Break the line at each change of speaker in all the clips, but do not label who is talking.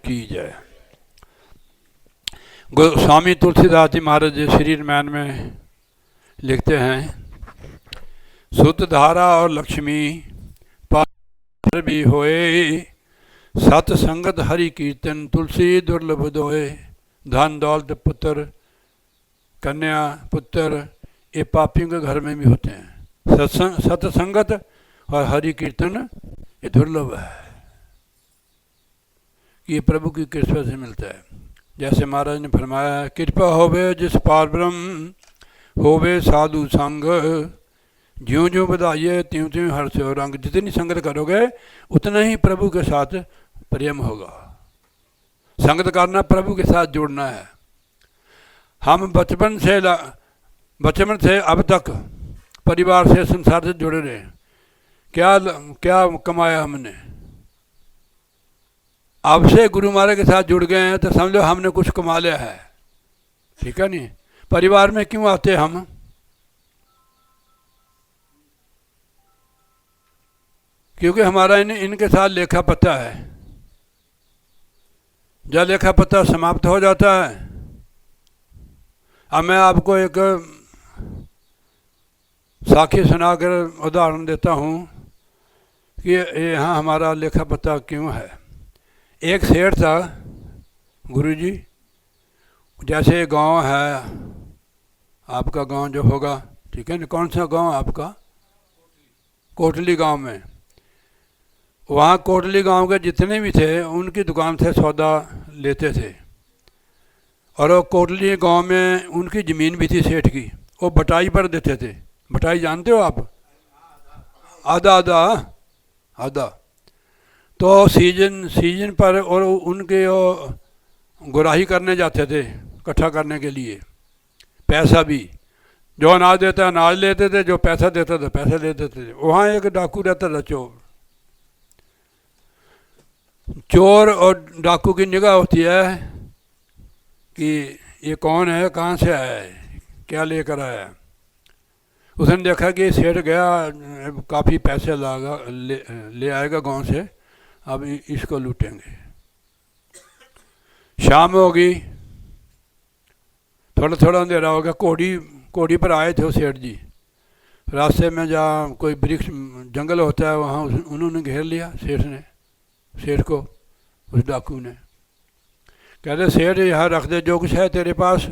चीज़ है। स्वामी तुलसीदास जी महाराज जी श्री रामायण में लिखते हैं, सुत धारा और लक्ष्मी पार भी होए, सत संगत हरि कीर्तन तुलसी दुर्लभ दोए। धन दौलत पुत्र कन्या पुत्र ये पापियों के घर में भी होते हैं। सत्संगत और हरि कीर्तन ये दुर्लभ है कि ये प्रभु की कृपा से मिलता है। जैसे महाराज ने फरमाया, कृपा होवे जिस पार ब्रह्म होवे साधु संग, ज्यों ज्यों बधाइए त्यों त्यों हर्ष और रंग। जितनी संगत करोगे उतना ही प्रभु के साथ प्रेम होगा। संगत करना प्रभु के साथ जुड़ना है। हम बचपन से अब तक परिवार से संसार से जुड़े रहे, क्या क्या कमाया हमने? अब से गुरु महाराज के साथ जुड़ गए हैं तो समझ लो हमने कुछ कमा लिया है। ठीक है नहीं? परिवार में क्यों आते हम? क्योंकि हमारा इनके साथ लेखा पत्ता है। जब लेखा पत्ता समाप्त हो जाता है, अब मैं आपको एक साखी सुनाकर उदाहरण देता हूँ कि यहाँ हमारा लेखा पत्ता क्यों है। एक सेठ था गुरुजी, जैसे गांव है आपका, गांव जो होगा, ठीक है ना, कौन सा गांव आपका? कोटली गांव में। वहाँ कोटली गांव के जितने भी थे उनकी दुकान से सौदा लेते थे। और वो कोटली गांव में उनकी ज़मीन भी थी सेठ की, वो बटाई पर देते थे। बटाई जानते हो आप? आधा आधा आधा। तो सीजन पर और उनके वो गुराही करने जाते थे इकट्ठा करने के लिए। पैसा भी, जो अनाज देता अनाज लेते थे, जो पैसा देता था पैसा लेते थे। वहाँ एक डाकू रहता था, चोर और डाकू की निगाह होती है कि ये कौन है, कहाँ से आया है, क्या लेकर आया है। उसने देखा कि सेठ गया, काफ़ी पैसे ले आएगा गांव से, अब इसको लूटेंगे। शाम हो गई, थोड़ा थोड़ा अंधेरा हो गया। कोड़ी पर आए थे वो सेठ जी। रास्ते में जहाँ कोई वृक्ष जंगल होता है वहाँ उन्होंने घेर लिया सेठ को, उस डाकू ने। कहते सेठ यहाँ रख दे जो कुछ है तेरे पास।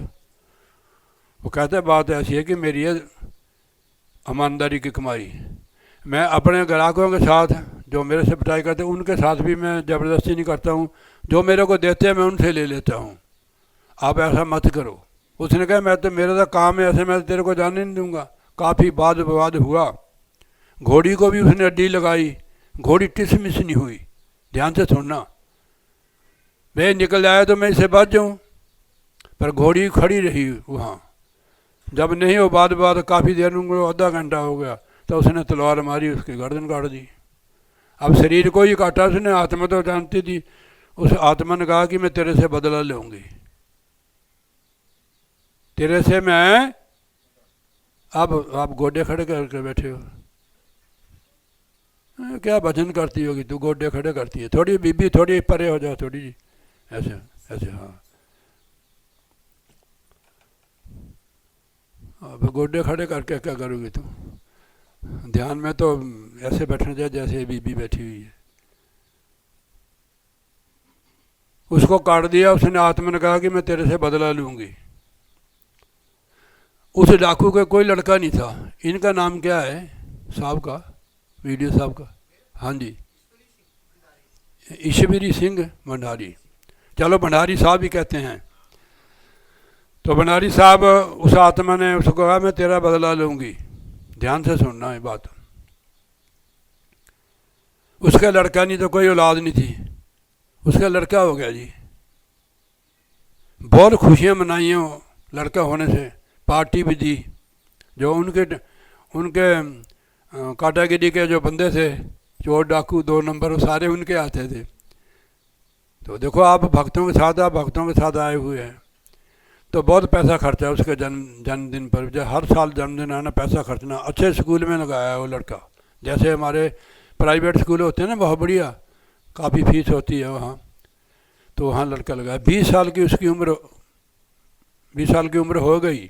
वो कहते बात ऐसी है कि मेरी है ईमानदारी की कमाई। मैं अपने ग्राहकों के साथ जो मेरे से बटाई करते हैं उनके साथ भी मैं ज़बरदस्ती नहीं करता हूँ। जो मेरे को देते हैं मैं उनसे ले लेता हूँ, आप ऐसा मत करो। उसने कहा मैं तो, मेरा तो काम है ऐसे, मैं तेरे को जाने नहीं दूँगा। काफ़ी वाद विवाद हुआ। घोड़ी को भी उसने अड्डी लगाई, घोड़ी टिस मिस नहीं हुई। ध्यान से सुनना, मैं निकल आया तो मैं इसे बच जाऊँ, पर घोड़ी खड़ी रही वहाँ। जब नहीं वो वाद विवाद काफ़ी देर, उनको आधा घंटा हो गया, तो उसने तलवार मारी, उसकी गर्दन काट दी। अब शरीर को ही काटा उसने, आत्मा तो जानती थी। उस आत्मा ने कहा कि मैं तेरे से बदला लूँगी, तेरे से मैं। अब आप गोडे खड़े करके बैठे हो, क्या भजन करती होगी तू, गोडे खड़े करती है। थोड़ी बीबी थोड़ी परे हो जाओ, थोड़ी जी ऐसे ऐसे। हाँ, अब गोडे खड़े करके क्या करोगी तुम? ध्यान में तो ऐसे बैठना चाहिए जैसे बीबी बैठी हुई है। उसको काट दिया उसने। आत्मा ने कहा कि मैं तेरे से बदला लूँगी। उस डाकू का कोई लड़का नहीं था। इनका नाम क्या है साहब का, वीडियो साहब का? हाँ जी, ईश्वरी सिंह भंडारी। चलो भंडारी साहब ही कहते हैं। तो भंडारी साहब, उस आत्मा ने उसको कहा मैं तेरा बदला लूँगी। ध्यान से सुनना है बात। उसका लड़का नहीं तो कोई औलाद नहीं थी, उसका लड़का हो गया जी। बहुत खुशियाँ मनाई हैं लड़का होने से, पार्टी भी दी। जो उनके काटागिरी के जो बंदे थे, चोर डाकू 2 नंबर, वो सारे उनके आते थे। तो देखो आप भक्तों के साथ आए हुए हैं, तो बहुत पैसा खर्चा उसके जन्मदिन पर। जब हर साल जन्मदिन आना, पैसा खर्चना। अच्छे स्कूल में लगाया है वो लड़का, जैसे हमारे प्राइवेट स्कूल होते हैं ना, बहुत बढ़िया, काफ़ी फीस होती है वहाँ। तो वहाँ लड़का लगा। 20 साल की उसकी उम्र, 20 साल की उम्र हो गई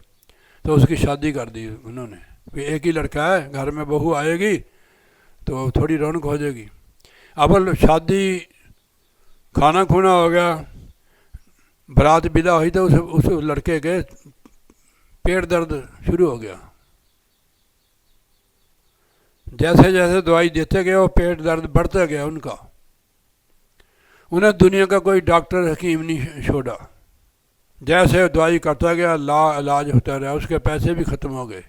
तो उसकी शादी कर दी उन्होंने। फिर एक ही लड़का है, घर में बहू आएगी तो थोड़ी रौनक हो जाएगी। अब शादी, खाना खूना हो गया, बारात विदा हुई तो उस लड़के के पेट दर्द शुरू हो गया। जैसे जैसे दवाई देते गए वो पेट दर्द बढ़ता गया उनका। उन्हें दुनिया का कोई डॉक्टर हकीम नहीं छोड़ा। जैसे दवाई करता गया, इलाज होता रहा, उसके पैसे भी ख़त्म हो गए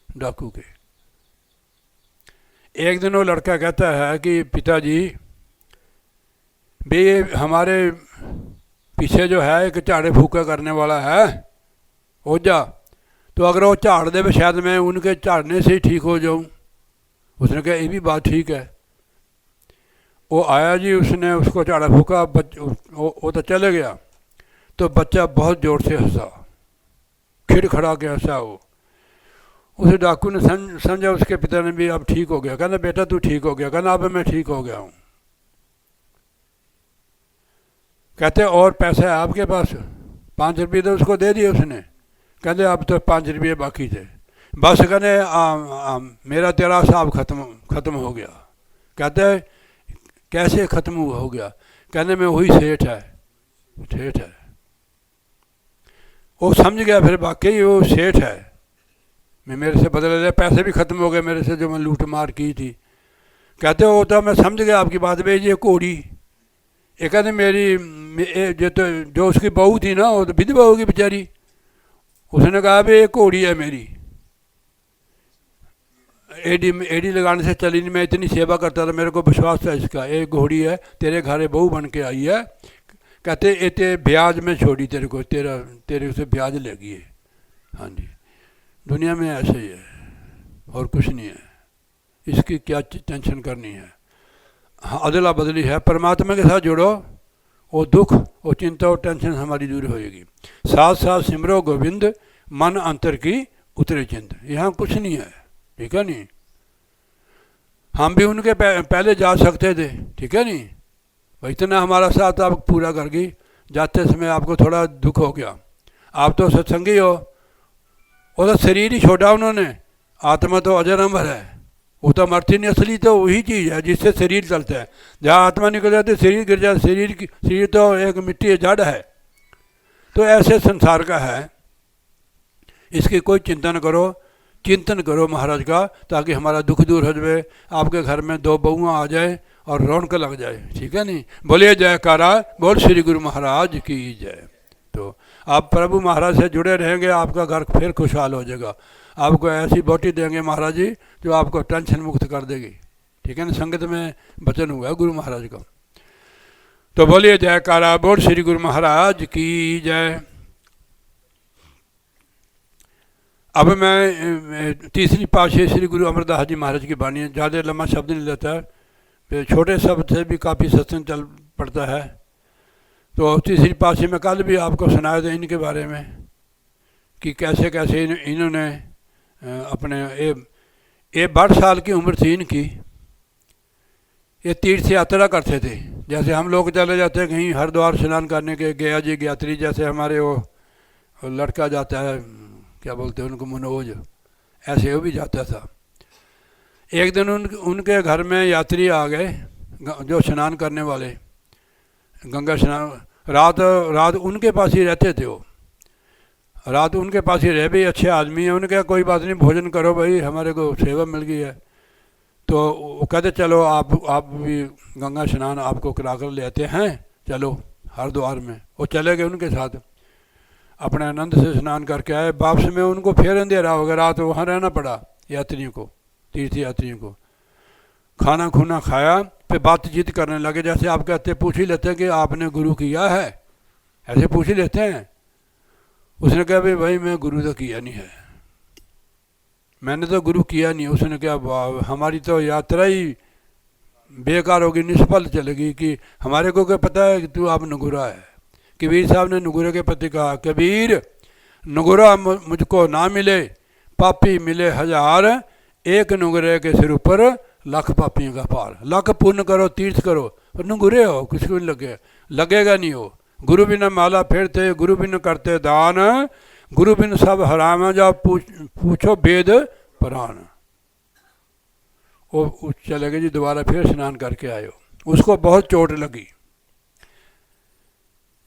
डाकू के। एक दिन वो लड़का कहता है कि पिताजी भाई हमारे पीछे जो है एक झाड़े फूका करने वाला है ओझा, तो अगर वो झाड़ दे शायद मैं उनके झाड़ने से ही ठीक हो जाऊं। उसने कहा ये भी बात ठीक है। वो आया जी, उसने उसको झाड़ा फूका, वो तो चले गया। तो बच्चा बहुत ज़ोर से हंसा, खिड़खड़ा के हंसा। वो उस डाकू ने समझा, उसके पिता ने भी अब ठीक हो गया। कहना बेटा तू ठीक हो गया? कहना अब मैं ठीक हो गया हूँ। कहते और पैसा है आपके पास? 5 रुपये तो उसको दे दिए उसने। कहते अब तो 5 रुपये बाकी थे। बस कहने मेरा तेरा हिसाब ख़त्म हो गया। कहते कैसे ख़त्म हो गया? कहने में वही सेठ है। वो समझ गया फिर वाकई वो सेठ है, मैं मेरे से बदले ले, पैसे भी ख़त्म हो गए मेरे से जो मैं लूट मार की थी। कहते हो तो मैं समझ गया आपकी बात। भाई ये घोड़ी, ये कहते मेरी जो उसकी बहू थी ना, वो तो विधवा होगी बेचारी। उसने कहा भाई ये घोड़ी है मेरी, एडी लगाने से चली नहीं, मैं इतनी सेवा करता था, मेरे को विश्वास था इसका। एक घोड़ी है तेरे घर बहू बन के आई है। कहते ये ब्याज में छोड़ी तेरे को, तेरे से ब्याज लगी है। हाँ जी, दुनिया में ऐसे ही है और कुछ नहीं है, इसकी क्या टेंशन करनी है। हाँ, अदला बदली है। परमात्मा के साथ जुड़ो, वो दुख, वो चिंता और टेंशन हमारी दूर होएगी। साथ साथ सिमरो गोविंद, मन अंतर की उतरे चिंत। यहाँ कुछ नहीं है, ठीक है नहीं। हम भी उनके पहले जा सकते थे, ठीक है नहीं। भाई इतना हमारा साथ आप पूरा कर गई, जाते समय आपको थोड़ा दुख हो गया। आप तो सत्संगी हो, वो तो शरीर ही छोड़ा उन्होंने, आत्मा तो अजर अमर है। वो तो मरती नहीं, असली तो वही चीज़ है जिससे शरीर चलता है। जहाँ आत्मा निकल जाती है शरीर गिर जाता। शरीर तो एक मिट्टी जड़ है। तो ऐसे संसार का है, इसकी कोई चिंता न करो, चिंतन करो महाराज का, ताकि हमारा दुख दूर हो जाए, आपके घर में 2 बहुआं आ जाए और रौनक लग जाए, ठीक है नहीं। बोलिए जयकारा, बोल श्री गुरु महाराज की जय। तो आप प्रभु महाराज से जुड़े रहेंगे, आपका घर फिर खुशहाल हो जाएगा। आपको ऐसी बोटी देंगे महाराज जी जो आपको टेंशन मुक्त कर देगी, ठीक है ना। संगत में वचन हुआ है गुरु महाराज का। तो बोलिए जयकारा, बोल श्री गुरु महाराज की जय। अब मैं तीसरी पातशाही श्री गुरु अमरदास जी महाराज की वाणी, ज़्यादा लंबा शब्द नहीं लेता है, छोटे शब्द से भी काफ़ी सत्संग चल पड़ता है। तो तीसरी पातशाही में कल भी आपको सुनाया था इनके बारे में कि कैसे कैसे इन्होंने अपने 12 साल की उम्र थी इनकी, ये तीर्थ यात्रा करते थे। जैसे हम लोग चले जाते हैं कहीं हरिद्वार स्नान करने के, गया जी यात्री, जैसे हमारे वो लड़का जाता है, क्या बोलते हैं उनको, मनोज, ऐसे वो भी जाता था। एक दिन उनके घर में यात्री आ गए जो स्नान करने वाले, गंगा स्नान। रात उनके पास ही रहते थे। वो रात उनके पास ही रहे, भाई अच्छे आदमी है। उन्होंने कहा कोई बात नहीं, भोजन करो भाई, हमारे को सेवा मिल गई है। तो वो कहते चलो आप भी गंगा स्नान आपको करा कर ले आते हैं, चलो हरिद्वार में। वो चले गए उनके साथ, अपने आनंद से स्नान करके आए। वापस में उनको फिर अंधेरा हो गया, रात वहाँ रहना पड़ा यात्रियों को, तीर्थ यात्रियों को। खाना खूना खाया, फिर बातचीत करने लगे। जैसे आप कहते पूछ ही लेते हैं कि आपने गुरु किया है, ऐसे पूछ ही लेते हैं। उसने कहा भाई मैं गुरु तो किया नहीं है, मैंने तो गुरु किया नहीं। उसने कहा हमारी तो यात्रा ही बेकार होगी, निष्फल चलेगी, कि हमारे को क्या पता है कि तू आप नगुरा है। कबीर साहब ने नगुरे के प्रति कहा, कबीर नगुरा मुझको ना मिले, पापी मिले 1000, एक नगुरे के सिर ऊपर लाख पापियों का पार। लाख पुण्य करो, तीर्थ करो, और नगुरे हो, किसी को नहीं लगे। लगेगा नहीं वो। गुरु बिन माला फेरते, गुरु बिन करते दान, गुरु बिन सब हराम, जब पूछो वेद पुराण। वो चले गए जी, दोबारा फिर स्नान करके आयो। उसको बहुत चोट लगी,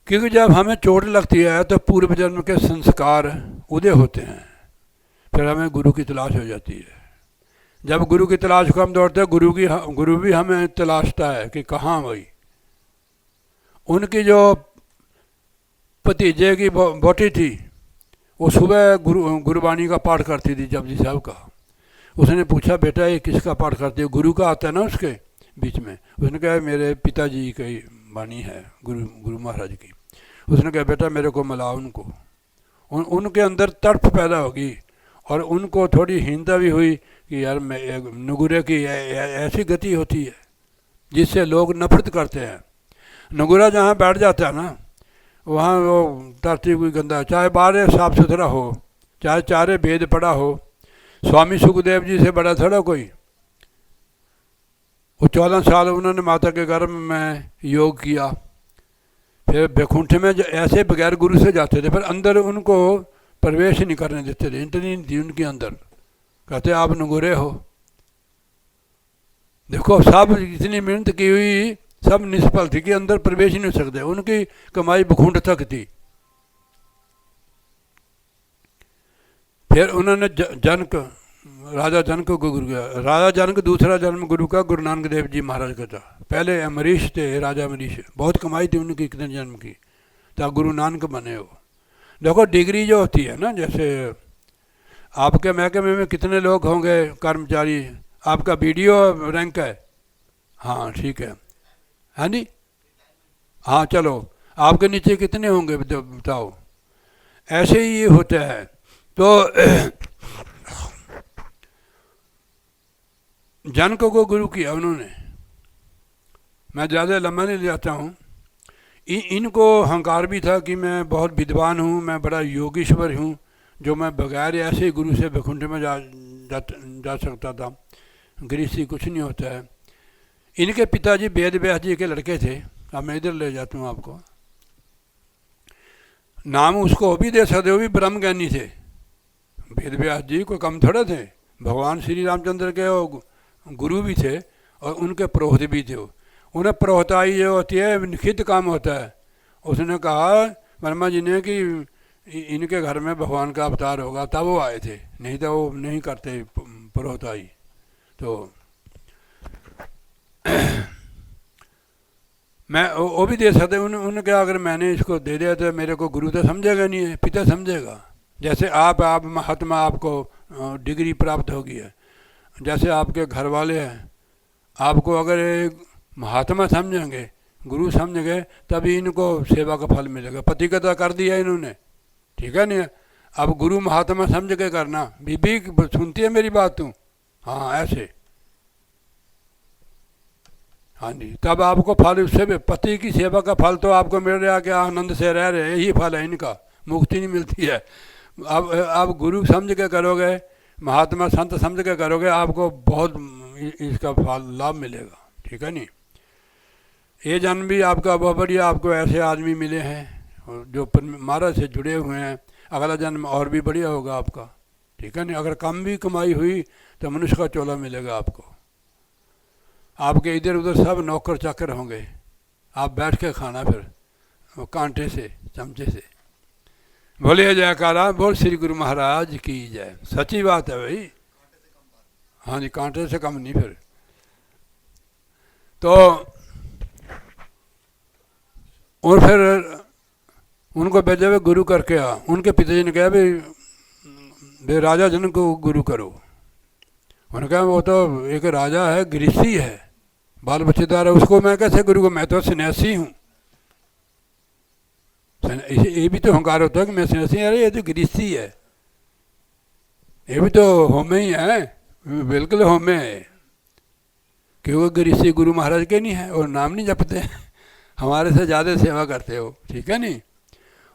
क्योंकि जब हमें चोट लगती है तो पूर्व जन्म के संस्कार उदय होते हैं, फिर हमें गुरु की तलाश हो जाती है। जब गुरु की तलाश को हम दौड़ते हैं, गुरु भी हमें तलाशता है कि कहाँ वही। उनकी जो भतीजे की बोटी थी, वो सुबह गुरुबाणी का पाठ करती थी, जपजी साहब का। उसने पूछा, बेटा ये किसका पाठ करती है? गुरु का आता है ना उसके बीच में। उसने कहा मेरे पिताजी की वाणी है, गुरु महाराज की। उसने कहा बेटा मेरे को मिलाओ उनको। उनके अंदर तड़प पैदा होगी, और उनको थोड़ी हीनता भी हुई कि यार नगुरे की ऐसी गति होती है जिससे लोग नफरत करते हैं। नगुरा जहाँ बैठ जाता है ना, वहाँ वो धरती कोई गंदा, चाहे बाहर साफ सुथरा हो, चाहे चारे भेद पड़ा हो। स्वामी सुखदेव जी से बड़ा थोड़ा कोई। वो 14 साल उन्होंने माता के गर्भ में योग किया, फिर बैकुंठ में ऐसे बगैर गुरु से जाते थे, पर अंदर उनको प्रवेश नहीं करने देते थे, इंटरनी थी उनके अंदर। कहते आप नगुरे हो। देखो सब इतनी मेहनत की हुई, सब निष्फल थी कि अंदर प्रवेश ही नहीं सकते। उनकी कमाई बैकुंठ तक थी। फिर उन्होंने राजा जनक को गुरु किया। राजा जनक दूसरा जन्म गुरु का गुरु नानक देव जी महाराज का था। पहले अमरीश थे, राजा अमरीश, बहुत कमाई थी उनकी कितने जन्म की, तब गुरु नानक बने हो। देखो डिग्री जो होती है ना, जैसे आपके महकमे में कितने लोग होंगे कर्मचारी, आपका बीडीओ रैंक है, हाँ ठीक है, हाँ जी, हाँ चलो, आपके नीचे कितने होंगे बताओ। ऐसे ही ये होता है। तो जनक को गुरु किया उन्होंने। मैं ज़्यादा लंबा नहीं जाता हूँ। इनको अहंकार भी था कि मैं बहुत विद्वान हूँ, मैं बड़ा योगीश्वर हूँ, जो मैं बगैर ऐसे ही गुरु से बैकुंठ में जा सकता था। गृहस्थी कुछ नहीं होता है। इनके पिताजी वेद व्यास जी के लड़के थे। अब मैं इधर ले जाता हूँ आपको। नाम उसको वो भी दे सकते, वो भी ब्रह्म ज्ञानी थे। वेद व्यास जी को कम थोड़े थे, भगवान श्री रामचंद्र के गुरु भी थे और उनके पुरोहित भी थे। उन्हें पुरोहिताई जो होती है निखित काम होता है। उसने कहा वर्मा जी ने कि इनके घर में भगवान का अवतार होगा, तब वो आए थे, नहीं तो वो नहीं करते पुरोहिताई। तो मैं वो भी दे सकते। उन्होंने कहा अगर मैंने इसको दे दिया तो मेरे को गुरु तो समझेगा नहीं है, पिता समझेगा। जैसे आप महात्मा, आपको डिग्री प्राप्त होगी है, जैसे आपके घर वाले हैं, आपको अगर एक महात्मा समझेंगे, गुरु समझेंगे, तभी इनको सेवा का फल मिलेगा। पति का तो कर दिया इन्होंने, ठीक है नहीं। अब गुरु महात्मा समझ के करना। बीबी सुनती है मेरी बात तू? हाँ ऐसे, हाँ जी, तब आपको फल उससे भी, पति की सेवा का फल तो आपको मिल रहा है कि आनंद से रह रहे, यही फल है इनका, मुक्ति नहीं मिलती है। अब आप गुरु समझ के करोगे, महात्मा संत समझ के करोगे, आपको बहुत इसका फल लाभ मिलेगा, ठीक है नहीं। ये जन्म भी आपका बहुत बढ़िया, आपको ऐसे आदमी मिले हैं जो महाराज से जुड़े हुए हैं। अगला जन्म और भी बढ़िया होगा आपका, ठीक है नहीं। अगर कम भी कमाई हुई तो मनुष्य का चोला मिलेगा आपको। आपके इधर उधर सब नौकर चाकर होंगे, आप बैठ के खाना फिर कांटे से, चमचे से। बोलिए जयकारा, बोल श्री गुरु महाराज की जय। सच्ची बात है भाई, हाँ जी, कांटे से कम नहीं फिर। तो और फिर उनको भेजे हुए गुरु करके आ। उनके पिताजी ने कहा भाई राजा जनक को गुरु करो। उन्होंने कहा वो तो एक राजा है, गृहस्थी है, बाल बच्चेदार है, उसको मैं कैसे गुरु को, मैं तो सन्यासी हूँ। ये भी तो अहंकार होता है कि मैं सन्यासी, अरे ये तो गृहस्थी है, ये भी तो होमे ही है, बिल्कुल होमे है। क्योंकि गृहस्थी गुरु महाराज के नहीं है और नाम नहीं जपते, हमारे से ज़्यादा सेवा करते हो, ठीक है नहीं।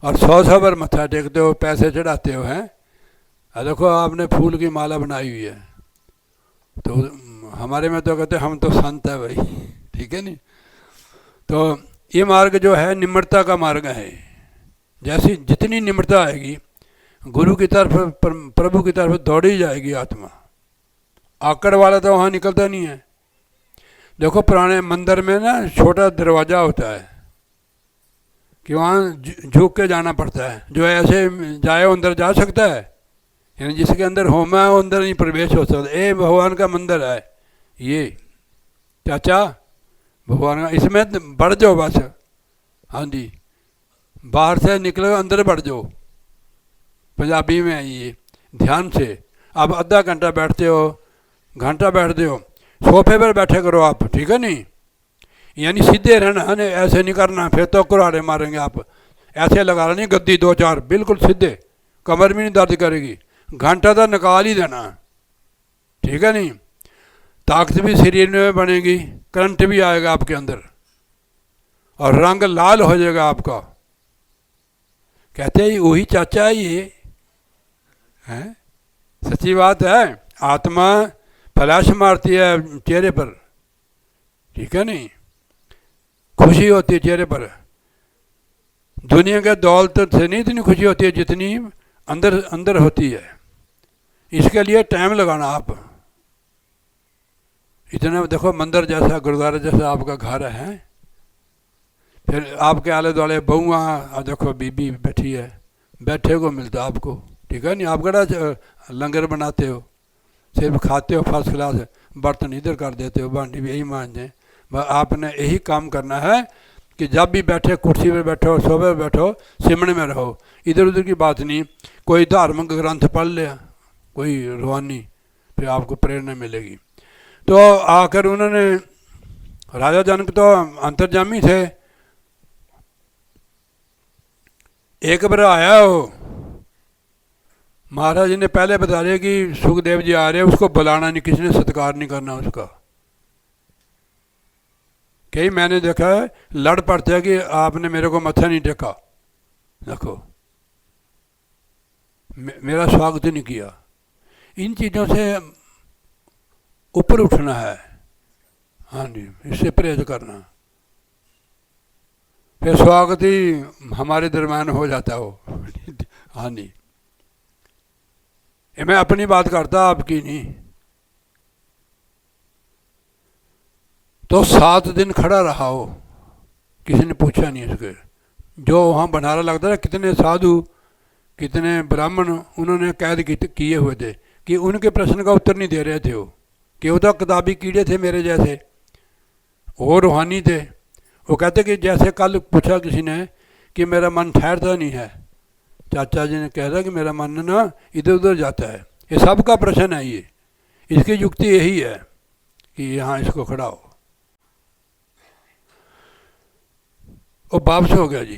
और 100 बार मत्था टेकते हो, पैसे चढ़ाते हो, हैं। देखो आपने फूल की माला बनाई हुई है, तो हमारे में तो कहते हम तो संत है भाई, ठीक है नहीं। तो ये मार्ग जो है निम्रता का मार्ग है। जैसी जितनी निम्रता आएगी गुरु की तरफ, प्रभु की तरफ दौड़ी जाएगी आत्मा। आकड़ वाला तो वहाँ निकलता नहीं है। देखो पुराने मंदिर में ना छोटा दरवाज़ा होता है कि वहाँ झुक के जाना पड़ता है। जो ऐसे जाए अंदर जा सकता है, यानी जिसके अंदर होमा है वो अंदर नहीं प्रवेश हो सकता। ये भगवान का मंदिर है ये चाचा, भगवान का, इसमें बढ़ जाओ बस। हाँ जी, बाहर से निकलो अंदर बढ़ जाओ, पंजाबी में है ये, ध्यान से। आप आधा घंटा बैठते हो, घंटा बैठते हो, सोफे पर बैठे करो आप, ठीक है नहीं, यानी सीधे रहना है, ऐसे नहीं करना, फिर तो कुराड़े मारेंगे आप। ऐसे लगा नहीं गद्दी 2-4, बिल्कुल सीधे, कमर भी नहीं दर्द करेगी। घंटा तो निकाल ही देना, ठीक है नहीं। ताकत भी शरीर में बनेगी, करंट भी आएगा आपके अंदर और रंग लाल हो जाएगा आपका। कहते हैं वही चाचा है ये है, सच्ची बात है। आत्मा फ्लैश मारती है चेहरे पर, ठीक है नहीं, खुशी होती है चेहरे पर। दुनिया के दौलत से नहीं इतनी खुशी होती है जितनी अंदर अंदर होती है। इसके लिए टाइम लगाना आप। इतना देखो मंदिर जैसा, गुरुद्वारा जैसा आपका घर है, फिर आपके आले दुआले बहुआ, देखो बीबी बैठी है, बैठे को मिलता आपको, ठीक है नहीं। आप कड़ा लंगर बनाते हो, सिर्फ खाते हो फर्स्ट क्लास, बर्तन इधर कर देते हो, बांडी भी यही मानते। आपने यही काम करना है कि जब भी बैठे, कुर्सी पर बैठो, सोफे पर बैठो, सिमरन में रहो, इधर उधर की बात नहीं। कोई धार्मिक ग्रंथ पढ़ लिया, कोई रूहानी, फिर आपको प्रेरणा मिलेगी। तो आकर उन्होंने, राजा जनक तो अंतर्जामी थे। एक बार आया हो, महाराज जी ने पहले बता दिया कि सुखदेव जी आ रहे हैं, उसको बुलाना नहीं, किसी ने सत्कार नहीं करना उसका। कई मैंने देखा है लड़ पड़ते हैं कि आपने मेरे को मत्था नहीं टेका, देखो मेरा स्वागत नहीं किया। इन चीज़ों से ऊपर उठना है, हाँ जी, इससे परहेज करना, फिर स्वागत ही हमारे दरम्यान हो जाता हो। हाँ जी, मैं अपनी बात करता, आपकी नहीं। तो 7 दिन खड़ा रहा हो, किसी ने पूछा नहीं उसके। जो वहाँ भंडारा लगता था, कितने साधु, कितने ब्राह्मण उन्होंने कैद किए हुए थे कि उनके प्रश्न का उत्तर नहीं दे रहे थे वो, कि वो तो किताबी कीड़े थे मेरे जैसे, वो रूहानी थे। वो कहते कि जैसे कल पूछा किसी ने कि मेरा मन ठहरता नहीं है, चाचा जी ने कह रहा कि मेरा मन ना इधर उधर जाता है। ये सबका प्रश्न है ये, इसकी युक्ति यही है कि यहाँ इसको खड़ा हो। वो वापस हो गया जी।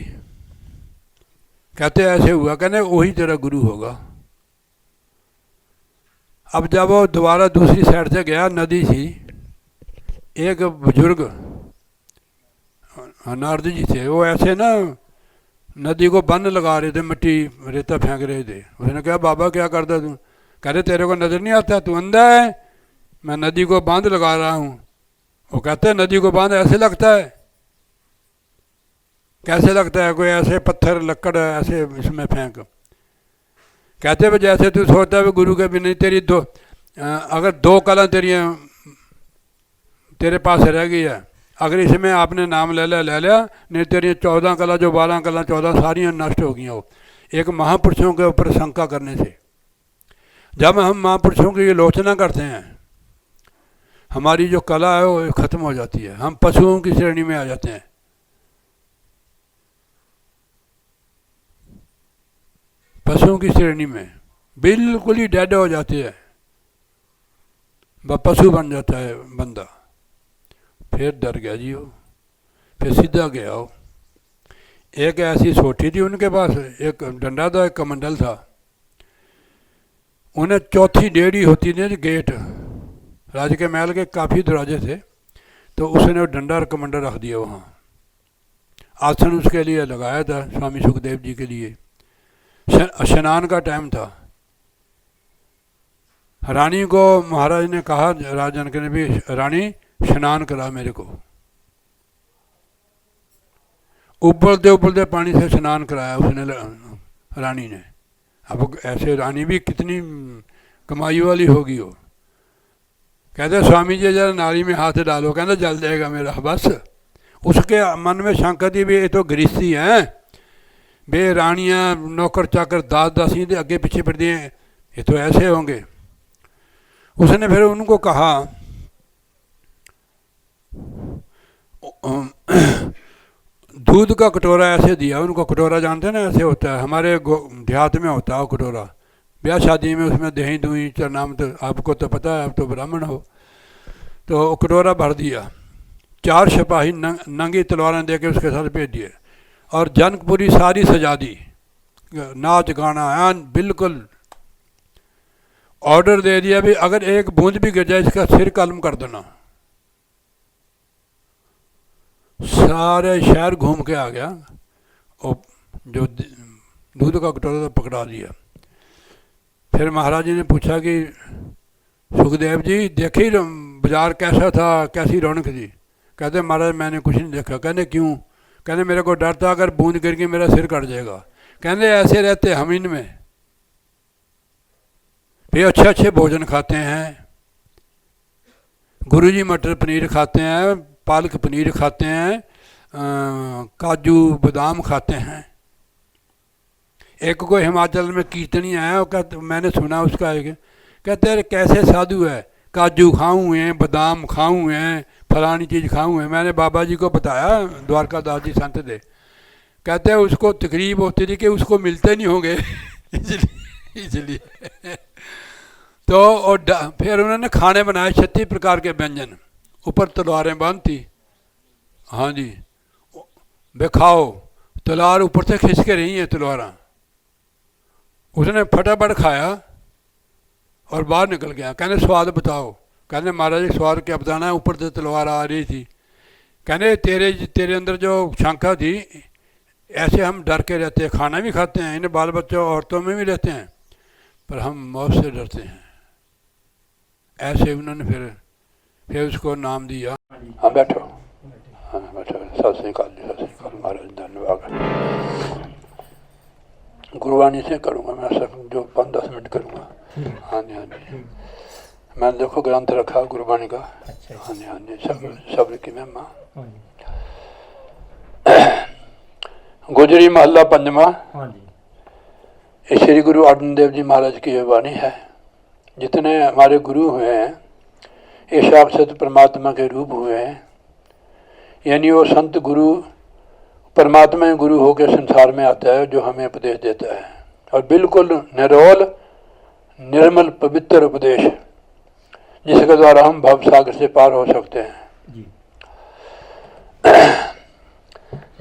कहते ऐसे हुआ, कहने वही तेरा गुरु होगा। अब जब वो दोबारा दूसरी साइड से गया, नदी थी, एक बुजुर्ग नारद जी थे, वो ऐसे ना नदी को बंद लगा रहे थे, मिट्टी रेता फेंक रहे थे। उसने कहा बाबा क्या करता तू? कह रहे तेरे को नजर नहीं आता, तू अंधा है, मैं नदी को बांध लगा रहा हूँ। वो कहते हैं नदी को बांध ऐसे लगता है? कैसे लगता है? कोई ऐसे पत्थर लकड़ ऐसे इसमें फेंक। कहते हैं जैसे तू सोचता है गुरु के भी नहीं, तेरी अगर 2 कला तेरे पास रह गई है, अगर इसमें आपने नाम ले लिया, नहीं तेरी 14 कला, जो 12 कला 14 सारियाँ नष्ट हो गई हो एक महापुरुषों के ऊपर शंका करने से। जब हम महापुरुषों की आलोचना करते हैं, हमारी जो कला है वो खत्म हो जाती है, हम पशुओं की श्रेणी में आ जाते हैं। पशुओं की श्रेणी में बिल्कुल ही डेड हो जाती है, पशु बन जाता है बंदा। फिर डर गया जी वो, फिर सीधा गया वो। एक ऐसी सोटी थी उनके पास, एक डंडा था, एक कमंडल था। उन्हें चौथी डेढ़ी होती थी गेट, राज के महल के काफ़ी दरवाजे थे, तो उसने डंडा और कमंडल रख दिया वहाँ। आसन उसके लिए लगाया था स्वामी सुखदेव जी के लिए। स्नान का टाइम था। रानी को महाराज ने कहा, राजन के ने भी, रानी स्नान करा मेरे को। उबलते उबलते पानी से स्नान कराया उसने रानी ने। अब ऐसे रानी भी कितनी कमाई वाली होगी वो। कहते स्वामी जी जरा नाली में हाथ डालो, कहते जल जाएगा मेरा। बस उसके मन में शंका थी भी ये तो गृहस्थी हैं, बे रानियाँ नौकर चाकर दास दासी दे अगे पीछे फिर दिए, ये तो ऐसे होंगे। उसने फिर उनको कहा दूध का कटोरा ऐसे दिया उनको। कटोरा जानते हैं ना, ऐसे होता है हमारे देहात में होता है वो कटोरा, ब्याह शादी में उसमें दही दुही चरनाम, तो आपको तो पता है, आप तो ब्राह्मण हो। तो कटोरा भर दिया, 4 सिपाही नंगी तलवारें दे के उसके साथ भेज दिए, और जनकपुरी सारी सजा दी, नाच गाना एन बिल्कुल। ऑर्डर दे दिया भी अगर एक बूंद भी गिर जाए इसका सिर कलम कर देना। सारे शहर घूम के आ गया, और जो दूध का कटोरा तो पकड़ा दिया। फिर महाराज जी ने पूछा कि सुखदेव जी देखी बाजार कैसा था, कैसी रौनक थी? कहते महाराज मैंने कुछ नहीं देखा। कहने क्यों? कहने मेरे को डर था अगर बूंद गिर के मेरा सिर कट जाएगा। कहने ऐसे रहते हम इनमें भी अच्छे अच्छे भोजन खाते हैं, गुरुजी मटर पनीर खाते हैं, पालक पनीर खाते हैं, काजू बादाम खाते हैं। एक कोई हिमाचल में कीर्तनी आया, कहते मैंने सुना उसका, एक कहते हैं कैसे साधु है, काजू खाऊँ हैं, बादाम खाऊँ हैं, फलानी चीज़ खाऊँ हैं। मैंने बाबा जी को बताया, द्वारका दास जी संत थे, कहते हैं उसको तकलीफ होती थी कि उसको मिलते नहीं होंगे इसलिए तो और फिर उन्होंने खाने बनाए 36 प्रकार के व्यंजन, ऊपर तलवारें बंद थी। हाँ जी, वे खाओ, तलवार ऊपर से खिंच के रही है तलवारा। उसने फटाफट खाया और बाहर निकल गया। कहने स्वाद बताओ? कहने महाराज जी स्वाद क्या बताना है, ऊपर से तलवार आ रही थी। कहने तेरे अंदर जो शंका थी, ऐसे हम डर के रहते हैं, खाना भी खाते हैं, इन्हें बाल बच्चों औरतों में भी रहते हैं, पर हम मौत से डरते हैं। ऐसे उन्होंने फिर उसको नाम दिया। हाँ बैठो, हाँ बैठो, सत श्री अकाल जी, सत श्री अकाल महाराज, धन्यवाद। गुरबाणी से करूँगा मैं सब, जो 5-10 मिनट करूँगा। हाँ जी, हाँ जी, मैंने देखो ग्रंथ रखा गुरबाणी का। हाँ जी, हाँ जी, शब्द की महिमा। गुजरी महला पंजवा। ये श्री गुरु अर्जन देव जी महाराज की वाणी है। जितने हमारे गुरु हुए हैं ये साक्षात परमात्मा के रूप हुए हैं, यानी वो संत गुरु परमात्मा गुरु होकर संसार में आता है जो हमें उपदेश देता है, और बिल्कुल निरोल निर्मल पवित्र उपदेश, जिसके द्वारा हम भव सागर से पार हो सकते हैं।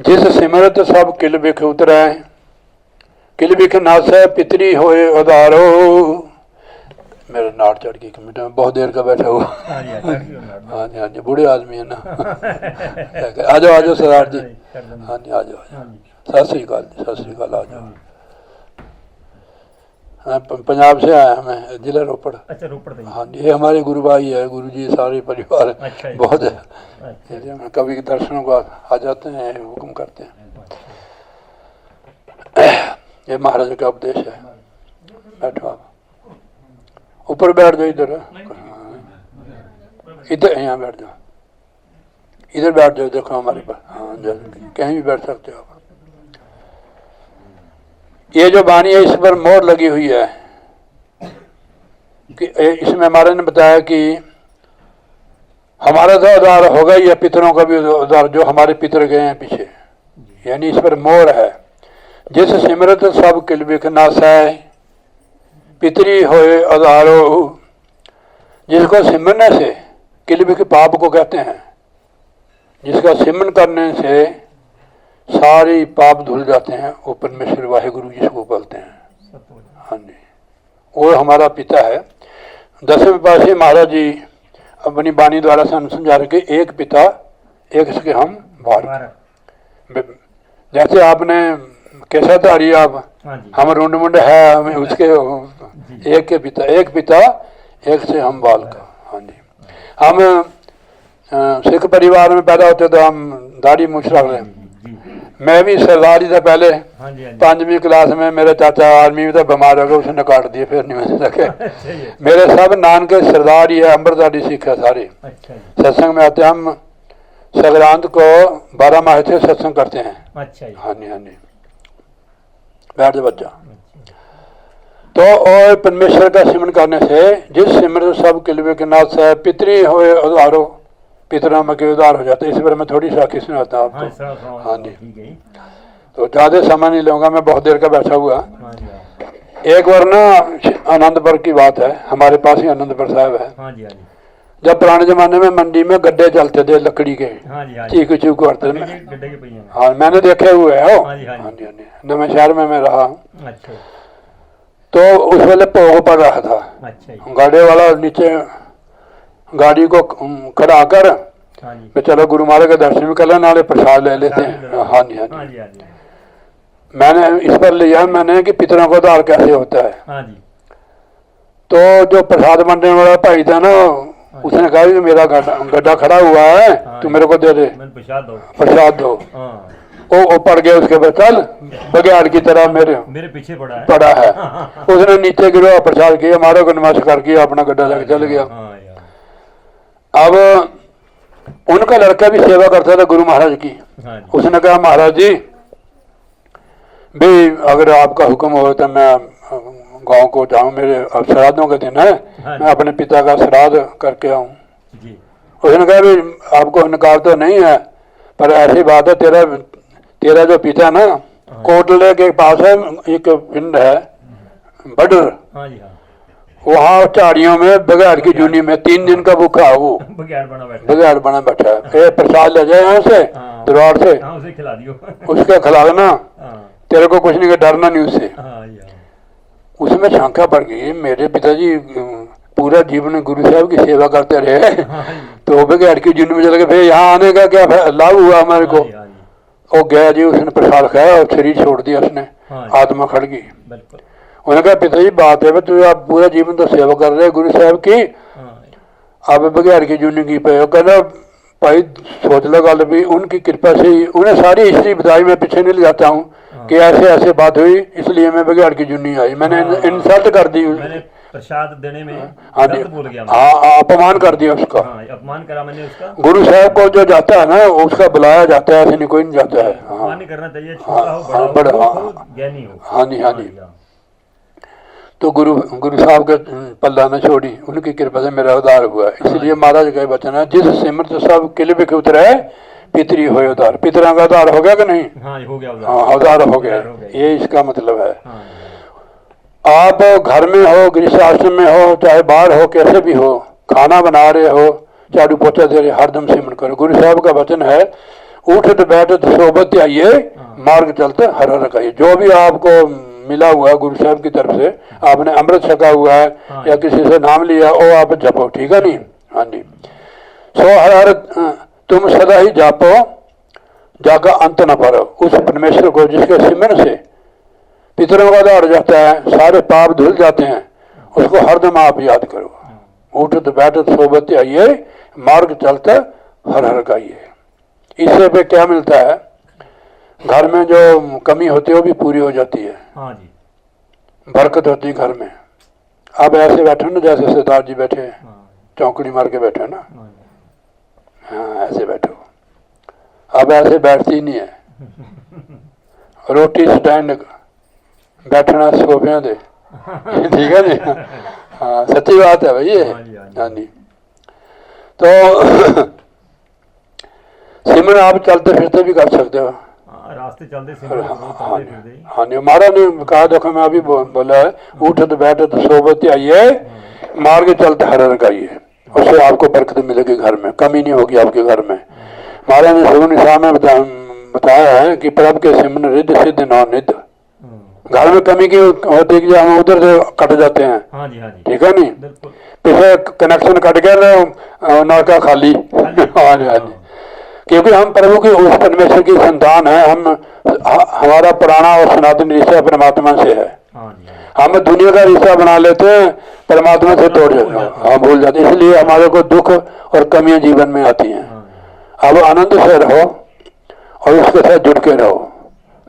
जिस सिमरत सब किल बिख उतरै, किल बिख नासै पितरी होए उदारो। मेरा नाट चढ़ गई कमेटी में, बहुत देर का बैठा हुआ। हाँ जी, हाँ जी, बूढ़े आदमी है ना। आ जाओ, आ जाओ सरदार जी। हाँ जी, आ जाओ, सत श्री अकाल जी, सत श्री अकाल, आ जाओ। हाँ, पंजाब से आया मैं, जिला रोपड़। अच्छा, रोपड़ से। हाँ जी, ये हमारे गुरु भाई है, गुरु जी सारे परिवार। अच्छा, बहुत है। अच्छा। कभी दर्शनों को आ जाते हैं, हुक्म करते हैं। ये महाराज का उपदेश है। बैठो आप, ऊपर बैठ जाओ, इधर इधर, यहाँ बैठ जाओ, इधर बैठ जाओ, देखो हमारे पास। हाँ, कहीं भी बैठ सकते हो आप। ये जो वाणी है इस पर मोहर लगी हुई है कि इसमें हमारे ने बताया कि हमारा तो उद्धार होगा या पितरों का भी उद्धार, जो हमारे पितर गए हैं पीछे, यानी इस पर मोहर है। जिस सिमरत सब किल बिख नासै, पितरी होए उदारो। जिसको सिमरने से, किल बिख पाप को कहते हैं, जिसका सिमरन करने से सारे पाप धुल जाते हैं, वो परमेश्वर वाहिगुरु जिसको बोलते हैं। हाँ जी, वो हमारा पिता है। 10वें पातशाही महाराज जी अपनी वाणी द्वारा समझा रहे, एक पिता एक सके हम बार। जैसे आपने कैसा धारी आप, हम रुंड मुंड है, हमें उसके एक के पिता, एक पिता एक से हम बालक। हाँ जी, हम सिख परिवार में पैदा होते तो हम दाढ़ी मूछ रख लें, मैं भी सरदार ही था पहले।
हाँ जी, हाँ जी।
5वीं क्लास में मेरा चाचा आर्मी में था, बीमार हो गया, उसने काट दिए, फिर नहीं मैंने रखे।
अच्छा जी,
मेरे सब नानके सरदार ही है, अमृतधारी सिख है सारे।
अच्छा जी,
सत्संग में आते हैं हम, संक्रांत को 12 माह से सत्संग करते हैं।
अच्छा जी,
हाँ जी, हाँ जी। बैठ जा बच्चा।
अच्छा,
तो और परमेश्वर का सिमरन करने से जिस सिमरन सब किलवे के नाथ है पितरी होए उदारो, पितरों में के उदार हो जाते। इस बार मैं थोड़ी साखी सुनाता हूँ
हाँ
आपको। हाँ जी।
ठीक है।
तो ज़्यादा समय नहीं लूँगा, मैं बहुत देर का बैठा हुआ।
हाँ जी, हाँ
एक बार ना आनंदपुर की बात है, हमारे पास ही आनंदपुर साहब है।
हाँ जी, हाँ जी,
जब पुराने जमाने में मंडी में गड्ढे चलते थे लकड़ी के,
हाँ जी, हाँ जी,
चीख चूक करते थे।
गड्ढे के पहिए में।
हाँ, मैंने देखे हुए है वो।
हाँ जी, हाँ जी।
हाँ जी, हाँ जी। नवे शहर में मैं रहा हूँ।
अच्छा,
तो उस वेले भोग पड़ रहा था।
अच्छा जी,
गाड़ी वाला नीचे गाड़ी को खड़ा कर,
हाँ जी,
मैं चलो गुरु महाराज के दर्शन भी कर लें, नाले प्रसाद ले लेते हैं। हाँ जी, हाँ
हाँ
जी।
जी, हाँ जी,
मैंने इस पर लिया मैंने कि पितरों का उद्धार कैसे होता है।
हाँ जी,
तो जो प्रसाद बांटने वाला भाई था ना, उसने कहा कि मेरा गड्ढा खड़ा हुआ है, तू मेरे को दे दे,
मैंने प्रसाद
दो।
हाँ,
वो पड़ गया उसके बाद, चल बघियाड़ की तरह
मेरे पीछे पड़ा
है। उसने नीचे गिरा, प्रसाद किया, मारो को नमस्कार किया, अपना गड्ढा लेके चल गया।
हाँ यार,
अब उनका लड़का भी सेवा करता था गुरु महाराज की।
हाँ जी,
उसने कहा महाराज जी भी अगर आपका हुक्म हो तो मैं गांव को जाऊं, मेरे अब श्राद्धों के दिन है,
हाँ
मैं अपने पिता का श्राद्ध करके आऊं।
जी,
उसने कहा भी आपको इनकार तो नहीं है, पर ऐसी बात है, तेरा जो पिता ना कोटले के पास है एक पिंड है बडर,
हाँ जी, हाँ,
वहाँ झाड़ियों में बघियाड़ की जूनी में 3 दिन का भूखा है वो,
बघियाड़ बना बैठा
है। फिर प्रसाद ले जाए यहाँ से दरबार से,
हाँ, उसे खिला दियो।
उसके खिलाना,
हाँ,
तेरे को कुछ नहीं, डरना नहीं उससे।
हाँ यार,
उसमें शंका पड़ गई, मेरे पिताजी पूरा जीवन गुरु साहब की सेवा करते रहे,
हाँ जी,
तो बघियाड़ की जूनी में चल गए, फिर यहाँ आने का क्या लाभ हुआ हमारे को।
हाँ जी, हाँ जी,
वो गया जी, उसने प्रसाद खाया और शरीर छोड़ दिया उसने,
हाँ,
आत्मा खड़ गई।
बिल्कुल,
उन्होंने कहा पिताजी बात है, तू आप पूरा जीवन तो सेवा कर रहे गुरु साहब की,
हाँ,
अब बघियाड़ की जूनी की पे। कहना भाई सोच लो गल भी, उनकी कृपा से ही उन्हें सारी हिस्ट्री बताई, मैं पीछे नहीं ले जाता हूँ कि ऐसे ऐसे बात हुई, इसलिए मैं बघियाड़ की जूनी आई। मैंने इंसल्ट कर दी,
मैंने प्रसाद देने में
हाँ जी,
गलत बोल गया,
हाँ अपमान कर दिया उसका।
हाँ, अपमान करा मैंने उसका।
गुरु साहब को जो जाता है ना उसका बुलाया जाता है, ऐसे नहीं कोई नहीं जाता है।
अपमान नहीं करना चाहिए, छोटा हो बड़ा हो, ज्ञानी हो।
हाँ जी, हाँ जी। तो गुरु साहब के पल्ला न छोड़ी, उनकी कृपा से मेरा उद्धार हुआ। इसलिए महाराज का वचन है, जिस सिमरत सब किले बिख उतरे पितरी हो उद्धार। पितरा का उद्धार हो गया कि नहीं?
हाँ, हो गया,
हाँ उद्धार हो गया, ये इसका मतलब है।
हाँ,
आप घर में हो, गृहस्थ आश्रम में हो, चाहे बाहर हो, कैसे भी हो, खाना बना रहे हो, झाड़ू पोछा दे रहे, हरदम सिमरन करो। गुरु साहब का वचन है, उठत बैठत सोबत आइए, मार्ग चलते हर हर कहिए। जो भी आपको मिला हुआ है गुरु साहब की तरफ से, आपने अमृत छका हुआ है या किसी से नाम लिया, वो आप जपो, ठीक है नहीं? हाँ जी। सो हर हर तुम सदा ही जापो, जाका अंत न पारो। उस परमेश्वर को जिसके सिमरन से पितरों का उद्धार हो जाता है, सारे पाप धुल जाते हैं, उसको हरदम आप याद करो। उठत बैठत सोबत आइए, मार्ग चलते हर हर गाइए। इससे पे क्या मिलता है, घर में जो कमी होती है वो भी पूरी हो जाती है।
हाँ जी,
बरकत होती है घर में। अब ऐसे बैठे ना जैसे सरदार जी बैठे हैं, चौकड़ी मार के बैठे ना, हाँ ऐसे बैठो। अब ऐसे बैठती नहीं है, रोटी स्टैंड बैठना सोफिया दे, ठीक है जी। हाँ सच्ची बात है भाई ये। हाँ जी। तो सिमरन आप चलते फिरते भी कर सकते हो,
रास्ते चलते फिरते।
हाँ नहीं, हमारा ने कहा, देखो मैं अभी बोला है, उठत बैठत सोबत आइए, मार्ग चलते हर हर गाइए। उससे आपको बरकत मिलेगी, घर में कमी नहीं होगी आपके घर में। महाराज ने सुगुन निशा में बताया है कि प्रभ के सिमरन रिद्ध सिद्ध नौ निध। घर में कमी की होती है कि हम उधर से कट जाते हैं,
हाँ जी, हाँ जी,
ठीक है नहीं? पीछे कनेक्शन कट गया, नलका खाली। हाँ जी, हाँ जी। क्योंकि हम प्रभु की उस परमेश्वर की संतान है, हमारा पुराना और सनातन रिश्ता परमात्मा से है। हम दुनिया का रिश्ता बना लेते हैं, परमात्मा से तोड़ जाते हैं, हम भूल जाते हैं। इसलिए हमारे को दुख और कमियां जीवन में आती हैं। अब आनंद से रहो और उसके साथ जुड़ के रहो।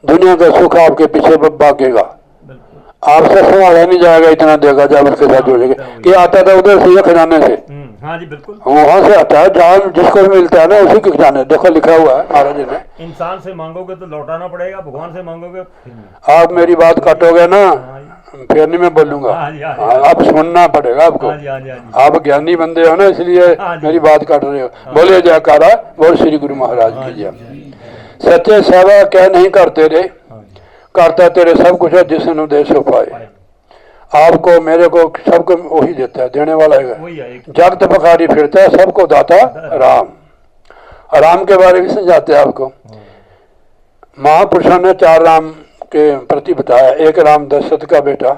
दुनिया का सुख आपके पीछे भागेगा,
बिल्कुल।
आपसे संभाला नहीं जाएगा, इतना देगा जब उसके साथ जुड़ेगा। कि आता था उधर से ये खजाने से,
हाँ जी बिल्कुल।
वहां से आता है जहाँ जिसको भी मिलता है ना उसी के खजाने। देखो लिखा हुआ है महाराज जी ने,
इंसान से मांगोगे तो लौटाना पड़ेगा, भगवान से मांगोगे फिर नहीं।
आप मेरी बात काटोगे ना
हाँ जी,
फिर नहीं मैं बोलूंगा।
हाँ जी, हाँ जी।
हाँ, आप सुनना पड़ेगा आपको।
हाँ जी, हाँ जी, हाँ जी।
आप ज्ञानी बंदे हो ना, इसलिए
हाँ जी।
मेरी बात काट रहे हो। बोले जयकारा बोल श्री गुरु महाराज
हाँ
की
जी,
जय। सच्चे सेवा क्या नहीं करते रे,
हाँ जी।
करता तेरे सब कुछ है जिसने उद्देश्य हो पाए। आपको मेरे को सबको वही देता है, देने वाला है।
वही है एक।
जगत पखारी फिरता है, सबको दाता राम। राम के बारे में समझाते हैं आपको। महापुरुषों ने 4 राम के प्रति बताया। एक राम दशरथ का बेटा,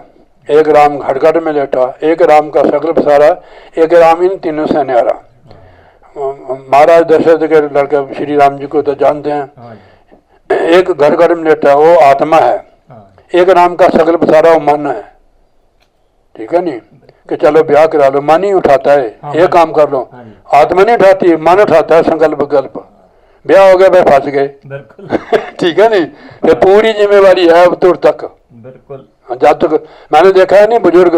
एक राम घटघट में लेटा, एक राम का सकल पसारा, एक राम इन तीनों से न्यारा। महाराज दशरथ के लड़के श्री राम जी को तो जानते हैं।
हाँ जी,
एक घटघट में लेटा वो आत्मा है,
हाँ
एक राम का सकल पसारा वो मन है। ठीक है नहीं कि चलो ब्याह करा लो, मन ही उठाता है।
हाँ,
ये काम कर लो,
हाँ जी,
आत्मा नहीं उठाती, मन उठाता है संकल्प विकल्प। ब्याह हो गया भाई फंस गए।
बिल्कुल
ठीक है नहीं, ये पूरी जिम्मेवारी है अब तुर तक।
बिल्कुल।
जब तक मैंने देखा है नहीं बुजुर्ग,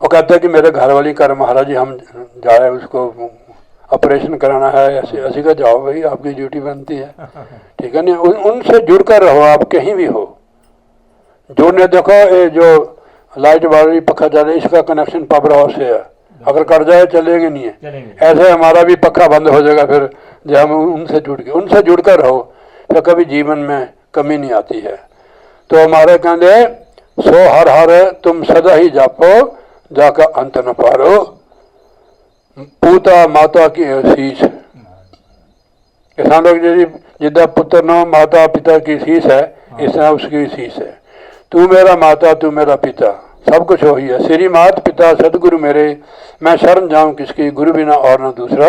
वो कहते हैं कि मेरे घर वाली कर महाराज जी हम जा रहे हैं, उसको ऑपरेशन कराना है, ऐसे ऐसे का जाओ भाई, आपकी ड्यूटी बनती है। ठीक है नहीं, उनसे जुड़कर रहो, आप कहीं भी हो जुड़ने। देखो ये जो लाइट वाली पखा जा रहा है, इसका कनेक्शन पावर हाउस से है, अगर कट जाए चलेगी नहीं है।
चलेंगे।
ऐसे हमारा भी पक्का बंद हो जाएगा फिर, जब हम उनसे जुड़कर रहो तो कभी जीवन में कमी नहीं आती है। तो हमारे कहते सो हर हर तुम सदा ही जापो, जाकर अंत न पारो, पूता माता की शीश। किसान लोग जिदा पुत्र नो माता पिता की शीश है, इस तरह उसकी शीश है। तू मेरा माता तू मेरा पिता, सब कुछ वही है। श्री मात पिता सदगुरु मेरे, मैं शरण जाऊं किसकी, गुरु बिना और न दूसरा,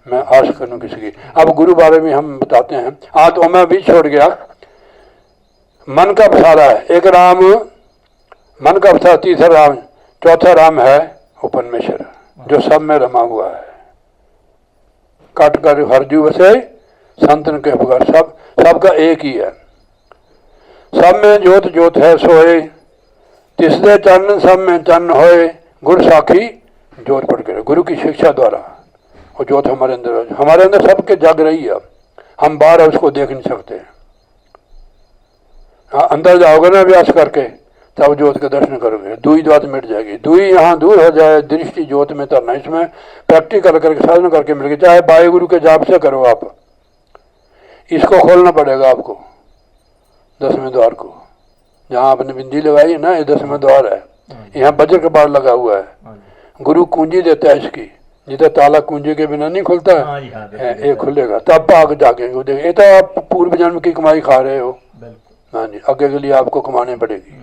मैं आश करूं किसकी। अब गुरु बारे में हम बताते हैं। हाँ तो मैं भी छोड़ गया। मन का पसारा है, एक राम मन का पसारा, तीसरा राम, चौथा राम है वो परमेश्वर जो सब में रमा हुआ है। कट कर हर जीव बसे संतन के उपकार, सबका एक ही है। सब में जोत जोत है सोए, तिसदे चन्न सब में चन्न होए, गुरु साखी जोत पड़ गए। गुरु की शिक्षा द्वारा वो जोत हमारे अंदर सबके जग रही है। हम बाहर है उसको देख नहीं सकते। हाँ, अंदर जाओगे ना अभ्यास करके तब जोत के दर्शन करोगे, दुई बात मिट जाएगी। दुई यहाँ दूर हो जाए, दृष्टि जोत में तरना। इसमें प्रैक्टिकल करके साधन करके मिल गई। चाहे वाहे गुरु के जाप से करो आप, इसको खोलना पड़ेगा आपको, 10वें द्वार को। जहाँ आपने बिंदी लगाई है ना, ये 10वें द्वार है। यहाँ वज्र का बाढ़ लगा हुआ है। गुरु कुंजी देता है इसकी, जितना ताला कुंजी के बिना नहीं खुलता है, ये खुलेगा तब आगे जाके ये तो आप पूर्व जन्म की कमाई खा रहे हो। हाँ जी, आगे के लिए आपको कमानी पड़ेगी।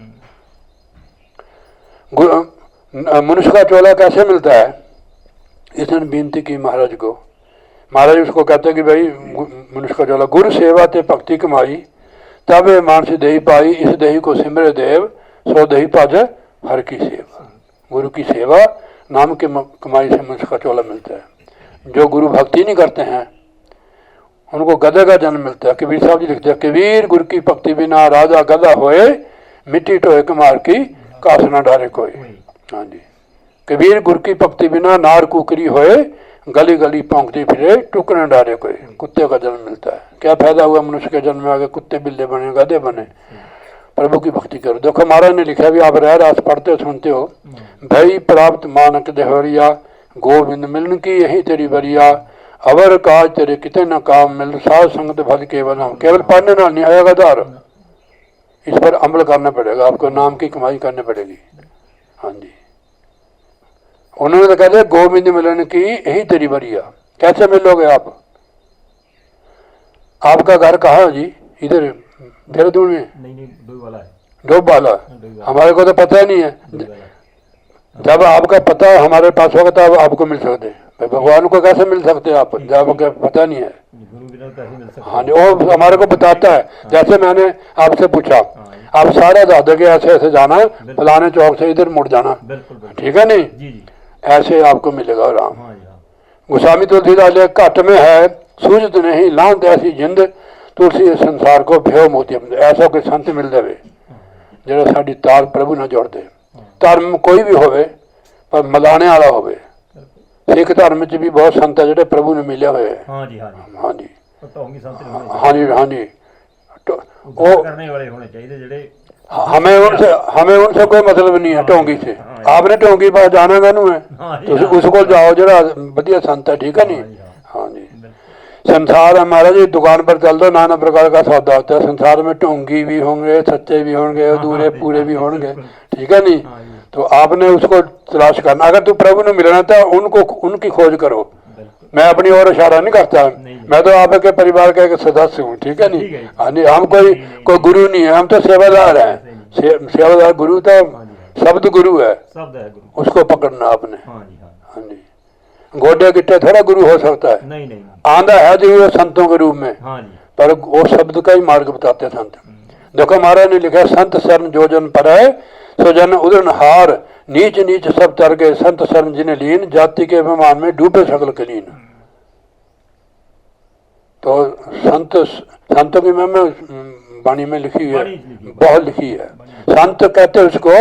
मनुष्य का चोला कैसे मिलता है, इसने विनती की महाराज को। महाराज उसको कहते हैं कि भाई मनुष्य का चोला, गुरु सेवा ते भक्ति कमाई, तब मानस देही पाई, इस देही को सिमरे देव, सो देही पाज हर की सेवा। गुरु की सेवा नाम के कमाई से मनुष्य का चोला मिलता है। जो गुरु भक्ति नहीं करते हैं उनको गधे का जन्म मिलता है। कबीर साहब जी लिखते हैं, कबीर गुरु की भक्ति बिना राजा गधा होए, मिट्टी टोए कुमार की कास न डारे कोई। हाँ जी, कबीर गुरु की भक्ति बिना नार कुकरी होए, गली गली पौंकती फिरे, टुकड़े डारे कोई। कुत्ते का जन्म मिलता है। क्या फायदा हुआ मनुष्य के जन्म में, आगे कुत्ते बिल्ले बने, गधे बने। प्रभु की भक्ति करो। देखो महाराज ने लिखा भी, आप रह रास पढ़ते हो सुनते हो, भई प्राप्त मानक देहरिया, गोविंद मिलन की यही तेरी बरिया, अवर काज तेरे कितने न काम मिल, साध संगत भल केवल नाम। केवल पढ़ने ना नहीं आएगा दार, इस पर अमल करना पड़ेगा आपको, नाम की कमाई करनी पड़ेगी। हाँ जी, उन्होंने तो कहते गोविंद मिलन की यही तेरी बरिया। कैसे मिलोगे आप? आपका घर कहाँ है जी? इधर देहरादून में?
नहीं डोब वाला है।
डोब वाला? हमारे को तो पता नहीं है। जब आपका पता हमारे पास होगा तब आपको मिल सकते हैं। भगवान को कैसे मिल सकते हैं आप जब आपको पता नहीं है?
गुरु बिना कैसे मिल सकते?
हाँ जी, वो हमारे को बताता है। जैसे मैंने आपसे पूछा, आप सारा बता दोगे ऐसे ऐसे जाना, फलाने चौक से इधर मुड़ जाना, ठीक है नहीं?
जी,
ऐसे आपको मिलेगा राम।
हाँ जी, हाँ।
गोस्वामी तुलसीदास घट में है सूझत नहीं लांत ऐसी जिंद, तुलसी संसार को भ्यो मोती अपने ऐसा कोई संत मिल जाए ਜਿਹੜਾ ਸਾਡੀ ਤਾਲ ਪ੍ਰਭੂ ਨਾਲ ਜੋੜ ਦੇ। ਧਰਮ ਕੋਈ ਵੀ ਹੋਵੇ ਪਰ ਮਿਲਾਣੇ ਵਾਲਾ ਹੋਵੇ। ਸਿੱਖ ਧਰਮ 'ਚ ਵੀ ਬਹੁਤ ਸੰਤ ਹੈ ਜਿਹੜੇ ਪ੍ਰਭੂ ਨੂੰ ਮਿਲਿਆ ਹੋਏ ਹੈ।
हाँ जी हाँ जी
ਹਾਂਜੀ
ढोंगी संत नहीं होने
ਹਾਂਜੀ ਹਾਂਜੀ
चाहिए।
वो
करने वाले होने चाहिए जेड़े
हमें उनसे कोई मतलब नहीं है ढोंगी से। आपने ढोंगी पास जाना कानू है
हाँ जी,
तुम उस को जाओ जरा बढ़िया संत है ठीक है नहीं। हाँ जी संसार है महाराज जी दुकान पर चल दो नाना प्रकार का सौदा होता है। संसार में ढोंगी भी होंगे सच्चे भी होंगे अधूरे पूरे भी होंगे ठीक है नहीं। तो आपने उसको तलाश करना। अगर तू प्रभु ने मिलना था उनको उनकी खोज करो। मैं अपनी ओर इशारा नहीं करता मैं तो आपके परिवार का एक सदस्य हूँ ठीक है नहीं। हाँ जी हम कोई गुरु नहीं है हम तो सेवादार हैं। सेवादार गुरु तो शब्द गुरु है
शब्द है गुरु
उसको पकड़ना आपने।
हाँ जी
हाँ जी गोडे गिट्टे थोड़ा गुरु हो सकता है
नहीं नहीं
आंधा है जरूर संतों के रूप में
हाँ जी
पर वो शब्द का ही मार्ग बताते हैं संत। देखो महाराज ने लिखा संत शरण जो जन पर है सो जन उदरन हार नीच नीच सब तर गए संत शरण जिन्हें लीन जाति के अभिमान में डूबे सकल कलीन। तो संतों की महिमा वाणी में लिखी है बहुत लिखी है। संत कहते हैं उसको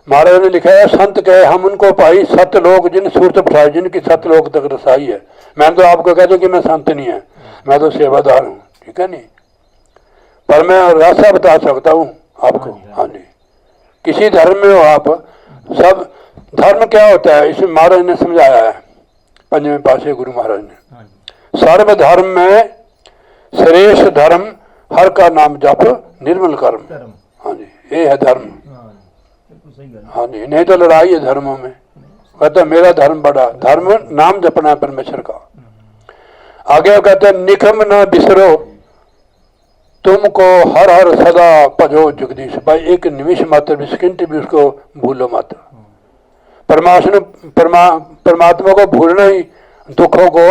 महाराज ने लिखा है संत कहे हम उनको पाई सत लोग जिन सूरत बिठाई जिनकी सत लोग तक रसाई है। मैंने तो आपको कहता कि मैं संत नहीं है मैं तो सेवादार हूँ ठीक है नहीं पर मैं रास्ता बता सकता हूँ आपको। हाँ जी किसी धर्म में हो आप सब धर्म क्या होता है इसमें महाराज ने समझाया है पंचवें पातशाही गुरु महाराज ने। सर्व धर्म में श्रेष्ठ धर्म हर का नाम जप निर्मल कर्म। हाँ जी ये है धर्म। हाँ जी नहीं तो लड़ाई है धर्मों में। कहते हैं मेरा धर्म बड़ा धर्म नाम जपना है परमेश्वर का। आगे कहते हैं निखम न बिसरो तुमको हर हर सदा भजो जगदीश भाई एक निमिष मात्र भी सेकंड भी उसको भूलो मत। परमात्मा को भूलना ही दुखों को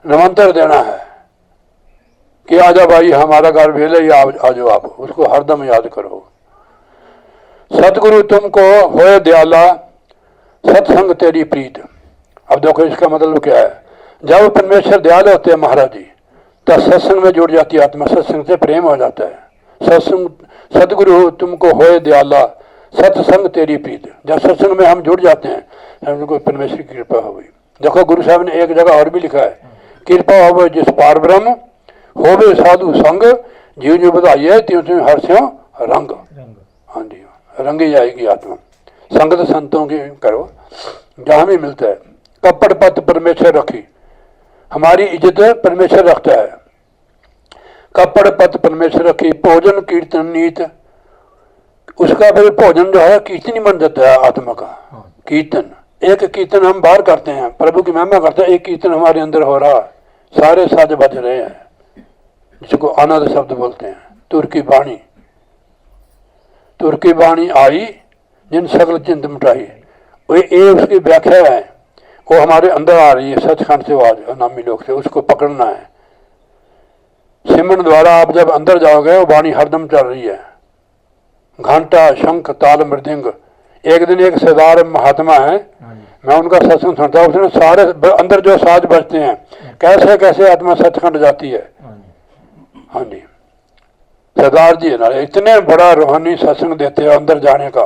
निमंत्रण देना है कि आजा भाई हमारा घर भेले या आ जाओ आप उसको हरदम याद करो। सतगुरु तुमको होए दयाला सत्संग तेरी प्रीत। अब देखो इसका मतलब क्या है जब परमेश्वर दयाल होते हैं महाराज जी तो सत्संग में जुड़ जाती है आत्मा सत्संग से प्रेम हो जाता है। सत्संग सतगुरु तुमको होए दयाला सत्संग तेरी प्रीत। जब सत्संग में हम जुड़ जाते हैं हमको परमेश्वर की कृपा हो गई। देखो गुरु साहब ने एक जगह और भी लिखा है कृपा हो जिस पार ब्रह्म होवे साधु संग जीव जो बधाइए त्यों त्यों हर स्यों रंग। हाँ जी रंगी जाएगी आत्मा। संगत संतों की करो जहाँ भी मिलता है। कपड़ पत परमेश्वर रखी हमारी इज्जत परमेश्वर रखता है। कपड़ पत परमेश्वर रखी भोजन कीर्तन नीत उसका फिर भोजन जो है कीर्तन ही बन जाता है आत्मा का। कीर्तन एक कीर्तन हम बाहर करते हैं प्रभु की महिमा करते हैं एक कीर्तन हमारे अंदर हो रहा है सारे साज बज रहे हैं जिसको आनंद शब्द बोलते हैं। तुर की वाणी आई जिन सकल चिंत मिटाई ये उसकी व्याख्या है वो हमारे अंदर आ रही है सचखंड से आवाज अनामी लोग से उसको पकड़ना है। सिमरन द्वारा आप जब अंदर जाओगे वो वाणी हरदम चल रही है। घंटा शंख ताल मृदंग एक दिन एक सरदार महात्मा है मैं उनका सत्संग सुनता हूँ उसने सारे अंदर जो साज बजते हैं कैसे कैसे आत्मा सचखंड जाती है। हाँ जी सरदार जी है ना इतने बड़ा रूहानी सत्संग देते हैं अंदर जाने का।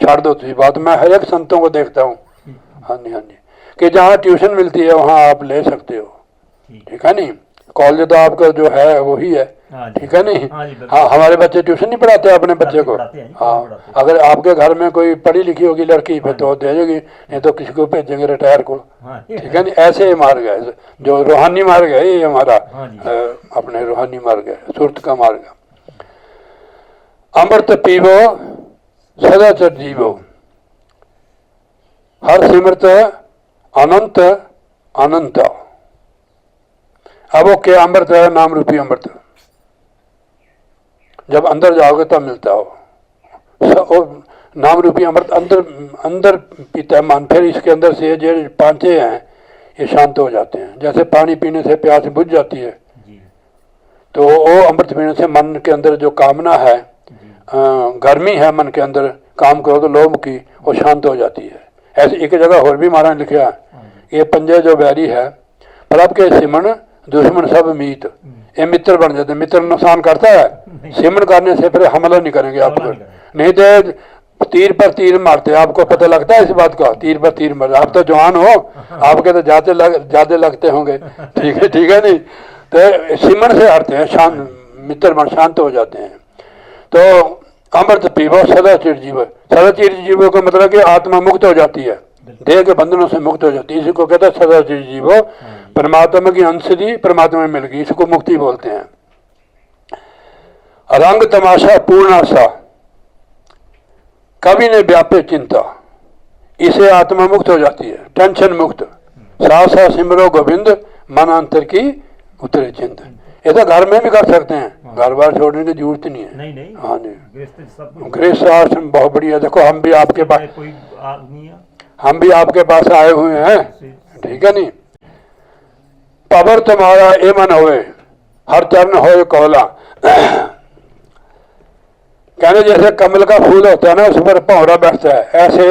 छोड़ दो तुझी बात मैं हर एक संतों को देखता हूँ। हाँ जी कि जहाँ ट्यूशन मिलती है वहाँ आप ले सकते हो ठीक है नहीं। कॉलेज तो आपका जो है वही है ठीक है नहीं। हाँ हमारे बच्चे ट्यूशन नहीं पढ़ाते अपने बच्चे को। हाँ अगर आपके घर में कोई पढ़ी लिखी होगी लड़की पे तो भेजेगी नहीं तो किसी को भेजेंगे रिटायर को ठीक है नहीं। ऐसे ही मार्ग है जो रूहानी मार्ग है ये हमारा अपने रूहानी मार्ग है सुरत का मार्ग। अमृत पीवो सदा चर जीवो हर सिमरत अनंत अनंत। अब वो क्या अमृत है नाम रूपी अमृत जब अंदर जाओगे तब मिलता हो। नाम रूपी अमृत अंदर अंदर पीता है मन फिर इसके अंदर से जो पांचे हैं ये शांत हो जाते हैं। जैसे पानी पीने से प्यास बुझ जाती है तो वो अमृत पीने से मन के अंदर जो कामना है गर्मी है मन के अंदर काम करो तो लोभ की वो शांत हो जाती है। ऐसे एक जगह और भी महाराज लिखा ये पंजे जो बैरी है प्रभ के सिमन दुश्मन सब मीत ये मित्र बन जाते हैं। मित्र नुकसान करता है, सिमरन करने से फिर हमला नहीं करेंगे आप
हमला
पर,
नहीं
नहीं तो तीर पर तीर मारते हैं। आपको पता लगता है इस बात का, तीर पर तीर मारते। आप तो जवान हो, आपके तो ज्यादा लगते होंगे, ठीक है नहीं। तो सिमरन से हटते हैं, शांत मित्र बन शांत हो जाते हैं। तो अमृत पीवो सदा चिर जीव, सदा चिर जीवो का मतलब कि आत्मा मुक्त हो जाती है, देह के बंधनों से मुक्त हो जाती है। इसी को कहते हैं सदा चिर जीवो, परमात्मा की अंश दी परमात्मा में मिल गई, इसको मुक्ति बोलते हैं। रंग तमाशा पूर्ण आशा, कभी ने व्यापे चिंता, इसे आत्मा मुक्त हो जाती है, टेंशन मुक्त। सा सिमरो गोविंद, मन अंतर की उतरे चिंत। ये तो घर में भी कर सकते हैं, घर बार छोड़ने की जरूरत नहीं है।
नहीं
हाँ जी,
गृहस्थ
गृहस्थ आश्रम बहुत बढ़िया। देखो हम भी आपके पास,
कोई नहीं है,
हम भी आपके पास आए हुए हैं, ठीक है नहीं। पवर तुम्हारा ए मन होए, हर चरण होए कौला। कहने जैसे कमल का फूल होता है ना, उस पर पौरा बैठता है, ऐसे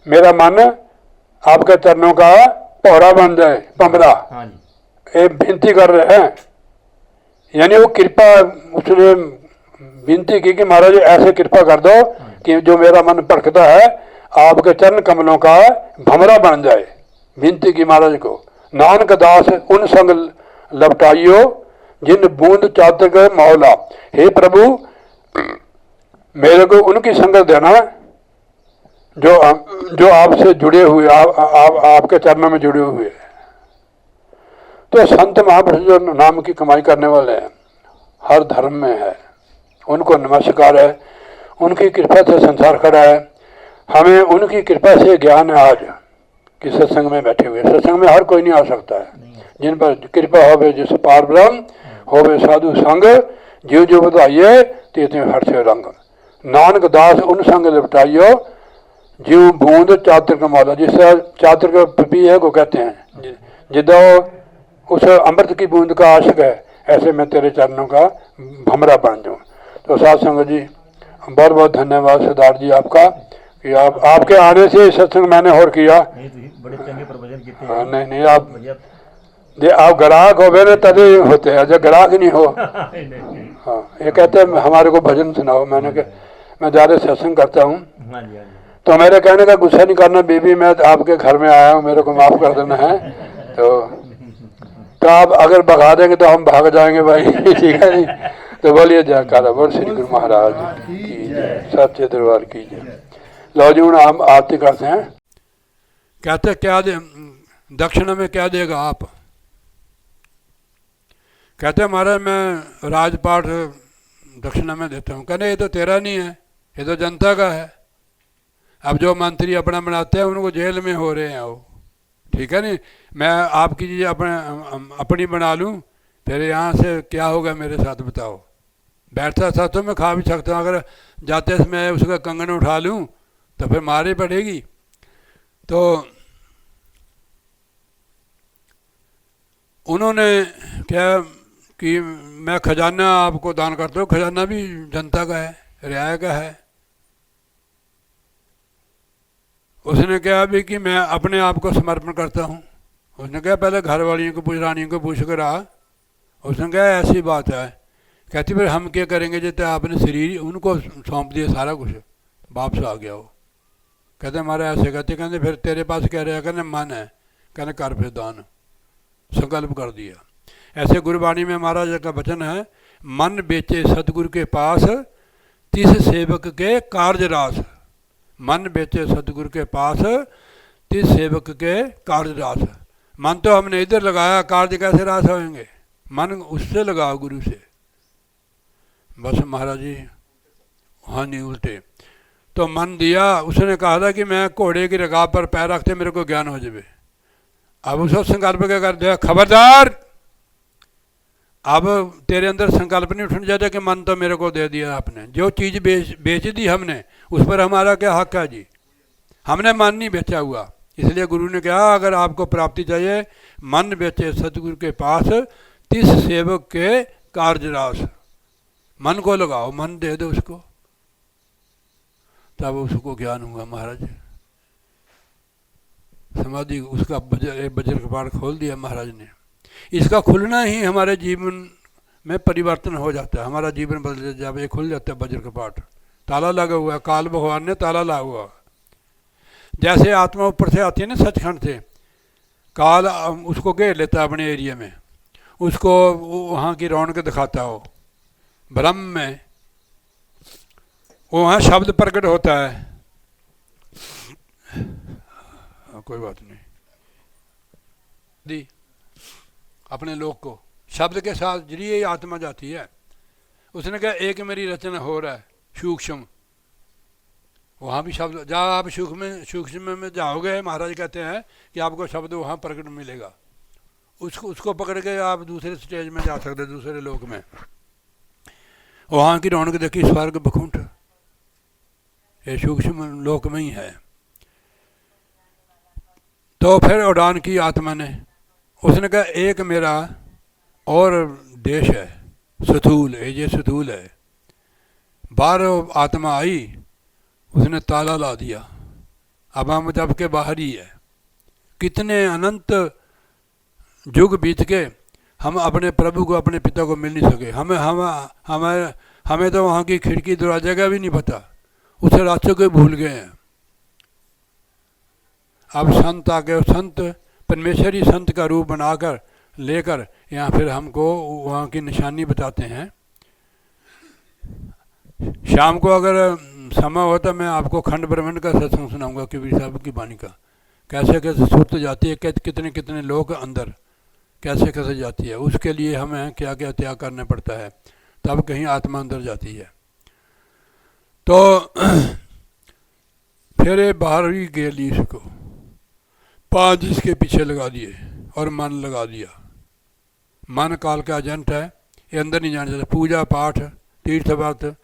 मेरा मन आपके चरणों का पौरा बन जाए, पमरा।
हाँ जी,
ये विनती कर रहे हैं, यानी वो कृपा, उसने विनती की कि महाराज ऐसे कृपा कर दो कि जो मेरा मन भटकता है आपके चरण कमलों का भमरा बन जाए। विनती की महाराज को। नानक दास उन संग लपटाइयो, जिन बूंद चातर के मौला। हे प्रभु मेरे को उनकी संगत देना जो आपसे जुड़े हुए, आपके चरणों में जुड़े हुए हैं। तो संत महापुरुष जो नाम की कमाई करने वाले हैं, हर धर्म में है, उनको नमस्कार है। उनकी कृपा से संसार खड़ा है। हमें उनकी कृपा से ज्ञान है आज कि सत्संग में बैठे हुए। सत्संग में हर कोई नहीं आ सकता है, जिन पर कृपा होवे जिस पार ब्रह्म होवे साधु संग, जीव जो बताइए तीते हर से रंग। नानक दास उन संग लिपटाइयो, जीव बूंद चातर का मौला। जिससे चातर का पपी है को कहते हैं, जिदा उस अमृत की बूंद का आशिक है, ऐसे मैं तेरे चरणों का भमरा बन जाऊँ। तो साथ संगत जी बहुत बहुत धन्यवाद सरदार जी आपका कि आपके आने से सत्संग मैंने और किया।
बड़े चंगे प्रवचन किए।
हाँ, नहीं आप ग्राहक हो ना तभी होते हैं, जब ग्राहक नहीं हो। हाँ, ये कहते हैं हमारे को भजन सुनाओ। मैंने कहा मैं ज़्यादा सत्संग करता हूँ, तो मेरे कहने का गुस्सा नहीं करना, बीबी मैं आपके घर में आया हूँ, मेरे को माफ़ कर देना है। तो आप अगर भगा देंगे तो हम भाग जाएंगे भाई, ठीक है नहीं। तो बोलिए जयकारा बोल श्री गुरु महाराज की जय, सच्चे दरबार की जय। लो जी, हम आरती करते हैं। कहते क्या दे दक्षिणा में, क्या देगा आप? कहते महाराज मैं राजपाट दक्षिणा में देता हूँ। कहने ये तो तेरा नहीं है, ये तो जनता का है। अब जो मंत्री अपना बनाते हैं उनको जेल में हो रहे हैं वो, ठीक है नहीं। मैं आपकी चीज़ अपनी बना लूँ, फिर यहाँ से क्या होगा मेरे साथ बताओ। बैठता था तो मैं खा भी सकता हूँ, अगर जाते समय उसका कंगन उठा लूँ तो फिर मारी पड़ेगी। तो उन्होंने क्या कि मैं खजाना आपको दान करता हूँ। खजाना भी जनता का है, रियाया का है। उसने कहा भी कि मैं अपने आप को समर्पण करता हूँ। उसने कहा पहले घर वालियों को पूछ, रानियों को पूछ कर आ। उसने कहा ऐसी बात है। कहती फिर हम क्या करेंगे, जैसे आपने शरीर उनको सौंप दिया सारा कुछ, वापस आ गया वो। कहते हमारा ऐसे कहते फिर तेरे पास कह रहे हैं, कहने मन है, कहने कर फिर दान, संकल्प कर दिया। ऐसे गुरबाणी में महाराज का वचन है, मन बेचे सतगुरु के पास, तिस सेवक के कार्य रास। मन बेचे सतगुरु के पास, तिस सेवक के कार्य रास। मन तो हमने इधर लगाया, कार्य कैसे रास होंगे? मन उससे लगाओ, गुरु से। बस महाराज जी, हाँ नहीं उल्टे। तो मन दिया, उसने कहा था कि मैं घोड़े की रकाब पर पैर रखते मेरे को ज्ञान हो जाए। अब उसको संकल्प क्या कर दिया, खबरदार, अब तेरे अंदर संकल्प नहीं उठना चाहिए कि मन तो मेरे को दे दिया आपने। जो चीज़ बेच दी हमने, उस पर हमारा क्या हक है जी? हमने मन नहीं बेचा हुआ। इसलिए गुरु ने कहा अगर आपको प्राप्ति चाहिए, मन बेचे सतगुरु के पास, तिस सेवक के कार्य रास। मन को लगाओ, मन दे दो उसको, तब उसको ज्ञान हुआ। महाराज समाधि उसका बजर कपाट खोल दिया महाराज ने। इसका खुलना ही हमारे जीवन में परिवर्तन हो जाता है, हमारा जीवन बदल जाता है। जब ये खुल जाता है वज्र कपाट, ताला लगा हुआ है, काल भगवान ने ताला लगा हुआ है। जैसे आत्मा ऊपर से आती है ना सचखंड से, काल उसको घेर लेता है अपने एरिया में, उसको वहाँ की रौनक दिखाता हो। ब्रह्म में वहाँ शब्द प्रकट होता है। कोई बात नहीं दी अपने लोग को शब्द के साथ जरिए आत्मा जाती है। उसने कहा एक मेरी रचना हो रहा है सूक्ष्म, वहाँ भी शब्द, जहाँ आप सूक्ष्म में जाओगे, महाराज कहते हैं कि आपको शब्द वहाँ प्रकट मिलेगा। उसको पकड़ के आप दूसरे स्टेज में जा सकते, दूसरे लोक में। वहाँ की रौनक देखी, स्वर्ग बकुंठ, ये सूक्ष्म लोक में ही है। तो फिर उड़ान की आत्मा ने, उसने कहा एक मेरा और देश है स्थूल, ये स्थूल है। बाहर आत्मा आई, उसने ताला ला दिया, अब हम जब के बाहर ही है। कितने अनंत युग बीत के हम अपने प्रभु को, अपने पिता को मिल नहीं सके। हमें तो वहाँ की खिड़की दरवाजे का भी नहीं पता, उस रास्ते को भूल गए हैं। अब संत आके, संत परमेश्वरी संत का रूप बनाकर लेकर यहाँ फिर हमको वहाँ की निशानी बताते हैं। शाम को अगर समय हो तो मैं आपको खंड ब्रह्मांड का सत्संग सुनाऊंगा कबीर साहब की वाणी का, कैसे कैसे सुरत जाती है, कितने कितने लोग अंदर कैसे कैसे जाती है। उसके लिए हमें क्या क्या त्याग करना पड़ता है, तब कहीं आत्मा अंदर जाती है। तो फिर ये बाहर ही गेली इसको, पांच इसके पीछे लगा दिए और मन लगा दिया। मन काल का एजेंट है, ये अंदर नहीं जाना चाहता। पूजा पाठ तीर्थ व्रत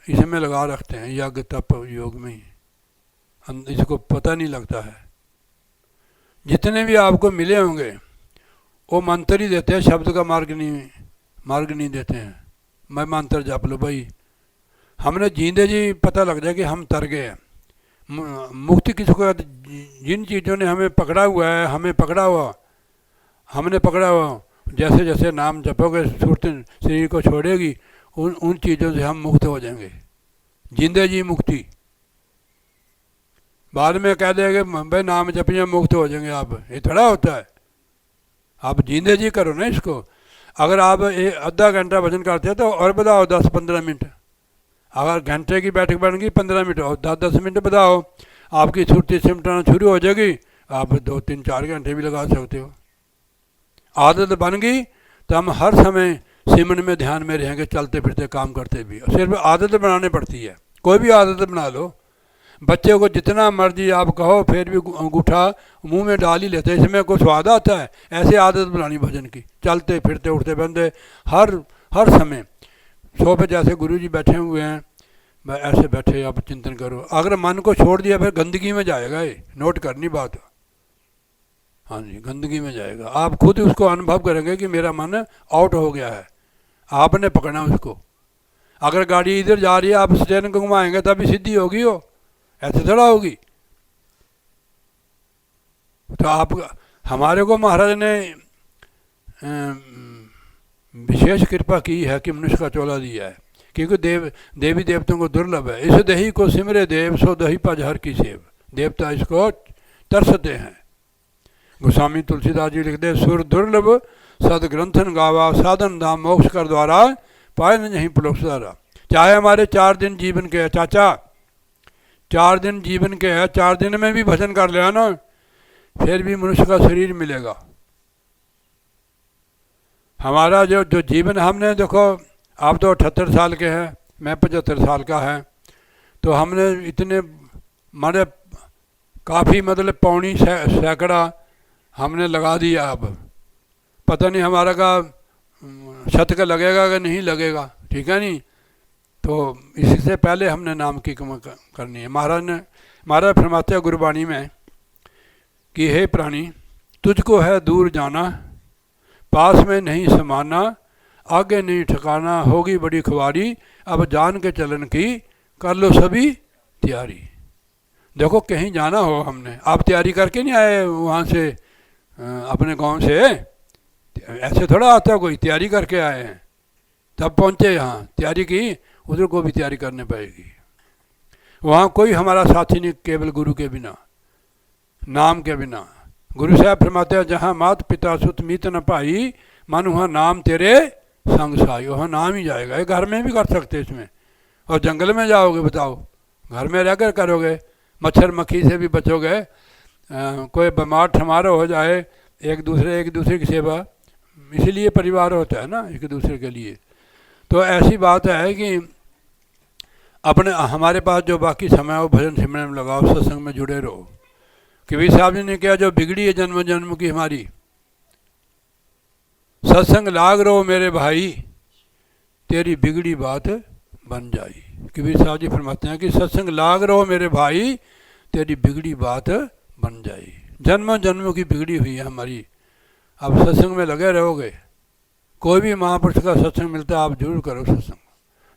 इसमें लगा रखते हैं, यज्ञ तप योग में ही, इसको पता नहीं लगता है। जितने भी आपको मिले होंगे वो मंत्र ही देते हैं, शब्द का मार्ग नहीं देते हैं। मैं मंत्र जप लो भाई, हमने जींदे जी पता लग जाए कि हम तर गए हैं। मुक्ति किसको, जिन चीज़ों ने हमें पकड़ा हुआ है, हमने पकड़ा हुआ, जैसे जैसे नाम जपोगे सूरत शरीर को छोड़ेगी, उन चीज़ों से हम मुक्त हो जाएंगे। जिंदे जी मुक्ति, बाद में कह देंगे भाई नाम जपिए मुक्त हो जाएंगे आप, ये थोड़ा होता है। आप जिंदे जी करो ना इसको। अगर आप आधा घंटा भजन करते हैं तो और बताओ 10-15 मिनट। अगर घंटे की बैठक बन गई 15 मिनट और 10-10 मिनट बताओ, आपकी छुट्टी सिमटना शुरू हो जाएगी। आप 2-3-4 घंटे भी लगा सकते हो। आदत बन गई तो हम हर समय सिमरन में ध्यान में रहेंगे, चलते फिरते काम करते भी। सिर्फ आदत बनानी पड़ती है, कोई भी आदत बना लो। बच्चे को जितना मर्जी आप कहो फिर भी अंगूठा मुंह में डाल ही लेते, इसमें कुछ स्वाद आता है। ऐसे आदत बनानी भजन की, चलते फिरते उठते बंदे हर समय। सो पे जैसे गुरु जी बैठे हुए हैं, ऐसे बैठे आप चिंतन करो। अगर मन को छोड़ दिया फिर गंदगी में जाएगा, ये नोट करनी बात। हाँ जी, गंदगी में जाएगा। आप खुद उसको अनुभव करेंगे कि मेरा मन आउट हो गया है, आपने पकड़ना उसको। अगर गाड़ी इधर जा रही है, आप स्टेयरिंग को घुमाएंगे तभी सीधी होगी, वो ऐसे थोड़ा होगी। तो आप, हमारे को महाराज ने विशेष कृपा की है कि मनुष्य का चोला दिया है, क्योंकि देवी देवताओं को दुर्लभ है। इस दही को सिमरे देव, सो दही पज हर की सेव। देवता इसको तरसते हैं। गोस्वामी तुलसीदास जी लिखते, सुर दुर्लभ सदग्रंथन गावा, साधन धाम मोक्ष कर द्वारा, पाए नहीं पलोसारा। चाहे हमारे 4 दिन जीवन के है चाचा, 4 दिन जीवन के है, 4 दिन में भी भजन कर लिया ना, फिर भी मनुष्य का शरीर मिलेगा। हमारा जो जीवन, हमने देखो, आप तो 78 साल के हैं, मैं 75 साल का है, तो हमने इतने मारे काफ़ी मतलब पौनी सैकड़ा हमने लगा दिया। अब पता नहीं हमारा का शत का लगेगा कि नहीं लगेगा, ठीक है नहीं। तो इससे पहले हमने नाम की करनी है। महाराज फरमाते हैं गुरबाणी में कि हे प्राणी, तुझको है दूर जाना, पास में नहीं समाना, आगे नहीं ठिकाना, होगी बड़ी खुआरी, अब जान के चलन की कर लो सभी तैयारी। देखो कहीं जाना हो, हमने आप तैयारी करके नहीं आए वहाँ से, अपने गांव से ऐसे थोड़ा आता, कोई तैयारी करके आए हैं। तब पहुँचे यहाँ, तैयारी की, उधर को भी तैयारी करनी पड़ेगी। वहाँ कोई हमारा साथी नहीं केवल गुरु के बिना, नाम के बिना। गुरु साहब फरमाते हैं जहाँ मात पिता सुत मीत न पाई, मन वहाँ नाम तेरे संग साई। वहाँ नाम ही जाएगा। ये घर में भी कर सकते इसमें, और जंगल में जाओगे बताओ, घर में रहकर करोगे, मच्छर मक्खी से भी बचोगे। कोई बीमार ठमार हो जाए, एक दूसरे की सेवा, इसीलिए परिवार होता है ना, एक दूसरे के लिए। तो ऐसी बात है कि अपने हमारे पास जो बाकी समय हो भजन सिमरन में लगाओ, सत्संग में जुड़े रहो। कबीर साहब जी ने कहा जो बिगड़ी है जन्म जन्म की हमारी, सत्संग लाग रहो मेरे भाई, तेरी बिगड़ी बात बन जाई। कबीर साहब जी फरमाते हैं कि सत्संग लाग रहो मेरे भाई, तेरी बिगड़ी बात बन जाई। जन्म जन्म की बिगड़ी हुई है हमारी। अब सत्संग में लगे रहोगे, कोई भी महापुरुष का सत्संग मिलता है आप जरूर करो सत्संग।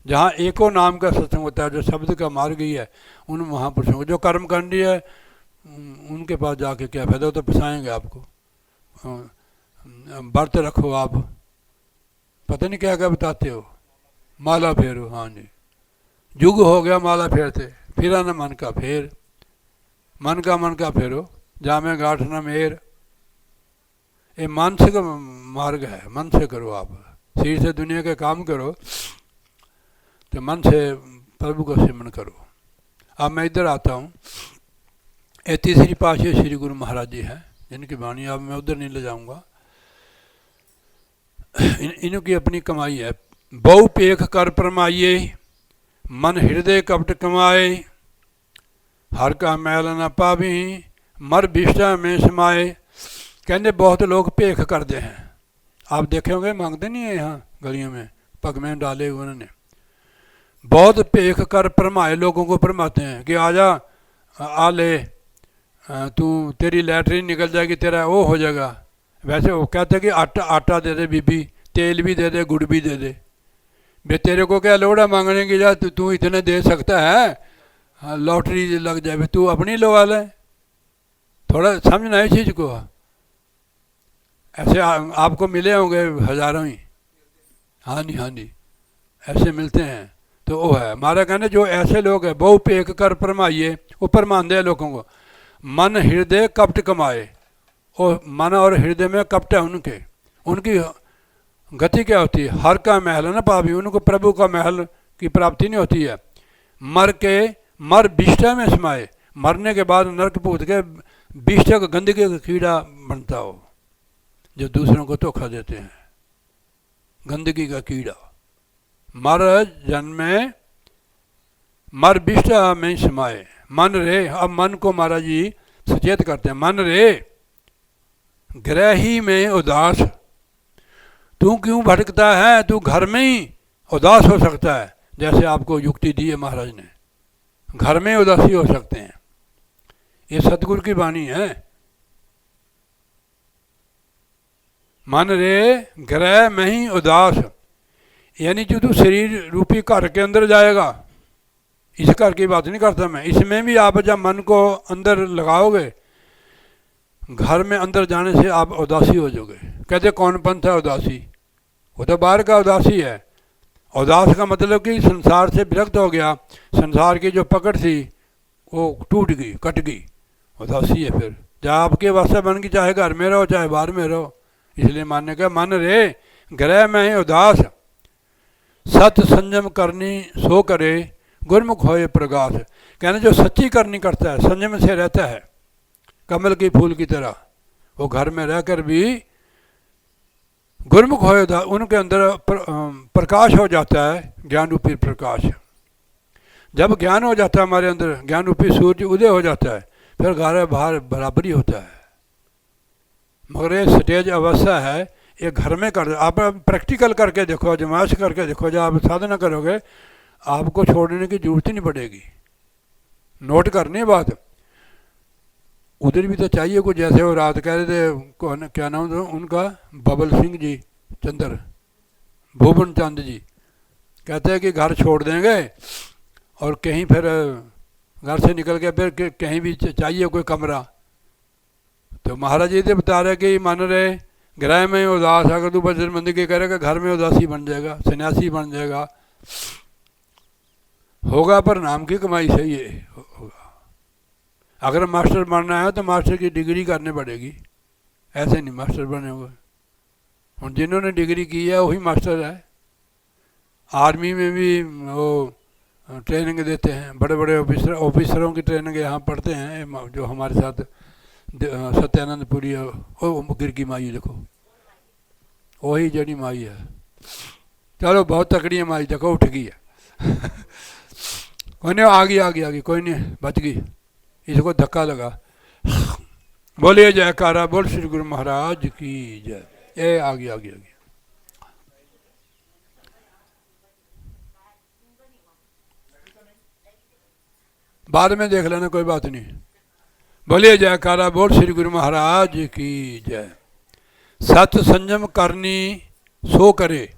जहाँ एको नाम का सत्संग होता है, जो शब्द का मार्ग ही है, उन महापुरुषों को, जो कर्मकांडी है उनके पास जाके क्या फायदा, तो फंसाएंगे आपको। व्रत रखो आप, पता नहीं क्या क्या बताते हो, माला फेरो, हाँ जी, युग हो गया माला फेरते, फिरा न मन का फेर, मन का फेरो, जामे गांठ न मेर। ये मानसिक मार्ग है, मन से करो आप, शरीर से दुनिया के काम करो, तो मन से प्रभु का सिमरन करो। अब मैं इधर आता हूँ, ये तीसरी पातशाही श्री गुरु महाराज जी हैं, जिनकी वाणी अब मैं उधर नहीं ले जाऊँगा। इनकी अपनी कमाई है। बहु पेख कर परमाइए, मन हृदय कपट कमाए, हर का मैल न पावी, मर बिष्टा में समाए। कहते बहुत लोग पेख करते हैं, आप देखे होंगे, मांगते नहीं है यहाँ गलियों में, पग में डाले हुए उन्होंने। बहुत पेख कर परमाए, लोगों को परमाते हैं कि आजा आ ले, तू तेरी लैटरिन निकल जाएगी, तेरा वो हो जाएगा। वैसे वो कहते हैं कि आटा दे दे बीबी, तेल भी दे दे, गुड़ भी दे दे। भाई तेरे को क्या लोड़ा मांगने की, जा तू इतने दे सकता है, लॉटरी लग जाए, तू अपनी लगा ले। थोड़ा समझना है चीज़ को। ऐसे आपको मिले होंगे हजारों ही, हाँ जी, ऐसे मिलते हैं। तो वो है हमारा कहना, जो ऐसे लोग हैं बहु पेख कर परमाइए, वो परमान दे लोगों को, मन हृदय कपट कमाए। और मन और हृदय में कपट है उनके, उनकी गति क्या होती है, हर का महल न पावी, उनको प्रभु का महल की प्राप्ति नहीं होती है। मर बिष्टा में समाए, मरने के बाद नरक पूत के बिष्टा का गंदगी का कीड़ा बनता हो, जो दूसरों को धोखा देते हैं, गंदगी का कीड़ा। मर जन्मे मर बिष्टा में समाए, मन रे। अब मन को महाराज जी सचेत करते हैं, मन रे ग्रही में उदास, तू क्यों भटकता है, तू घर में ही उदास हो सकता है। जैसे आपको युक्ति दी है महाराज ने, घर में उदासी हो सकते हैं, ये सतगुरु की वाणी है। मन रे ग्रह में ही उदास, यानी जो तू शरीर रूपी घर के अंदर जाएगा, इस घर की बात नहीं करता मैं, इसमें भी आप जब मन को अंदर लगाओगे, घर में अंदर जाने से आप उदासी हो जाओगे। कहते कौन पंथ है उदासी, वो तो बाहर का उदासी है। उदास का मतलब कि संसार से विरक्त हो गया, संसार की जो पकड़ थी वो टूट गई, कट गई, उदासी है। फिर जहाँ आपके वास्ते बन गई, चाहे घर में रहो चाहे बाहर में रहो। इसलिए मानने का मन रे ग्रह में ही उदास, सत संयम करनी सो करे, गुरमुख होए प्रकाश। कहने जो सच्ची करनी करता है, संयम से रहता है, कमल की फूल की तरह, वो घर में रहकर भी गुरमुख होए, उनके अंदर प्रकाश हो जाता है, ज्ञान रूपी प्रकाश। जब ज्ञान हो जाता है हमारे अंदर, ज्ञान रूपी सूर्य उदय हो जाता है, फिर घर बाहर बराबरी होता है। मगर ये स्टेज अवस्था है, ये घर में कर, आप प्रैक्टिकल करके देखो, आजमाइश करके देखो, जब आप साधना करोगे आपको छोड़ने की जरूरत ही नहीं पड़ेगी। नोट करनी बात, उधर भी तो चाहिए कुछ। जैसे वो रात कह रहे थे, कौन क्या नाम था उनका, बबल सिंह जी, चंद्र भुवन चंद जी, कहते हैं कि घर छोड़ देंगे और कहीं फिर घर से निकल के फिर कहीं भी चाहिए कोई कमरा। तो महाराज जी तो बता रहे कि मन रहे ग्रह में उदास, अगर तू बजरबंदी के करेगा घर में उदासी बन जाएगा, सन्यासी बन जाएगा, होगा पर नाम की कमाई से ये होगा। अगर मास्टर बनना है तो मास्टर की डिग्री करनी पड़ेगी, ऐसे नहीं मास्टर बने हुए। और जिन्होंने डिग्री की है वही मास्टर है। आर्मी में भी वो ट्रेनिंग देते हैं, बड़े बड़े ऑफिसरों की ट्रेनिंग यहाँ पढ़ते हैं, जो हमारे साथ सत्यानंद पुरी है, वो गिर की माई देखो, वही जड़ी माई है। चलो बहुत तकड़ी है माई, देखो उठ गई है। कोई नहीं, आ गई, कोई नहीं, बच गई, इसको धक्का लगा। बोलिए जयकारा, बोल श्री गुरु महाराज की जय। ए आ गई। बाद में देख लेना, कोई बात नहीं। बोलिए जयकारा, बोल श्री गुरु महाराज की जय। सत संयम करनी सो करे,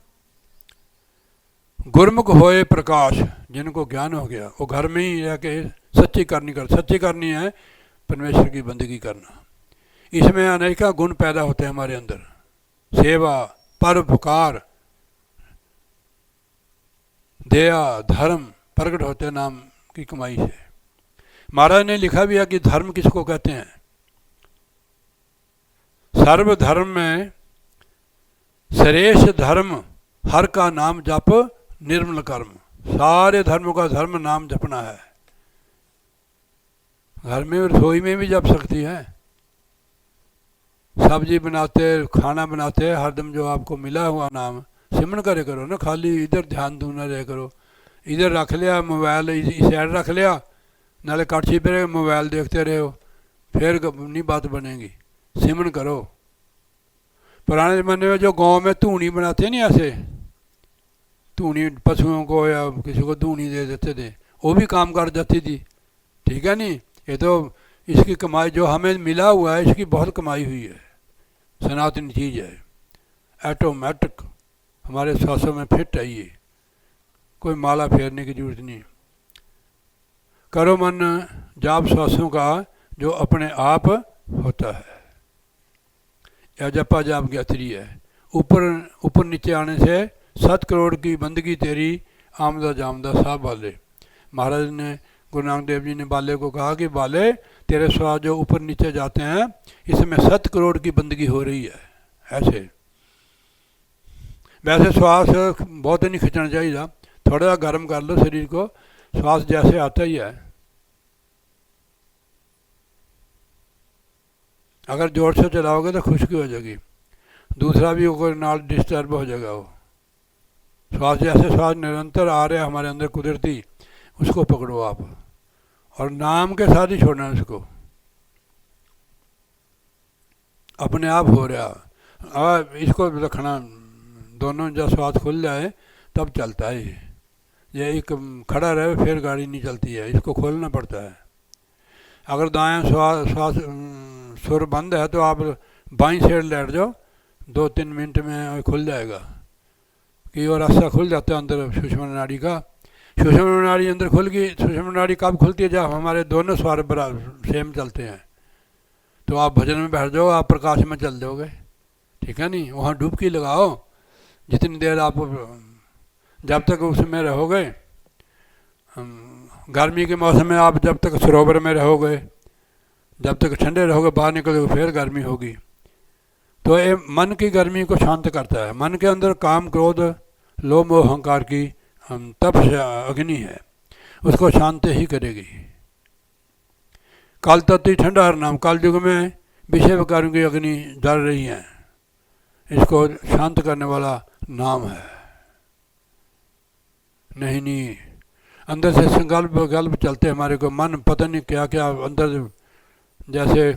गुरमुख होए प्रकाश। जिनको ज्ञान हो गया वो घर में ही रह के सच्ची करनी कर, सच्ची करनी है परमेश्वर की बंदगी करना। इसमें अनेका गुण पैदा होते हैं हमारे अंदर, सेवा, परोपकार, दया, धर्म प्रकट होते हैं नाम की कमाई से। महाराज ने लिखा भी है कि धर्म किसको कहते हैं। सर्वधर्म में श्रेष्ठ धर्म हर का नाम जप निर्मल कर्म। सारे धर्मों का धर्म नाम जपना है। घर में रसोई में भी जप सकती है, सब्जी बनाते, खाना बनाते, हरदम जो आपको मिला हुआ नाम सिमरन करे करो ना। खाली इधर ध्यान दूना रहे करो, इधर रख लिया मोबाइल, इस साइड रख लिया, नाले कड़छी पे मोबाइल देखते रहे हो, फिर नहीं बात बनेगी। सिमरन करो। पुराने ज़माने में जो गांव में धूनी बनाते नहीं, ऐसे धूनी पशुओं को या किसी को धूनी दे देते थे, वो भी काम कर जाती थी। ठीक है नहीं, ये तो इसकी कमाई जो हमें मिला हुआ है, इसकी बहुत कमाई हुई है, सनातन चीज़ है, ऑटोमेटिक हमारे श्वासों में फिट है ये, कोई माला फेरने की जरूरत नहीं। करो मन जाप श्वासों का जो अपने आप होता है, या जपा जाप की अतरी है। ऊपर नीचे आने से 7 करोड़ की बंदगी तेरी, आमदा जामदा साहब वाले। महाराज ने, गुरु नानक देव जी ने बाले को कहा कि बाले तेरे श्वास जो ऊपर नीचे जाते हैं, इसमें 7 करोड़ की बंदगी हो रही है। ऐसे वैसे श्वास बहुत नहीं खींचना चाहिए, थोड़ा सा गर्म कर लो शरीर को, श्वास जैसे आता ही है। अगर जोर से चलाओगे तो खुश्की हो जाएगी, दूसरा भी कोई नाल डिस्टर्ब हो जाएगा। वो श्वास जैसे श्वास निरंतर आ रहे हमारे अंदर कुदरती, उसको पकड़ो आप, और नाम के साथ ही छोड़ना उसको, अपने आप हो रहा। अब इसको रखना, दोनों जब श्वास खुल जाए तब चलता है ये एक खड़ा रहे फिर गाड़ी नहीं चलती है, इसको खोलना पड़ता है। अगर दायां श्वास सुर बंद है तो आप बाईं साइड लेट जाओ, 2-3 मिनट में खुल जाएगा। कि वो रास्ता खुल जाता है अंदर सुषुम्ना नाड़ी का। सुषुम्ना नाड़ी अंदर खुल गई। सुषुम्ना नाड़ी कब खुलती है? जब हमारे दोनों स्वर बराबर सेम चलते हैं। तो आप भजन में बैठ जाओ, आप प्रकाश में चल जाओगे। ठीक है नहीं, वहाँ डुबकी लगाओ जितनी देर आप, जब तक उसमें रहोगे। गर्मी के मौसम में आप जब तक सरोवर में रहोगे, जब तक ठंडे रहोगे, बाहर निकलोगे फिर गर्मी होगी। तो ये मन की गर्मी को शांत करता है। मन के अंदर काम, क्रोध, लोभ, मोह, अहंकार की तप अग्नि है, उसको शांत ही करेगी। काल तत्व ठंडा हर नाम, काल युग में विषय विकारों की अग्नि जल रही है, इसको शांत करने वाला नाम है। नहीं अंदर से संकल्प विकल्प चलते हमारे को, मन पता नहीं क्या क्या अंदर, जैसे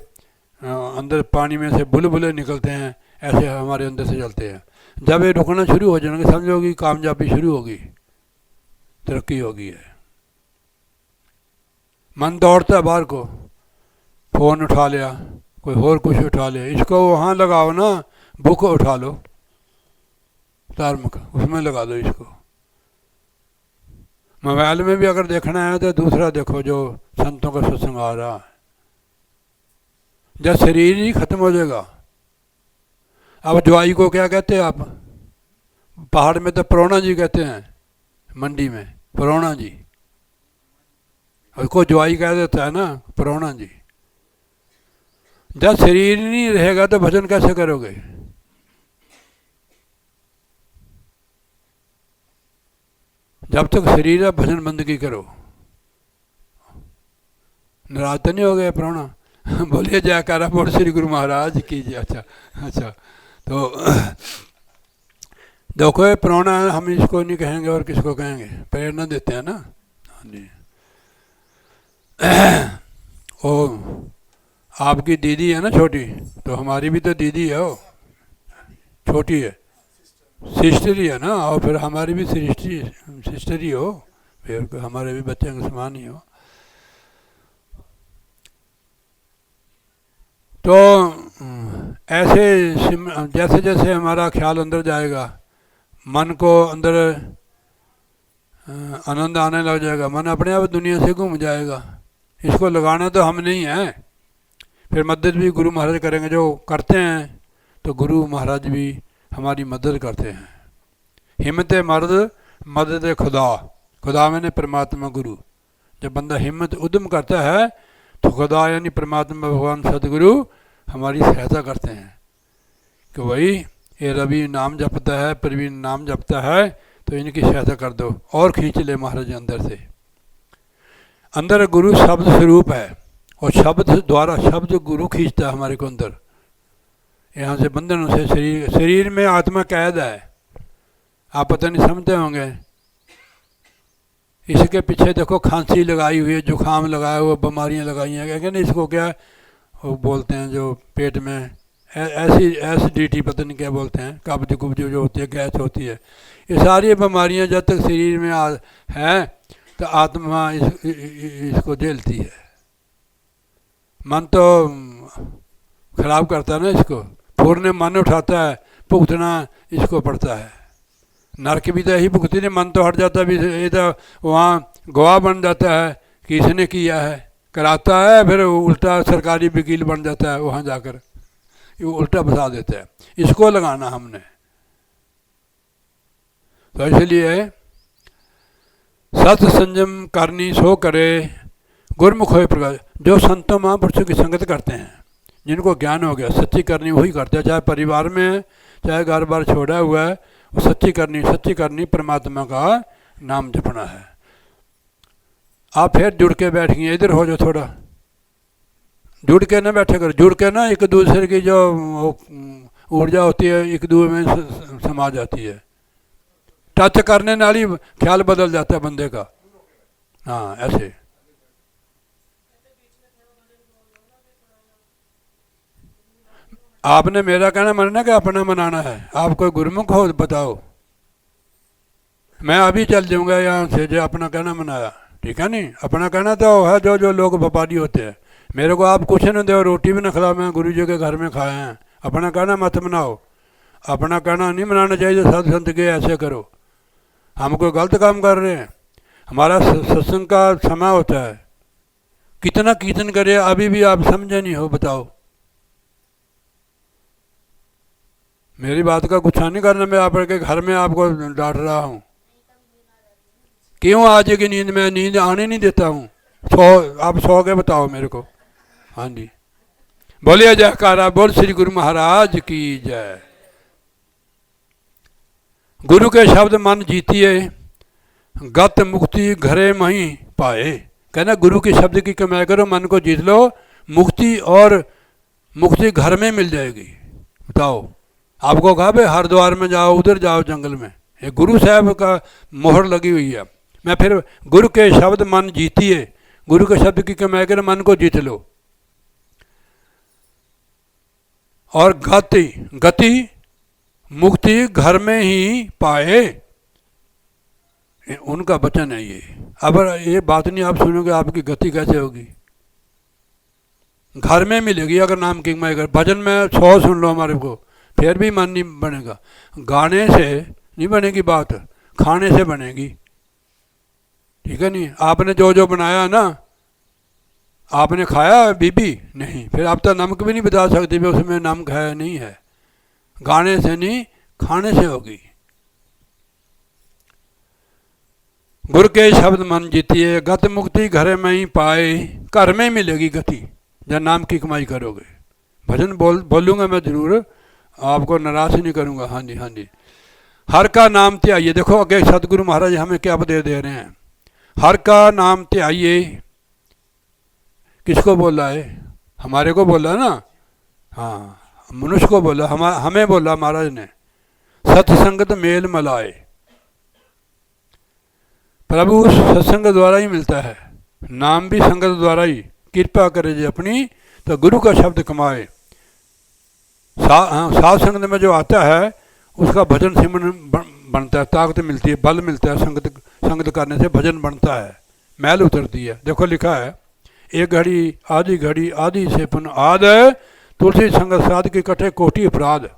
अंदर पानी में से बुलबुले निकलते हैं, ऐसे हमारे अंदर से चलते हैं। जब ये रुकना शुरू हो जाएंगे, समझो कि कामयाबी शुरू होगी, तरक्की होगी है। मन दौड़ता है बाहर को, फ़ोन उठा लिया, कोई और कुछ उठा लिया, इसको वहाँ लगाओ ना, बुक उठा लो धार्मिक, उसमें लगा दो इसको। मोबाइल में भी अगर देखना है तो दूसरा देखो जो संतों का सत्संग आ रहा है। जब शरीर ही खत्म हो जाएगा अब ज्वाई को क्या कहते हैं आप? पहाड़ में तो परौना जी कहते हैं, मंडी में परौना जी, उसको ज्वाई कह देता है ना, परौना जी। जब शरीर नहीं रहेगा तो भजन कैसे करोगे? जब तक शरीर है भजन बंदगी करो। नाराज तो नहीं हो गए परौना? बोलिए जयकारा बोल श्री गुरु महाराज की जय। अच्छा अच्छा, तो देखो ये परौना है, हम इसको नहीं कहेंगे और किसको कहेंगे? प्रेरणा देते हैं ना। हाँ जी। ओ आपकी दीदी है ना छोटी, तो हमारी भी तो दीदी है, वो छोटी है, सिस्टर ही है ना, और फिर हमारी भी सिस्टर ही हो, फिर हमारे भी बच्चे के समान ही हो। तो ऐसे जैसे जैसे हमारा ख्याल अंदर जाएगा, मन को अंदर आनंद आने लग जाएगा, मन अपने आप दुनिया से घूम जाएगा। इसको लगाना तो हम नहीं है, फिर मदद भी गुरु महाराज करेंगे। जो करते हैं तो गुरु महाराज भी हमारी मदद करते हैं। हिम्मत मर्द मदद खुदा, खुदा मैंने परमात्मा गुरु। जब बंदा हिम्मत उद्यम करता है तो खुदा यानी परमात्मा भगवान सदगुरु हमारी सहायता करते हैं कि भाई ये रवि नाम जपता है, प्रवीण नाम जपता है, तो इनकी सहायता कर दो, और खींच ले महाराज अंदर से। अंदर गुरु शब्द स्वरूप है, और शब्द द्वारा शब्द गुरु खींचता है हमारे को अंदर। यहाँ से बंधन से शरीर में आत्मा कैद है, आप पता नहीं समझते होंगे। इसके पीछे देखो खांसी लगाई हुई है, जुकाम लगाया हुआ, बीमारियाँ लगाई हैं, क्या नहीं इसको, क्या वो बोलते हैं जो पेट में ऐसी एसिडिटी पता नहीं क्या बोलते हैं, कब्ज कुब्ज जो होती है, गैस होती है, ये सारी बीमारियाँ जब तक शरीर में हैं तो आत्मा इसको झेलती है। मन तो खराब करता है ना इसको, पूर्ण मन उठाता है, भुगतना इसको पड़ता है। नरक भी तो यही भुगती नहीं, मन तो हट जाता भी, ये तो वहाँ गवाह बन जाता है कि इसने किया है, कराता है, फिर उल्टा सरकारी वकील बन जाता है वहाँ जाकर, ये उल्टा फंसा देता है। इसको लगाना हमने, तो इसलिए सत संयम करनी सो करे गुरमुख होए प्रकाश। जो संतों महापुरुषों की संगत करते हैं, जिनको ज्ञान हो गया, सच्ची करनी वही करते हैं, चाहे परिवार में है, चाहे घर बार छोड़ा हुआ है, वो सच्ची करनी परमात्मा का नाम जपना है। आप फिर जुड़ के बैठिए, इधर हो जाओ थोड़ा, जुड़ के ना बैठे करो, जुड़ के ना एक दूसरे की जो ऊर्जा होती है एक दूसरे में समा जाती है। टच करने नाल ही ख्याल बदल जाता है बंदे का। हाँ ऐसे। आपने मेरा कहना मानना कि अपना मनाना है? आप कोई गुरुमुख हो बताओ, मैं अभी चल जाऊंगा यहाँ से जो अपना कहना मनाया, ठीक है नहीं? अपना कहना तो है जो लोग व्यापारी होते हैं। मेरे को आप कुछ न दो, रोटी भी न खिलाओ, मैं गुरु जी के घर में खाए हैं, अपना कहना मत मनाओ। अपना कहना नहीं मनाना चाहिए, साधु संत के ऐसे करो, हम कोई गलत काम कर रहे हैं। हमारा सत्संग का समय होता है, कितना कीर्तन करे, अभी भी आप समझे नहीं हो, बताओ। मेरी बात का गुस्सा नहीं करना, मैं आपके घर में आपको डांट रहा हूँ। क्यों आज की नींद में नींद आने नहीं देता हूँ? आप सो के बताओ मेरे को। हाँ जी, बोलिए जयकारा बोल श्री गुरु महाराज की जय। गुरु के शब्द मन जीतिए, गत मुक्ति घरे मही पाए। कहना गुरु के शब्द की कमाई करो, मन को जीत लो, मुक्ति और मुक्ति घर में मिल जाएगी। बताओ, आपको कहा भाई हरिद्वार में जाओ, उधर जाओ जंगल में, ये गुरु साहब का मोहर लगी हुई है। मैं फिर गुरु के शब्द मन जीतिए, गुरु के शब्द की कमाई कर मन को जीत लो, और गति मुक्ति घर में ही पाए, उनका वचन है ये। अब ये बात नहीं आप सुनोगे, आपकी गति कैसे होगी? घर में मिलेगी अगर नाम की कमाई कर। भजन में 100 सुन लो हमारे को, फिर भी मन नहीं बनेगा। गाने से नहीं बनेगी बात, खाने से बनेगी, ठीक है नहीं? आपने जो बनाया ना, आपने खाया बीबी नहीं, फिर आप तो नमक भी नहीं बता सकते भी उसमें नमक है नहीं है। गाने से नहीं, खाने से होगी। गुर के शब्द मन जीतिए, गत मुक्ति घर में ही पाए। घर में मिलेगी गति जब नाम की कमाई करोगे। भजन बोलूँगा मैं ज़रूर, आपको नाराज़ नहीं करूँगा। हाँ जी, हाँ जी। हर का नाम त्याइए। देखो आगे सतगुरु महाराज हमें क्या उपदेश दे रहे हैं। हर का नाम त्याइए, किसको बोला है? हमारे को बोला ना, हाँ, मनुष्य को बोला, हमें बोला महाराज ने। सत्संगत मेल मलाए। प्रभु सत्संग द्वारा ही मिलता है, नाम भी संगत द्वारा ही। कृपा करे जी अपनी तो गुरु का शब्द कमाए। साध संगत में जो आता है उसका भजन सिमरन बनता है, ताकत मिलती है, बल मिलता है। संगत करने से भजन बनता है, मैल उतरती है। देखो लिखा है, एक घड़ी आदि से पुन आद, तुलसी संगत साध के कटे कोटि अपराध।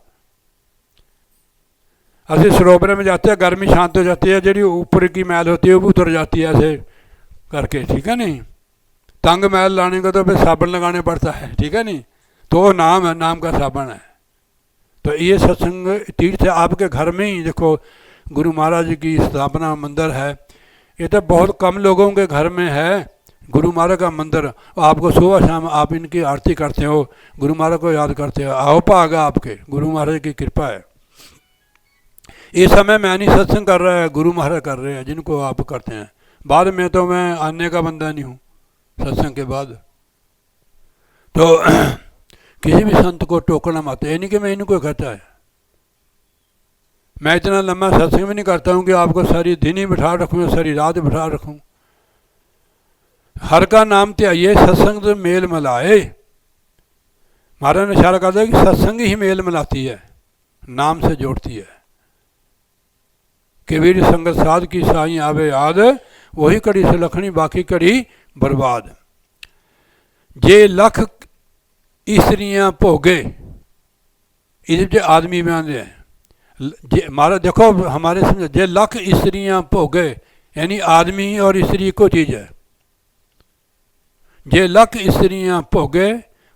ऐसे सरोवर में जाते हैं, गर्मी शांत हो जाती है, जी ऊपर की मैल होती है वो भी उतर जाती है ऐसे करके, ठीक है नहीं। तंग मैल लाने को तो फिर साबुन लगाने पड़ता है, ठीक है नहीं। तो नाम है, नाम का साबुन है। तो ये सत्संग तीर्थ है आपके घर में ही। देखो गुरु महाराज की स्थापना मंदिर है, ये तो बहुत कम लोगों के घर में है गुरु महाराज का मंदिर। आपको सुबह शाम आप इनकी आरती करते हो, गुरु महाराज को याद करते हो, आओ पागा आपके, गुरु महाराज की कृपा है। इस समय मैं नहीं सत्संग कर रहा है, गुरु महाराज कर रहे हैं जिनको आप करते हैं। बाद में तो मैं आने का बंदा नहीं हूँ सत्संग के बाद। तो किसी भी संत को टोकना मत, ये नहीं कि मैं इनको कहता है। मैं इतना लंबा सत्संग भी नहीं करता हूँ कि आपको सारी दिन ही बिठा रखूँ, सारी रात बिठा रखूँ। हर का नाम त्याइए, सत्संग तो मेल मिलाए। महाराज ने इशारा कर दिया कि सत्संग ही मेल मिलाती है, नाम से जोड़ती है। कबीर संगत साध की साई आवे याद, वही कड़ी से लखनी बाकी कड़ी बर्बाद। जे लख स्त्रियां भोगे, इस आदमी में आते हैं। महाराज देखो हमारे समझ, जे लख स्त्रियां भोगे यानी आदमी और स्त्री को चीज है। जे लख स्त्रियां भोगे,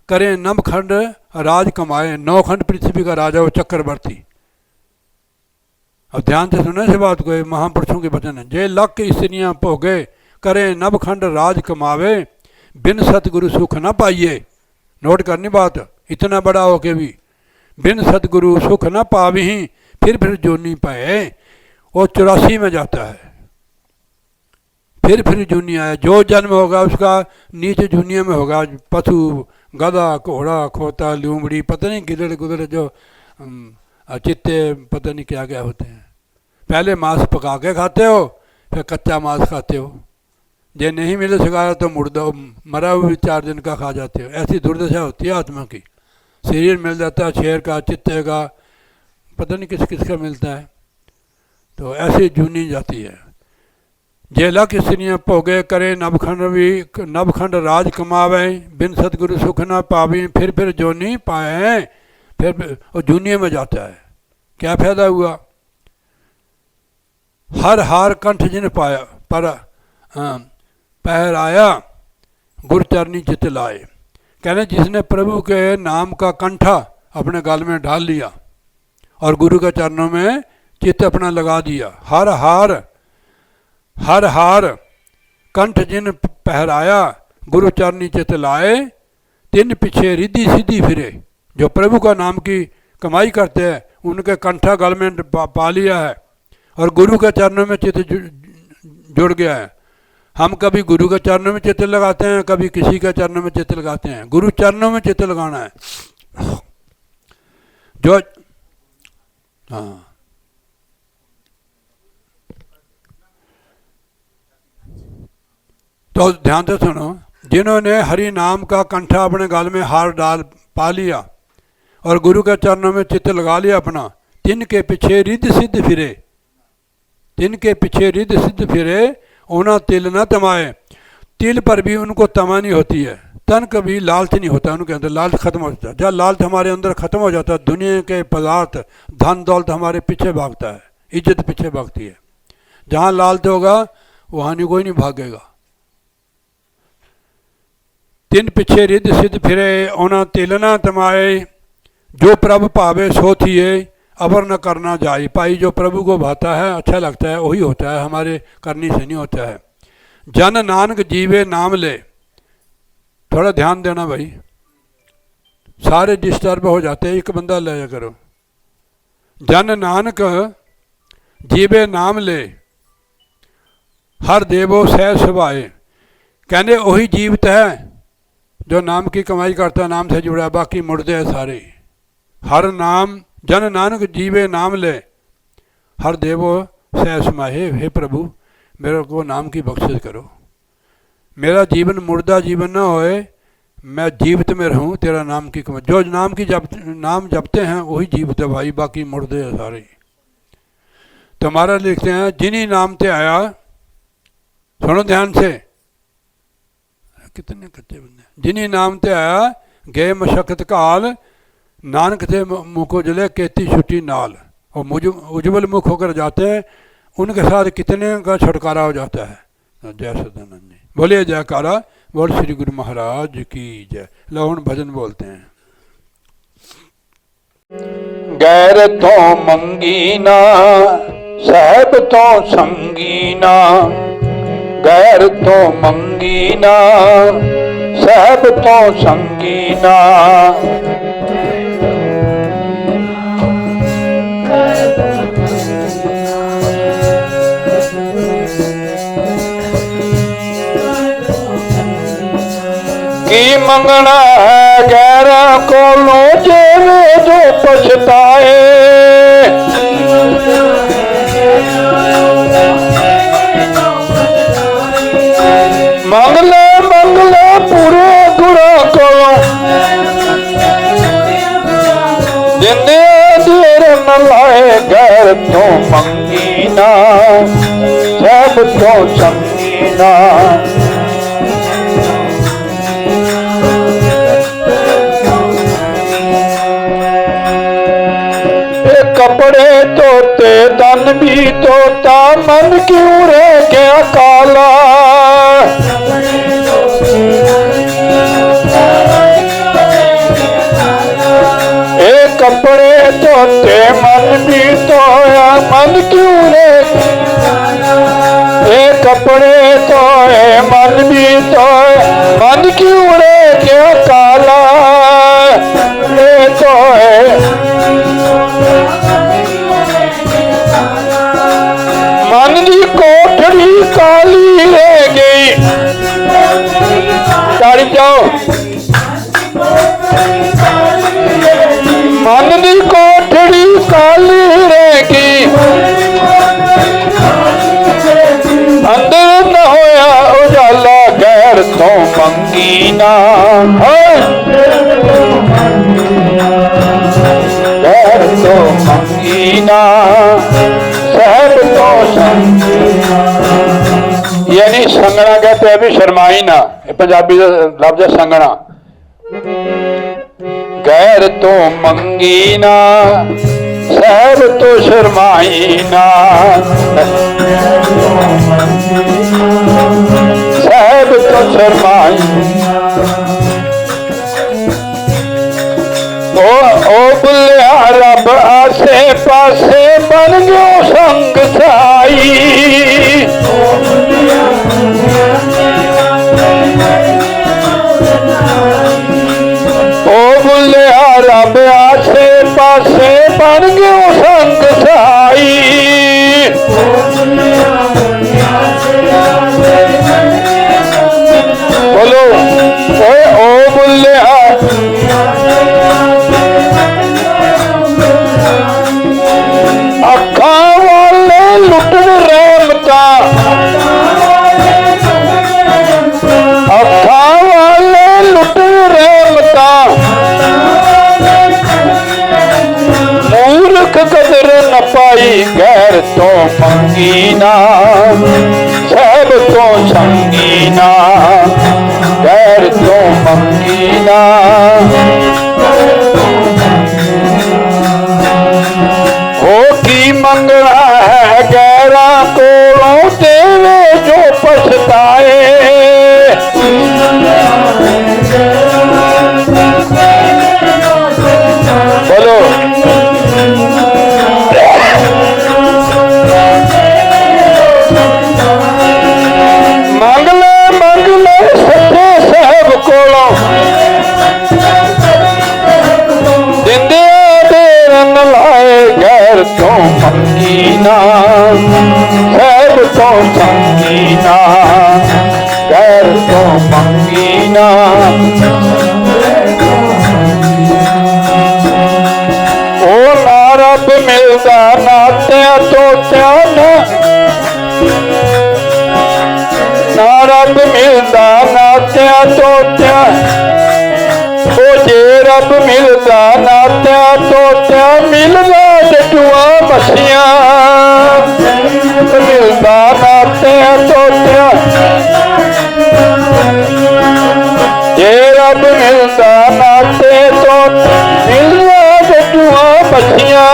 करें नवखंड राज कमाए। 9 खंड पृथ्वी का राजा वो चक्रवर्ती। अब ध्यान से सुने से बात को, महापुरुषों के वचन है। जे लख स्त्रियां भोगे, करें नवखंड राज कमावे। बिन सतगुरु सुख न पाइए। नोट करनी बात, इतना बड़ा हो के भी बिन सतगुरु सुख न पावी, फिर जोनी पाए। वो 84 में जाता है, फिर जूनी आया। जो जन्म होगा उसका नीचे जूनिया में होगा। पशु, गधा, घोड़ा, खोता, लूमड़ी, पता नहीं गिदड़ गुदड़, जो चित्ते, पता नहीं क्या क्या होते हैं। पहले मांस पका के खाते हो, फिर कच्चा मांस खाते हो। जे नहीं मिले सिखाया तो मुर्दा मरा हुआ भी 4 दिन का खा जाते हो। ऐसी दुर्दशा होती है आत्मा की। शरीर मिल जाता है शेर का, चित्ते का, पता नहीं किस किस का मिलता है। तो ऐसी जूनी जाती है। जे लख स्त्रियां भोगे, करे नवखंड राज कमावे। बिन सतगुरु सुख न पावी, फिर जोनी पाए। फिर जूनिया में जाता है। क्या फायदा हुआ? हर हार कंठ जिन पाया, पर पहराया, गुरचरनी चित लाए। कहने जिसने प्रभु के नाम का कंठा अपने गाल में डाल लिया और गुरु के चरणों में चित्त अपना लगा दिया। हर हार कंठ जिन पहराया, गुरु चरनी चित लाए। तिन पीछे रिद्धि सीधी फिरे। जो प्रभु का नाम की कमाई करते हैं उनके कंठा गल में पा लिया है और गुरु के चरणों में चित्त जुड़ गया है। हम कभी गुरु के चरणों में चित्त लगाते हैं, कभी किसी के चरणों में चित्त लगाते हैं। गुरु चरणों में चित्त लगाना है। जो हाँ, तो ध्यान से सुनो। जिन्होंने हरि नाम का कंठा अपने गाल में हार डाल पा लिया और गुरु के चरणों में चित्त लगा लिया अपना, तिनके पीछे रिद्ध सिद्ध फिरे। तिनके पीछे रिद्ध सिद्ध फिरे, उन्हें तिल न तमाए। तिल पर भी उनको तमा नहीं होती है। तन कभी लालच नहीं होता उनके अंदर, लालच खत्म हो जाता है। जब लालच हमारे अंदर खत्म हो जाता है, दुनिया के पदार्थ, धन दौलत हमारे पीछे भागता है, इज्जत पीछे भागती है। जहाँ लालच होगा वहाँ नहीं, कोई नहीं भागेगा। तिन पीछे रिद्ध सिद्ध फिरे, उन्हें तिल न तमाए। जो प्रभु भावे सो थिए अवर न करना जाए। भाई जो प्रभु को भाता है, अच्छा लगता है, वही होता है, हमारे करनी से नहीं होता है। जन नानक जीवे नाम ले, थोड़ा ध्यान देना भाई, सारे डिस्टर्ब हो जाते हैं, एक बंदा ले जा करो। जन नानक जीवे नाम ले हर देवो सह सुभाए। कहने वही जीवित है जो नाम की कमाई करता है, नाम से जुड़ा है, बाकी मुर्दे हैं सारे। हर नाम जन नानक जीवे नाम ले हर देवो सह समाहे। हे प्रभु मेरे को नाम की बख्शिश करो, मेरा जीवन मुर्दा जीवन न होए, मैं जीवित में रहूं, तेरा नाम की कमाई। जो नाम की नाम जपते हैं वही जीवित है भाई, बाकी मुर्दे हैं सारे। तुम्हारा लिखते हैं जिन्हीं नाम से आया, सुनो ध्यान से, कितने कच्चे बंदे, जिन्हीं नाम से आया गए मशक्कत काल, नानक थे मुख उजले केती छुट्टी नाल। और उज्जवल मुख होकर जाते हैं, उनके साथ कितने का छुटकारा हो जाता है। जय सदानंद जी, बोलिए जयकारा, बोल श्री गुरु महाराज की जय। लौन भजन बोलते हैं।
गैर तो मंगी ना साहब तो संगी ना, गैर तो मंगी ना साहब तो संगी ना। की मंगना है गैरा को लो जेवे जो पछताए। मंगले मंगले पूरे गुरा को जिन्ने देर न लाए। गैर तो मंगी ना सब तो संगी ना। कपड़े धोते तन भी धोता, मन क्यों रह गया काला। ए कपड़े धोते मन भी धोया, मन क्यों रह। ए कपड़े धोए मन भी धोए, मन क्यों रह गया काला। ए धोए मन की कोठड़ी काली रह गई। चढ़ जाओ। मन की कोठड़ी काली रह गई, अंदर न होया उजाला। गैर तो मंगी ना गैर तो मंगी ना सहब तो संगी। यानी संगना कहते हैं भी शर्माई ना, पंजाबी का लफ्ज है संगना। गैर तो मंगी ना सहब तो शर्माई ना। सहब तो शर्माई। ओ बुलिया रब आसे पासे बन गयो संग साई। ओ बुलिया रब आसे पासे बन गयो संग साई। बोलो ओ बुलिया अखां वाले लुटन रहमता, अखां वाले लुटन रहमता। मूर्ख कदर न पाई। गैर तो मंगी ना सब तो संगी ना। गैर तो मंगी ना हो की मंगना है गैरा कोलों देवे जो पछताए। मिलता नात्या तोत्या ना रब मिलता नात्या तोत्या ओ जे रब मिलता नात्या तोत्या मिलदा डटुआ मछियां मिलदा नात्या तोत्या जे रब मिलता नाते तो मिलदा डटुआ मछियां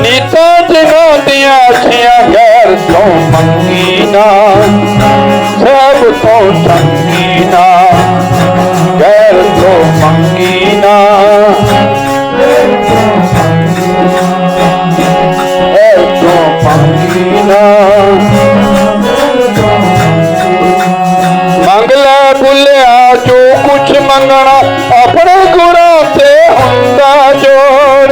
नीता जिना दिया छिया गैर तो मंगीना सब तो संगीना गैर तो मंगीना गैर तो मंगीना मंगला बुलिया जो कुछ मंगना अपने गुणा से हुंदा जोर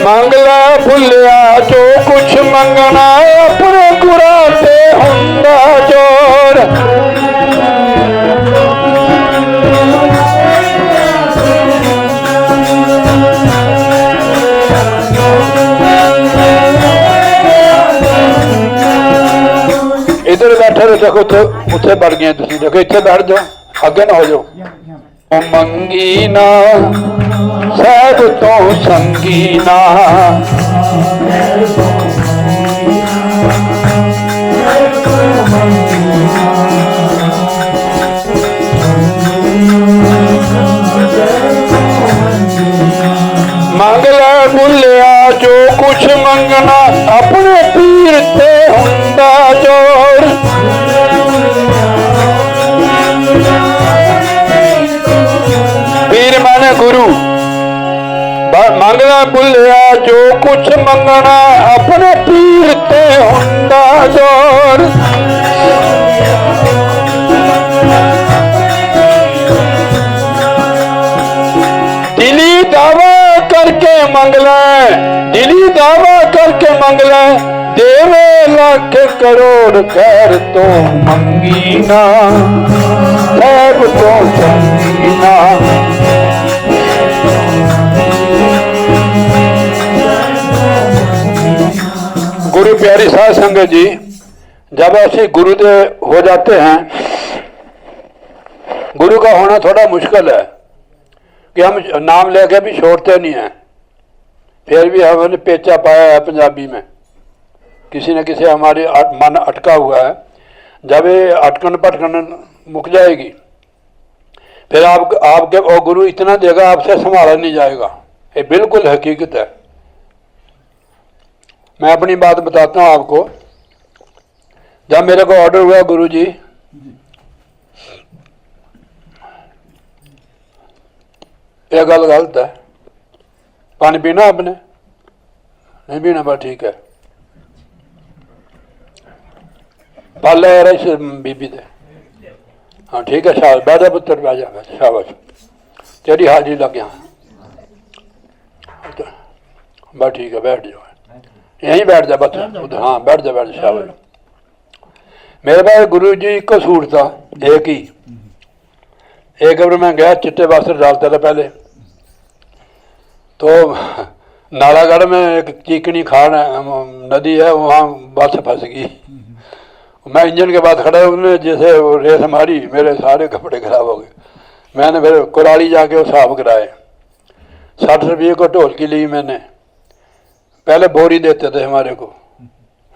मंगला बुलिया जो कुछ मंगना अपने गुणा से हुंदा जोर इधर बैठे रहो देखो उत्थे बढ़ गए तुम देखो इतने बैठ जाओ अगे ना हो जाओ मंगीना सब तो संगीना मंगला बुलिया जो कुछ मंगना अपने पीर ते हुंदा जोर पीर माने गुरु मंगला बुलिया जो कुछ मंगना अपने पीर ते हुंदा जोर दिली दावा करके मंगला दिली दावा करके मंगला देवे लाख करोड़ खैर तो मंगीना सब तो संगीना गुरु प्यारी साध संगत जी जब ऐसे गुरुदेव हो जाते हैं गुरु का होना थोड़ा मुश्किल है कि हम नाम लेके भी छोड़ते नहीं हैं फिर भी हमने पेचा पाया है पंजाबी में किसी न किसी हमारे मन अटका हुआ है जब ये अटकन पटकन मुक जाएगी फिर आपके और गुरु इतना देगा आपसे संभाला नहीं जाएगा ये बिल्कुल हकीकत है। मैं अपनी बात बताता हूँ आपको जब मेरे को ऑर्डर हुआ गुरु जी ये गल गलत है पानी पीना आपने नहीं पीना बस ठीक है पाल यार इस बीबी दे हाँ ठीक है शाबाश बैठ जा पुत्र बैठ जा शाबाश तेरी हाजिरी लग गया बस ठीक है बैठ जाओ यहीं बैठ जा बस हाँ बैठ जा शाबाश। मेरे पास गुरु जी को सूट था एक ही एक बार मैं गया चिट्टे वस्त्र डालता था पहले तो नालागढ़ में एक चीकनी खान नदी है वहाँ बस फंस गई मैं इंजन के बाद खड़ा उन्होंने जैसे रेस मारी मेरे सारे कपड़े खराब हो गए मैंने फिर कुराली जाके वो साफ कराए 60 रुपये को ढोलकी ली मैंने पहले बोरी देते थे हमारे को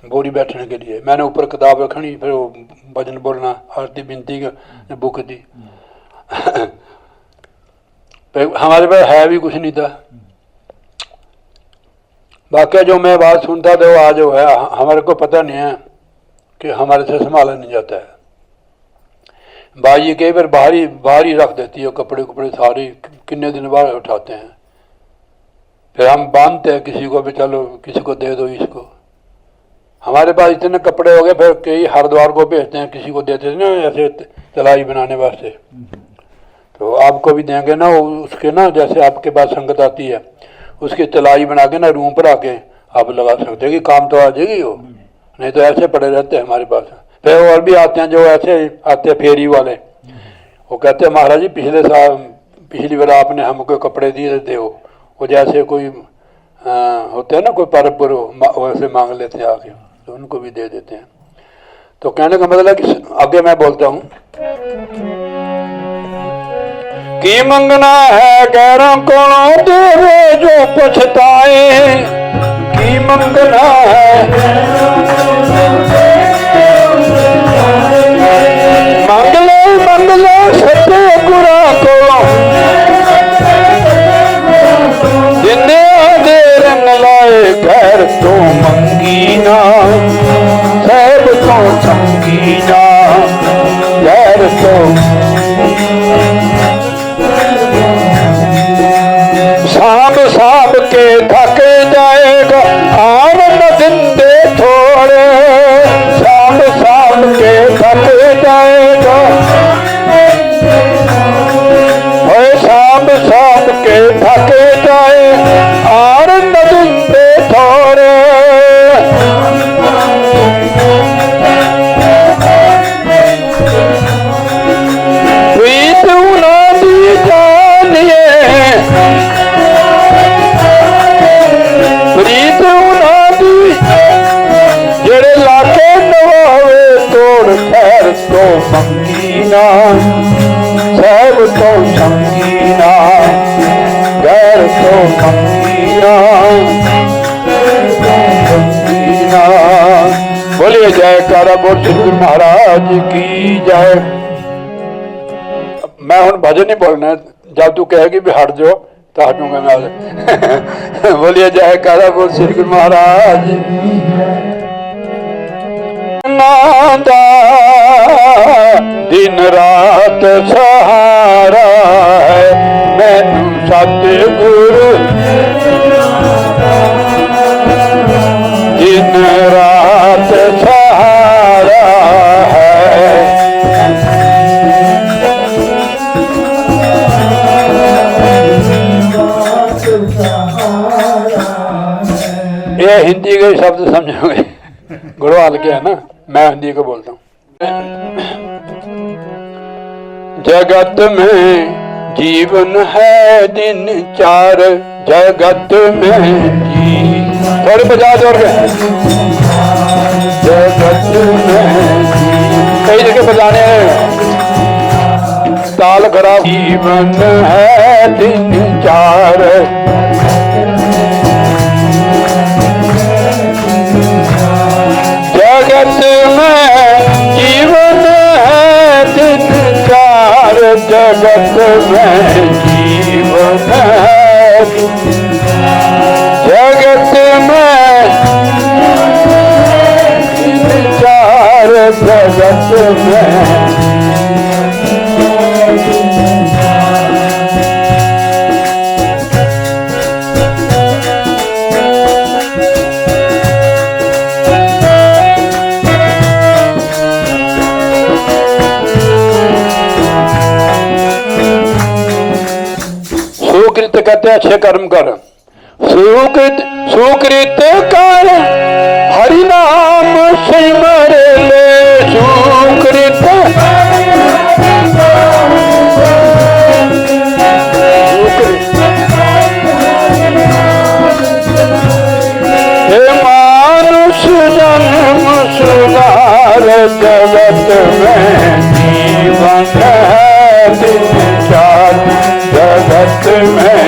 बोरी बैठने के लिए मैंने ऊपर किताब रखनी फिर वो भजन बोलना आरती बिनती की बुक दी हमारे पास है भी कुछ नहीं था बाकी जो मैं बात सुनता था वो आज वो है हमारे को पता नहीं है कि हमारे से संभाला नहीं जाता है। बाई कई बार बाहर ही रख देती है कपड़े कपड़े सारे कितने दिन बाद उठाते हैं फिर हम बांधते हैं किसी को भी चलो किसी को दे दो इसको
हमारे पास इतने कपड़े हो गए, फिर कई हरिद्वार को भेजते हैं, किसी को देते थे ना ऐसे तलाई बनाने वास्ते, तो आपको भी देंगे ना उसके ना, जैसे आपके पास संगत आती है उसकी तलाई बना के ना रूम पर आके आप लगा सकते हैं कि काम तो आ जाएगी वो, नहीं तो ऐसे पड़े रहते हैं हमारे पास। फिर और भी आते हैं जो ऐसे आते हैं फेरी वाले, वो कहते हैं महाराज जी पिछले साल पिछली बार आपने हमको कपड़े दिए थे, वो जैसे कोई होते हैं ना कोई पर्व वैसे मांग लेते हैं आके, तो उनको भी दे देते हैं। तो कहने का मतलब कि आगे मैं बोलता हूँ कि मंगना है गैरों को देवे जो पछताए, की मंगना है मंगले सत्य गुरा को जिन्हें दे रंग लाए घर तो मंगीना सब तो संगीना घर तो सांब सांब के थक जाएगा आनंद दिन दे थोड़े, सांब सांब के थक जाएगा सांब सांब के थक जाए आनंद दिन दे थोड़े, प्रीत उनादी जानिए प्रीत उनादी जेड़े लाके नवावे तोड़ खैर तो मंगीना सब तो संगीना घर तो मंगीना संगीना। बोलिए जयकारा बोल श्री गुरु महाराज की जय। मैं हूँ भजन नहीं बोलना, जब तू कहेगी भी हट जाओ तो हटूंगा मैं। बोलिए जयकारा बोल श्री गुरु महाराज। नादा दिन रात सहारा है मैनू सतगुरु, दिन रात सहारा है। ये हिंदी के शब्द समझोगे, गुड़वाल के है ना, मैं हिंदी को बोलता हूँ। जगत में जीवन है दिन चार, जगत में जी थोड़ी बजा जोर के, जगत में कई जगह बजाने ताल खराब। जीवन है दिन चार, जगत में जीवन है दिन चार, जगत में जीवन है जगत में दिन चार, जगत में सुकृत कहते हैं अच्छे कर्म कर, सुकृत कर हरि नाम सिमर ले, सुकृत हे मानुष जन्म सुधार, जगत में जीवन है दिन चार, जगत में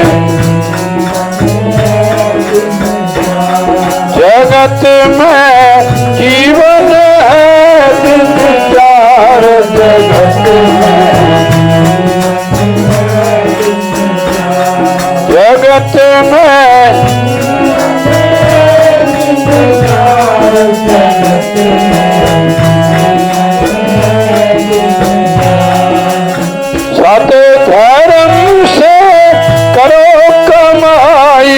जगत में जीवन है दिन चार, जगत में जगत में सत धर्म से करो कमाई,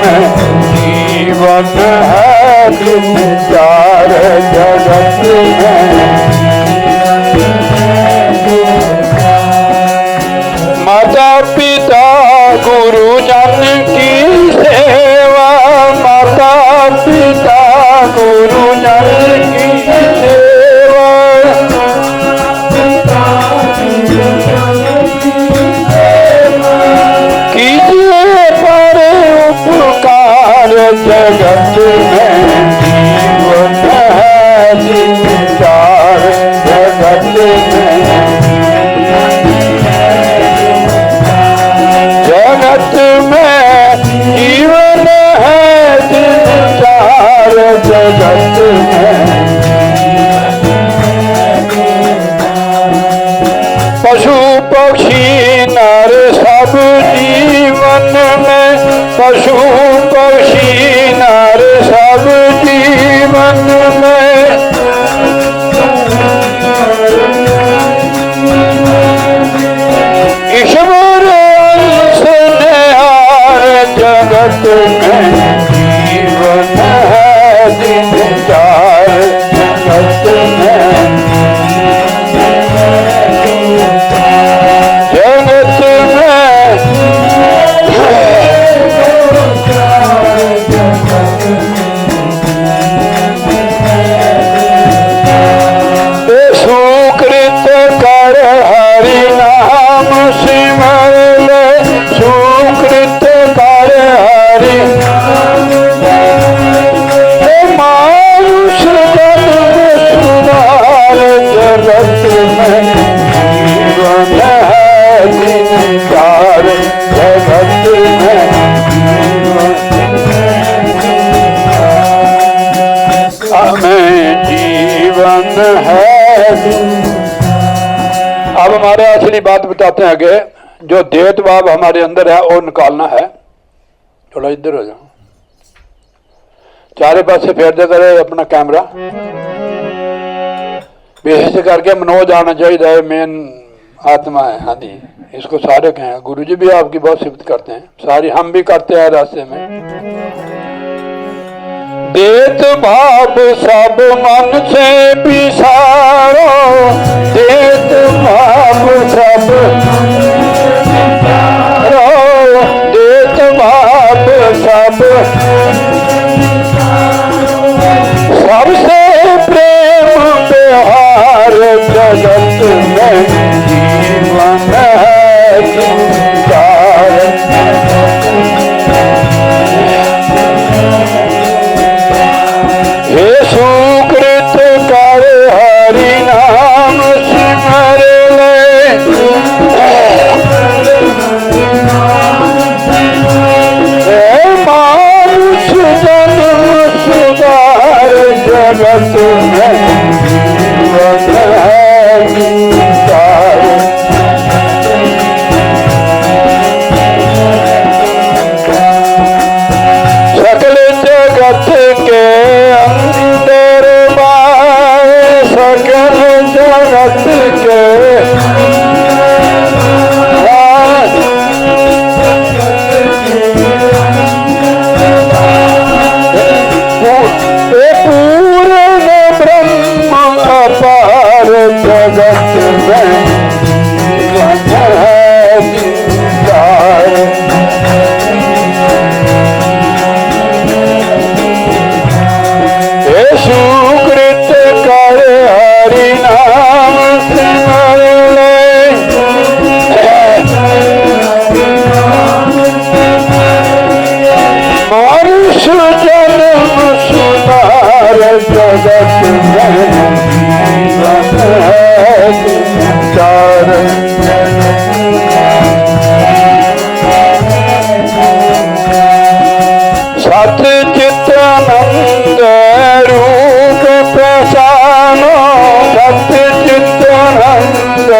में जीवन है दिन चार जगत में। माता पिता गुरुजन की सेवा, माता पिता गुरुजन की सेवा, कीजिए पर उपकार जगत में जीवन है दिन चार जगत में। जगत में जीवन है दिन चार जगत में। पशु पक्षी नर सब जीवन में, पशु पक्षी नर सब जीवन में। ईश्वर अंश निहार जगत में जीवन है दिन चार जगत में। जगत में सुकृत कर हरि नाम सिमर ले, सुकृत कर हरि मानुष जन्म सुधार जगत में जीवन है दिन चार जगत में। हमें जीवन है। अब हमारे असली बात बताते हैं आगे, जो देत भाव हमारे अंदर है वो निकालना है। थोड़ा इधर हो जाओ, चारे पासे फेर देते रहे अपना कैमरा। विशेष करके मनोज आना चाहिए, मेन आत्मा है। हाँ जी, इसको सारे कहें। गुरु जी भी आपकी बहुत सिफत करते हैं, सारी हम भी करते हैं रास्ते में। देत भाव सब मन से बिसारो, देत भाव सब देत भाव सब सबसे प्रेम व्यवहार जगत में जीवन है दिन चार। हे सुकृत कर हरि नाम सिमर ले, मानुष जन्म सुधार जगत में जीवन है दिन चार। सकल जगत के अंदर बाए, सकल जगत के पूर्ण ब्रह्म अपार जगत में जीवन है दिन चार। हे सुकृत कर हरि नाम सिमर ले, मानुष जन्म सुधार जगत में जीवन है दिन चार। सत चित्तानंद रूप पहचानो, सत चित्तानंद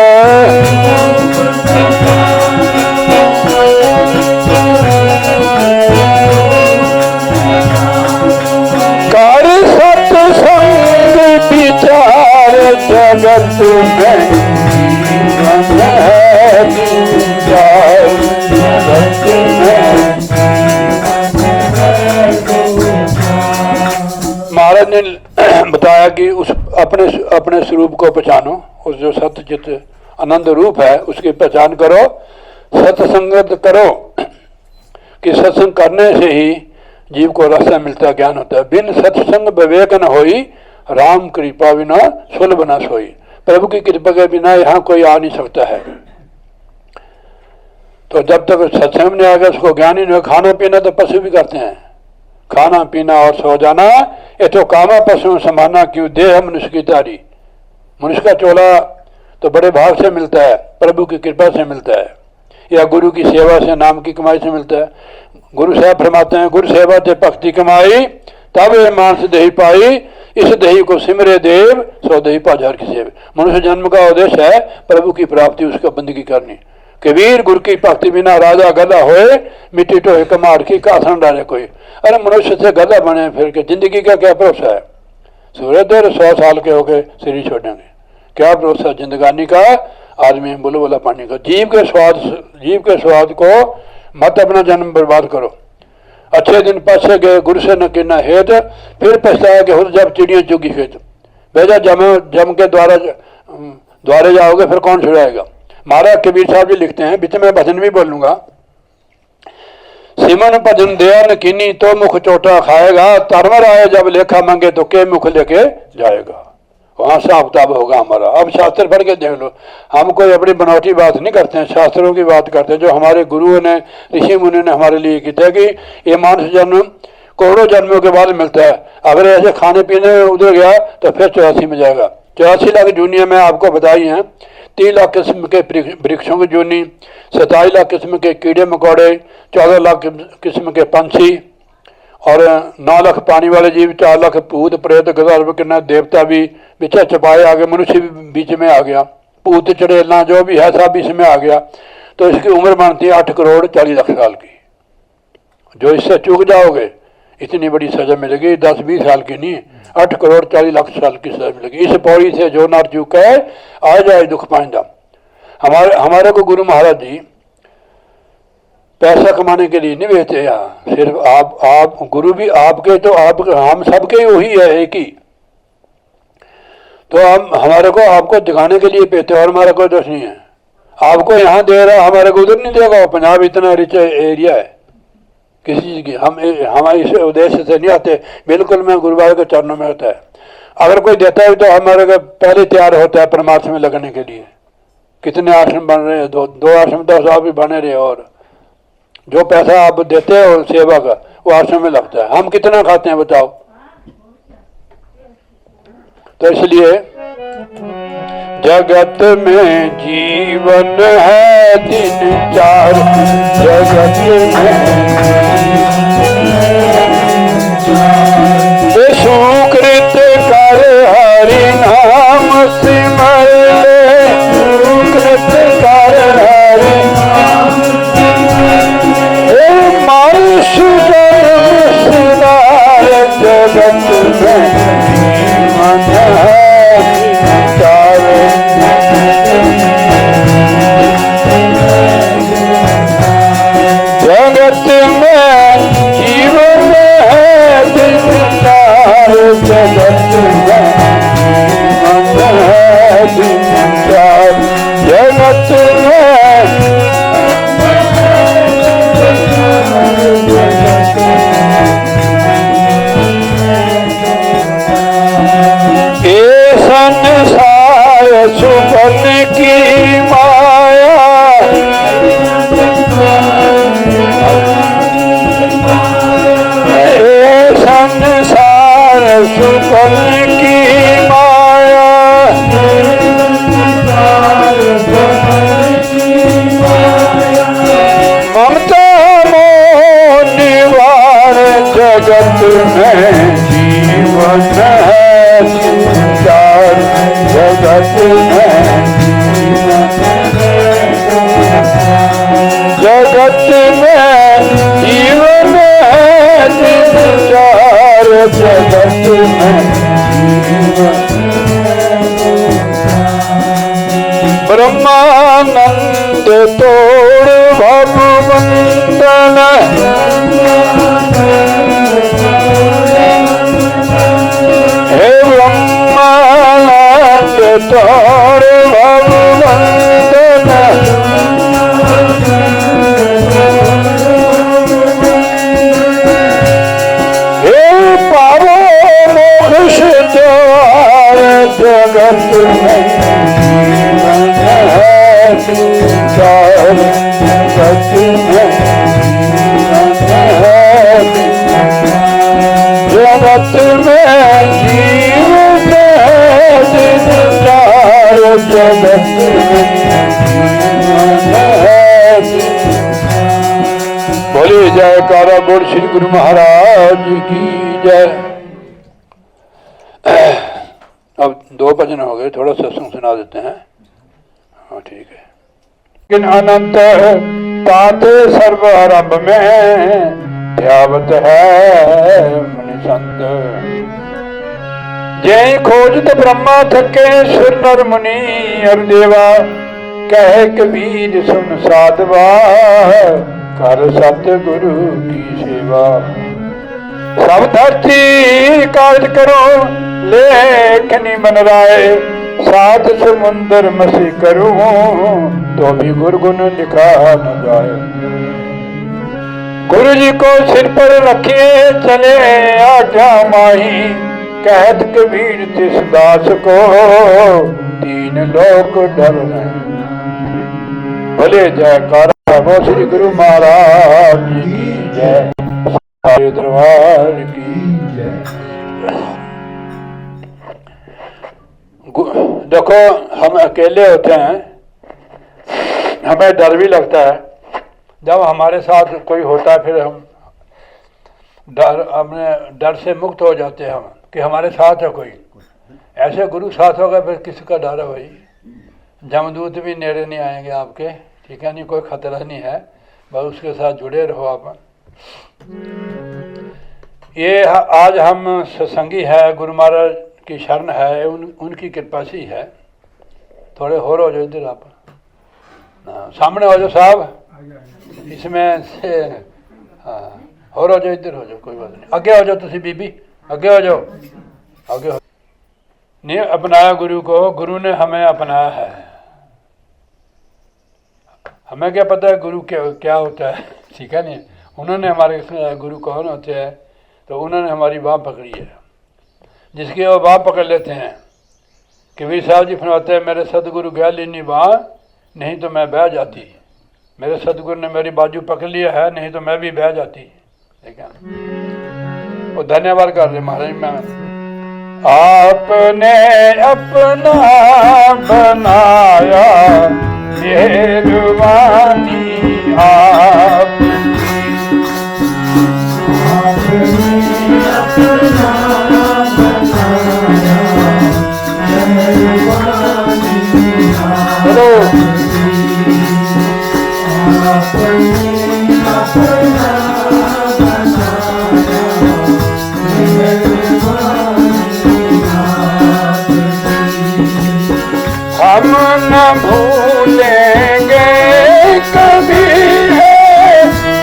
कर सत्संग विचार जगत में जीवन है दिन चार जगत में।
महाराज ने बताया कि उस अपने अपने स्वरूप को पहचानो, उस जो सत्यचित आनंद रूप है उसकी पहचान करो, सत्संगत करो कि सत्संग करने से ही जीव को रास्ता मिलता है, ज्ञान होता है। बिन सत्संग विवेक न होई, राम कृपा बिना सुलभ न सोई। प्रभु की कृपा के बिना यहाँ कोई आ नहीं सकता है। तो जब तक सत्संग नहीं आएगा उसको ज्ञान ही नहीं। खाना पीना तो पशु भी करते हैं, खाना पीना और सो जाना, ये तो कामा पशु समाना, क्यों देह मनुष्य की तारी। मनुष्य का चोला तो बड़े भाव से मिलता है, प्रभु की कृपा से मिलता है, या गुरु की सेवा से, नाम की कमाई से मिलता है। गुरु साहब फरमाते हैं, गुरु सेवा से भक्ति कमाई, तब ये मानस दही पाई, इस दही को सिमरे देव, सौ दही पाजार की सेव। मनुष्य जन्म का उद्देश्य है प्रभु की प्राप्ति, उसका बंदगी करनी। कबीर गुरु की भक्ति बिना राजा गधा होए, मिट्टी टोहे कमार की कासन डाले कोई। अरे मनुष्य से गधा बने फिर के जिंदगी का क्या भरोसा है। सूर्य देर 100 साल के होके शरीर छोड़ेंगे, क्या भरोसा जिंदगानी का, आदमी बुलबुला पानी का। जीव के स्वाद को मत अपना जन्म बर्बाद करो। अच्छे दिन पासे गए गुरु से न किना हेत, फिर पछताया कि खुद जब चिड़िया चुगी खेत। बेजा जम के द्वारे जाओगे फिर कौन छुड़ाएगा। महाराज कबीर साहब जी लिखते हैं, बीच में भजन भी बोलूंगा। सिमन भजन दया न कीनी, तो मुख चोटा खाएगा, तरवर आए जब लेखा मांगे तो के मुख लेके जाएगा। वहां हिसाब किताब होगा हमारा। अब शास्त्र पढ़ के देख लो, हम कोई अपनी बनावटी बात नहीं करते हैं, शास्त्रों की बात करते हैं जो हमारे गुरुओं ने, ऋषि मुनि ने हमारे लिए किया कि ये मानस जन्म करोड़ों जन्मों के बाद मिलता है। अगर ऐसे खाने पीने में उधर गया तो फिर 84 में जाएगा। 84 लाख जूनिया में आपको बताई हैं। 3 लाख किस्म के वृक्षों की जूनी, 27 लाख किस्म के कीड़े मकोड़े, 14 लाख किस्म के पंछी और 9 लाख पानी वाले जीव, 4 लाख भूत प्रेत गंधर्व किन्नर देवता भी बीच चपाए आ गए, मनुष्य भी बीच में आ गया, भूत चड़ेला जो भी है सब इसमें आ गया। तो इसकी उम्र बनती है 8 करोड़ 40 लाख साल की। जो इससे चूक जाओगे इतनी बड़ी सजा मिलेगी, 10-20 साल की नहीं, 8 करोड़ 40 लाख साल की सजा मिलेगी। इस पौड़ी से जो नर चूका है आ जाए दुख पाइंदा। हमारे को गुरु महाराज जी पैसा कमाने के लिए नहीं भेजते यहाँ, सिर्फ आप गुरु भी आपके, तो आप हम सबके ही वही है, एक ही। तो हम हमारे को आपको दिखाने के लिए भेजते, और हमारा कोई दोष नहीं है। आपको यहाँ दे रहा, हमारे को उधर नहीं देगा। पंजाब इतना रिच एरिया है किसी चीज़ की, हमारे इस उद्देश्य से नहीं आते। बिल्कुल मैं गुरुवार के चरणों में होता है। अगर कोई देता है तो हमारे को पहले तैयार होता है परमार्थ में लगने के लिए। कितने आश्रम बन रहे हैं, दो आश्रम तो साहब भी बने रहे, और जो पैसा आप देते हो सेवा का वो आश्रम में लगता है। हम कितना खाते हैं बताओ। तो इसलिए जगत में जीवन है दिन 4, जगत में सुकृत कर हरि नाम सिमर ले, सुकृत कर हरि मानुष जन्म सिदार, जगत में जीवन है जगत में जीवन है दिन 4, जगत में जीवन है दिन 4, जगत में ये संसार सुपन की माया, ये संसार सुपन की माया, ममता मोह निवार, जगत में जीवन है चार, जगत में जगत में जीवन है दिन 4, जगत में ब्रह्मानंद तोड़ भवबंधन,
संसार हे पावो मोक्ष द्वार जगत में जगत में जीवन जगत बोली जयकारा बोल श्री गुरु महाराज की जय। अब 2 भजन हो गए, थोड़ा सत्संग सुना देते हैं। हाँ ठीक है। लेकिन अनंत ताते सर्व आरंभ में ध्यावत है मुनि संत, जय खोजत ब्रह्मा थके सुर नर मुनि और देवा, कहे कबीर सुन साधवा कर सतगुरु की सेवा। सब धरती कार्य करो लेखनी मन राय, सात समुंदर मसी करूं तो भी गुरगुन लिखा न जाए। गुरु जी को सिर पर रखे चले आज्ञा माही, कहत कबीर तिस दास को 3 लोक डर नहीं। भले जयकारा वो श्री गुरु महाराज की जय, सारे दरबार की जय। देखो हम अकेले होते हैं, हमें डर भी लगता है। जब हमारे साथ कोई होता है फिर हम अपने डर से मुक्त हो जाते हैं हम कि हमारे साथ है कोई। ऐसे गुरु साथ होगा फिर किसका डर है भाई। जमदूत भी नेड़े नहीं आएंगे आपके, ठीक है, नहीं कोई खतरा नहीं है, बस उसके साथ जुड़े रहो आप। ये आज हम सत्संगी है, गुरु महाराज की शरण है, उनकी कृपा से ही है। थोड़े और हो जाओ इधर आप, सामने हो जाओ साहब, इसमें से हाँ और हो जाओ, इधर हो जाओ, कोई बात नहीं। आगे हो जाओ तुसी बीबी, आगे हो जाओ, आगे हो। नहीं अपनाया गुरु को, गुरु ने हमें अपनाया है। हमें क्या पता है गुरु क्या होता है, ठीक है नहीं। उन्होंने हमारे गुरु कौन होते हैं, तो उन्होंने हमारी बाँह पकड़ी है। जिसकी वो बाँह पकड़ लेते हैं, कबीर साहब जी फरमाते हैं मेरे सदगुरु गया लेनी बाँह, नहीं तो मैं बह जाती। मेरे सदगुरु ने मेरी बाजू पकड़ लिया है, नहीं तो मैं भी बह जाती। ठीक है, वो धन्यवाद कर रहे महाराज। मैं आपने अपना बनाया मेहरबानी आप, हेलो हम न भूलेंगे कभी है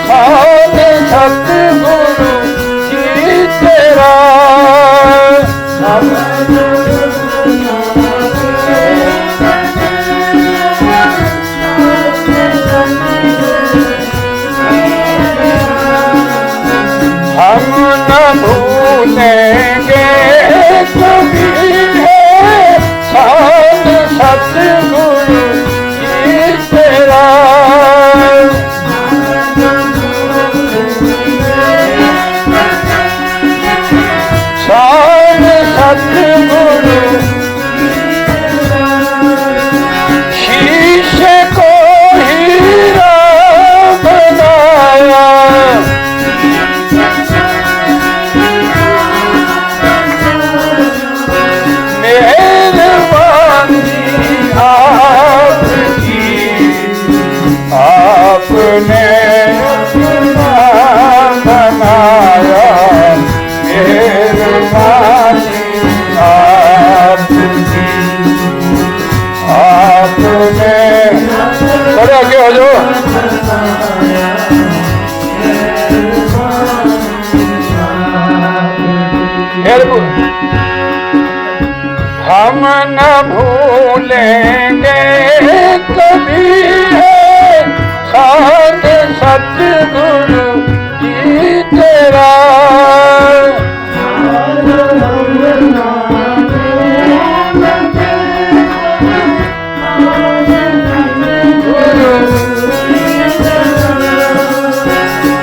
साथ सतगुरु जी तेरा। हम न भूलेंगे कभी है साथ सतगुरु जी तेरा। साथ सतगुरु शीशे को हीरा बनाया, आपने अपना बनाया मेहरबानी आपकी। आपने थोड़े आगे हो जाओ। हम न भूल भूलेंगे कभी है साथ सतगुरु जी तेरा।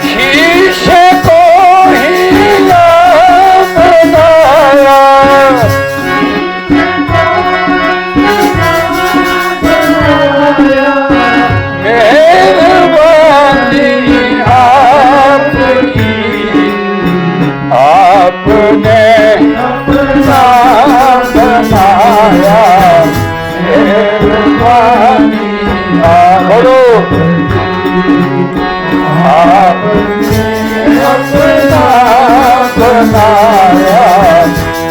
शीशे को हीरा बनाया मेहरबानी आपकी, आपने अपना बनाया मेहरबानी बोलो आपने अपना बनाया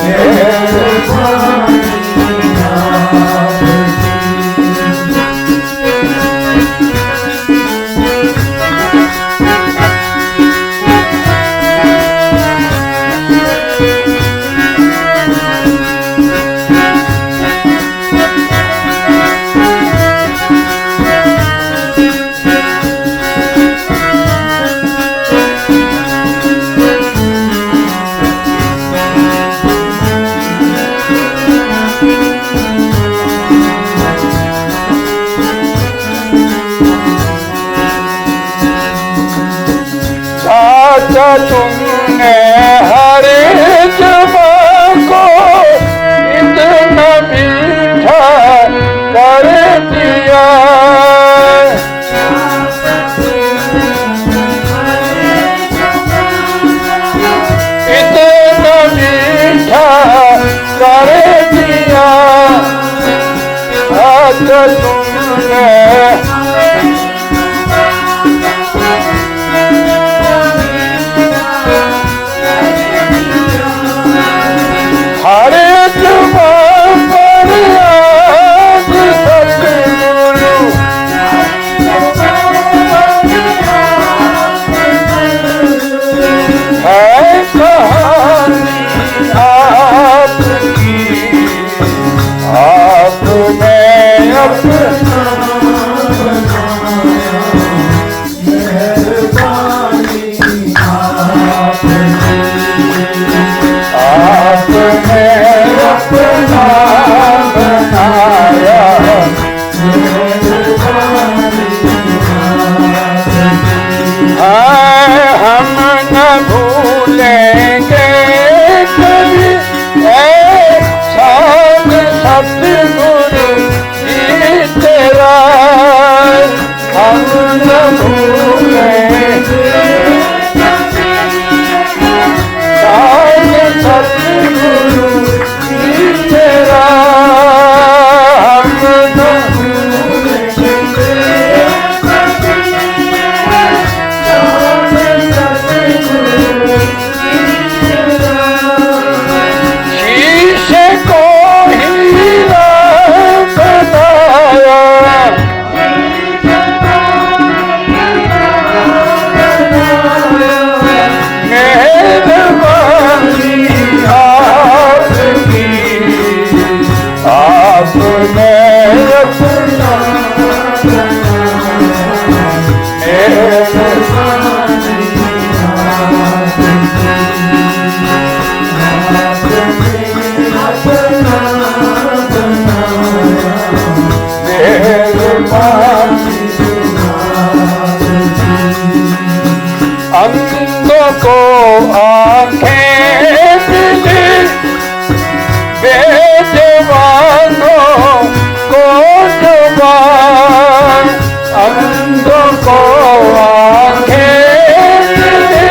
मेहरबानी साचा तुमने हर जुबान को इतना मीठा कर दिया। इतना मीठा कर दिया साचा तुमने हर जुबान पर आज सतगुरु है कहानी आपकी, आपने अपना मेहरबानी आपने अपना बनाया हम न भूलेंगे कभी साथ सतगुरु जी तेरा। हम न भूलेंगे सतगुरु जी तेरा। हम न भूलेंगे शीशे को हीरा बनाया मेहरबानी आपकी, आपने अपना अंधों को आंखें मिली बेजवानों को जुबान। अंधों को आंखें मिली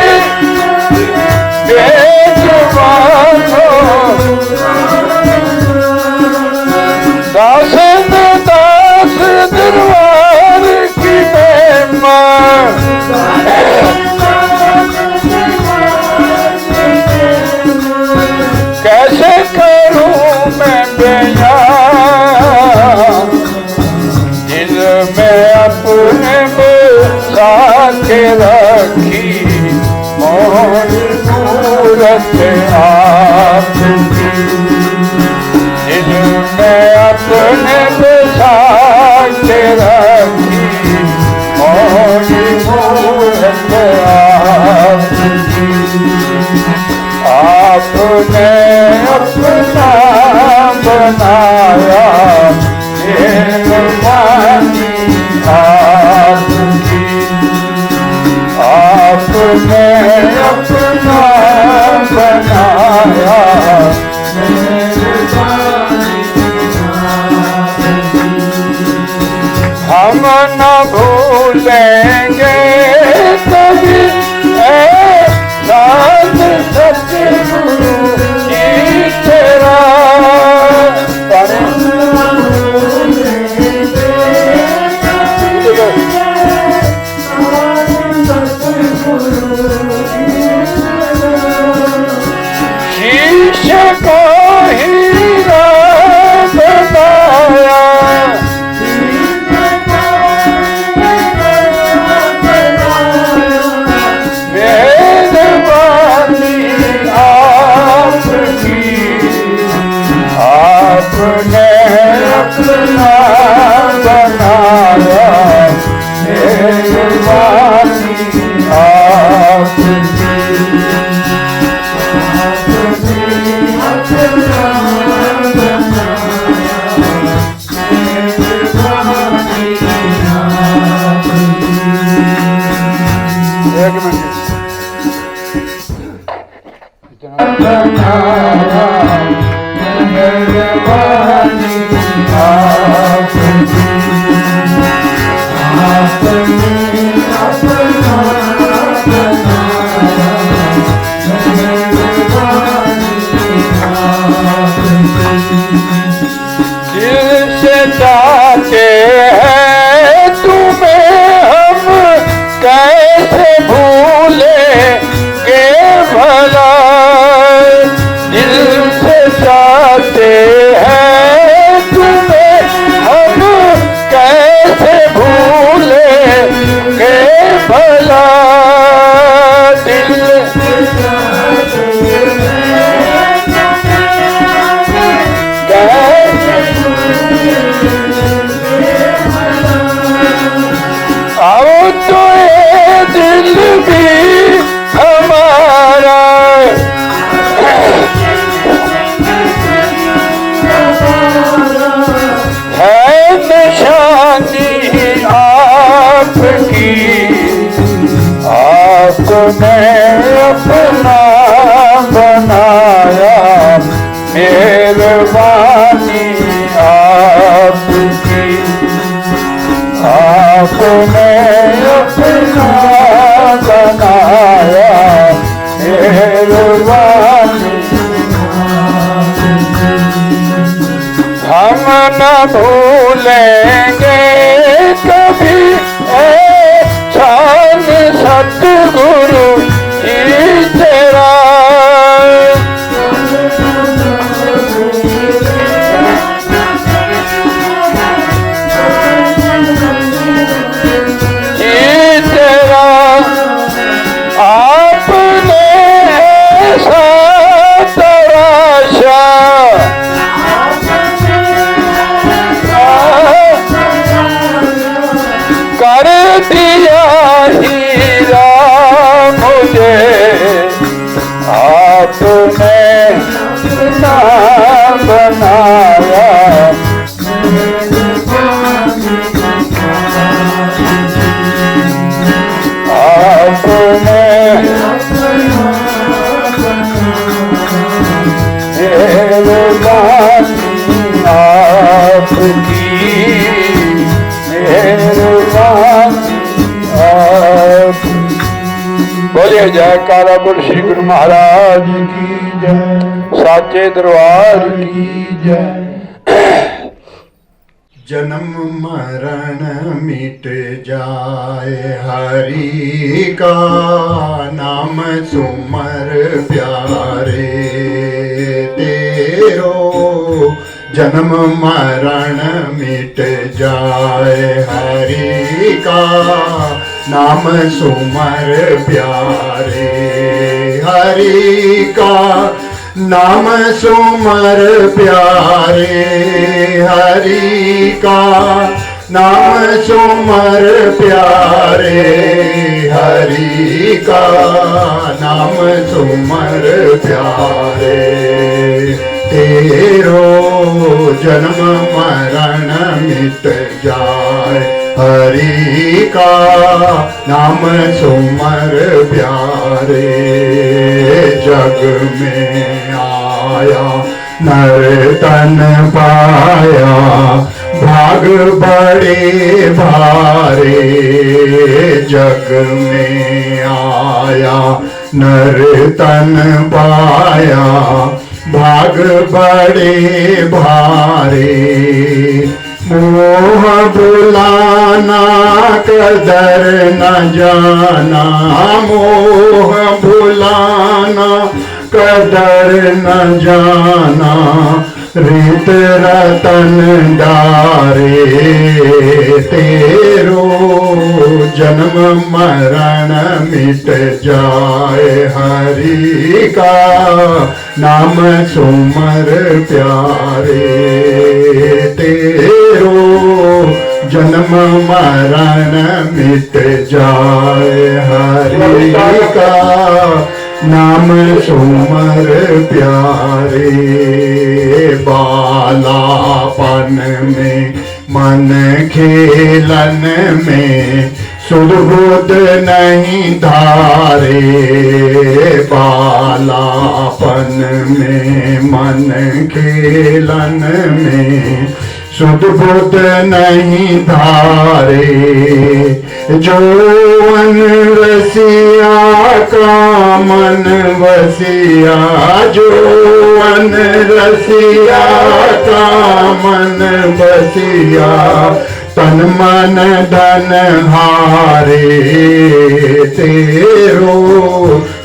बेजवानों दास दास दरबार की मेहमान। कैसे करूं मैं बयान दिल में अपने बसा के रखी मोर सूरत आपकी। दिल में आपने बसा के रखी मोरी मूरत आपकी। आपने अपना बनाया मेहरबानी आपकी। आपने अपना बनाया हम न भूलेंगे कभी साथ सतगुरु जी तेरा। शीशे का हीरा बनाया मेहरबानी आपकी। आपने अपना बनाया मेहरबानी आपकी। एक मिनट दिल से चाहते हैं तुम्हें हम कैसे भूलेंगे भला। दिल से चाहते हैं तुम्हें हम कैसे भूलेंगे भला। दिल आओ तो ये दिल भी हमारा है निशानी आपकी। आपने अपना बनाया मेहरबानी आपकी। आपने अपना बनाया मेहरबानी। हम न भूलेंगे कभी एहसान सतगुरु जी तेरा। आपने ऐसा तराशा कर दिया हीरा मुझे। आपने ना बनाया आपने मेहरबानी आपकी। मेहरबानी आपकी। बोलिए जयकारा बोल श्री गुरु महाराज की जय। साचे दरबार की जय।
जन्म मरण मिट जाए हरि का नाम सुमर प्यारे तेरो। जन्म मरण मिट जाए हरि का नाम सुमर प्यारे। हरि का नाम सुमर प्यारे हरि का, नाम सुमर प्यारे हरि का, नाम सुमर प्यारे। तेरो जन्म मरण मिट जाए हरि का, नाम सुमर प्यारे। जग में आया नर तन पाया, भाग बड़े भारे। जग में आया नर तन पाया, भाग बड़े भारे। मोह भुलाना कदर न जाना, मोह भुलाना कदर न जाना। रीत रतन डारे, तेरो जन्म मरण मिट जाए हरि का, नाम सुमर प्यारे। तेरो जन्म मरण मिट जाए हरि का, नाम सुमर प्यारे। बालापन में मन खेलन में, सुध बुध नहीं धारे। बालापन में मन खेलन में, सुध बुध नहीं धारे। जौवन रसिया का मन वसिया, जौवन रसिया का मन वसिया। तन मन धन हारे, तेरो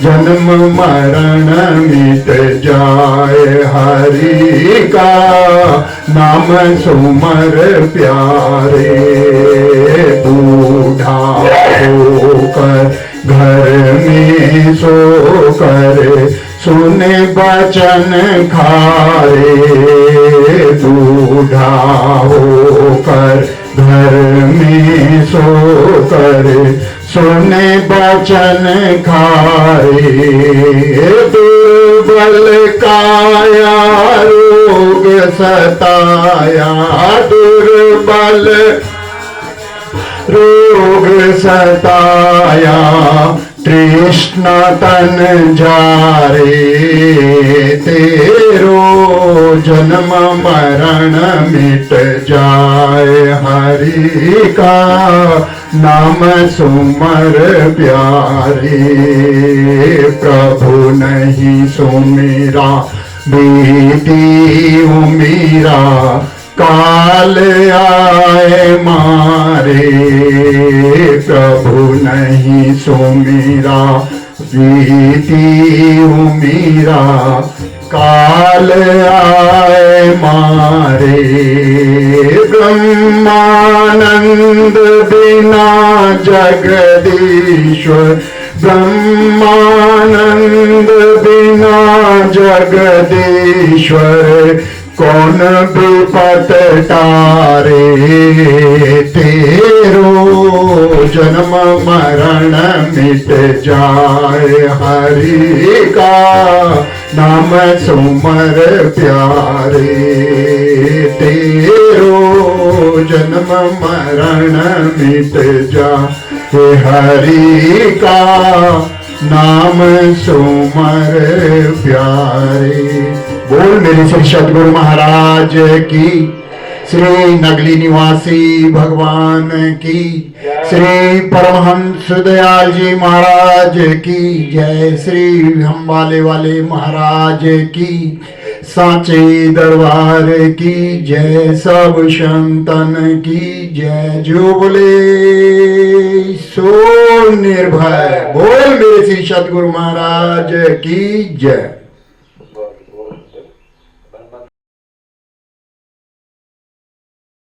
जन्म मरण मिट जाए हरि का, नाम सुमर प्यारे। बूढ़ा होकर घर में सोकर, सुने बचन खारे। बूढ़ा होकर घर में सोकर, सुने बचन खारे। दुर्बल काया रोग सताया, दुर्बल रोग सताया। तृष्णा तन जारे, तेरो जन्म मरण मिट जाए हरि का, नाम सुमर प्यारे। प्रभु नहीं सुमेरा बीती उमीरा, काल आए मारे। प्रभु नहीं सुमीरा बीती उमीरा, काल आए मारे। ब्रह्मानंद बिना जगदीश्वर, ब्रह्मानंद बिना जगदीश्वर। कौन विपत टारे, तेरो जन्म मरण मिट जाए हरि का, नाम सुमर प्यारे। तेरो जन्म मरण मिट जाए हरि का, नाम सुमर प्यारे। बोल मेरे श्री सदगुरु महाराज की, श्री नगली निवासी भगवान की, श्री परमहंस दयाल जी महाराज की जय, श्री हम्बाले वाले महाराज की, सांचे दरबार की जय, सब संतन की जय। जो बोले सो निर्भय, बोल मेरे श्री सदगुरु महाराज की जय।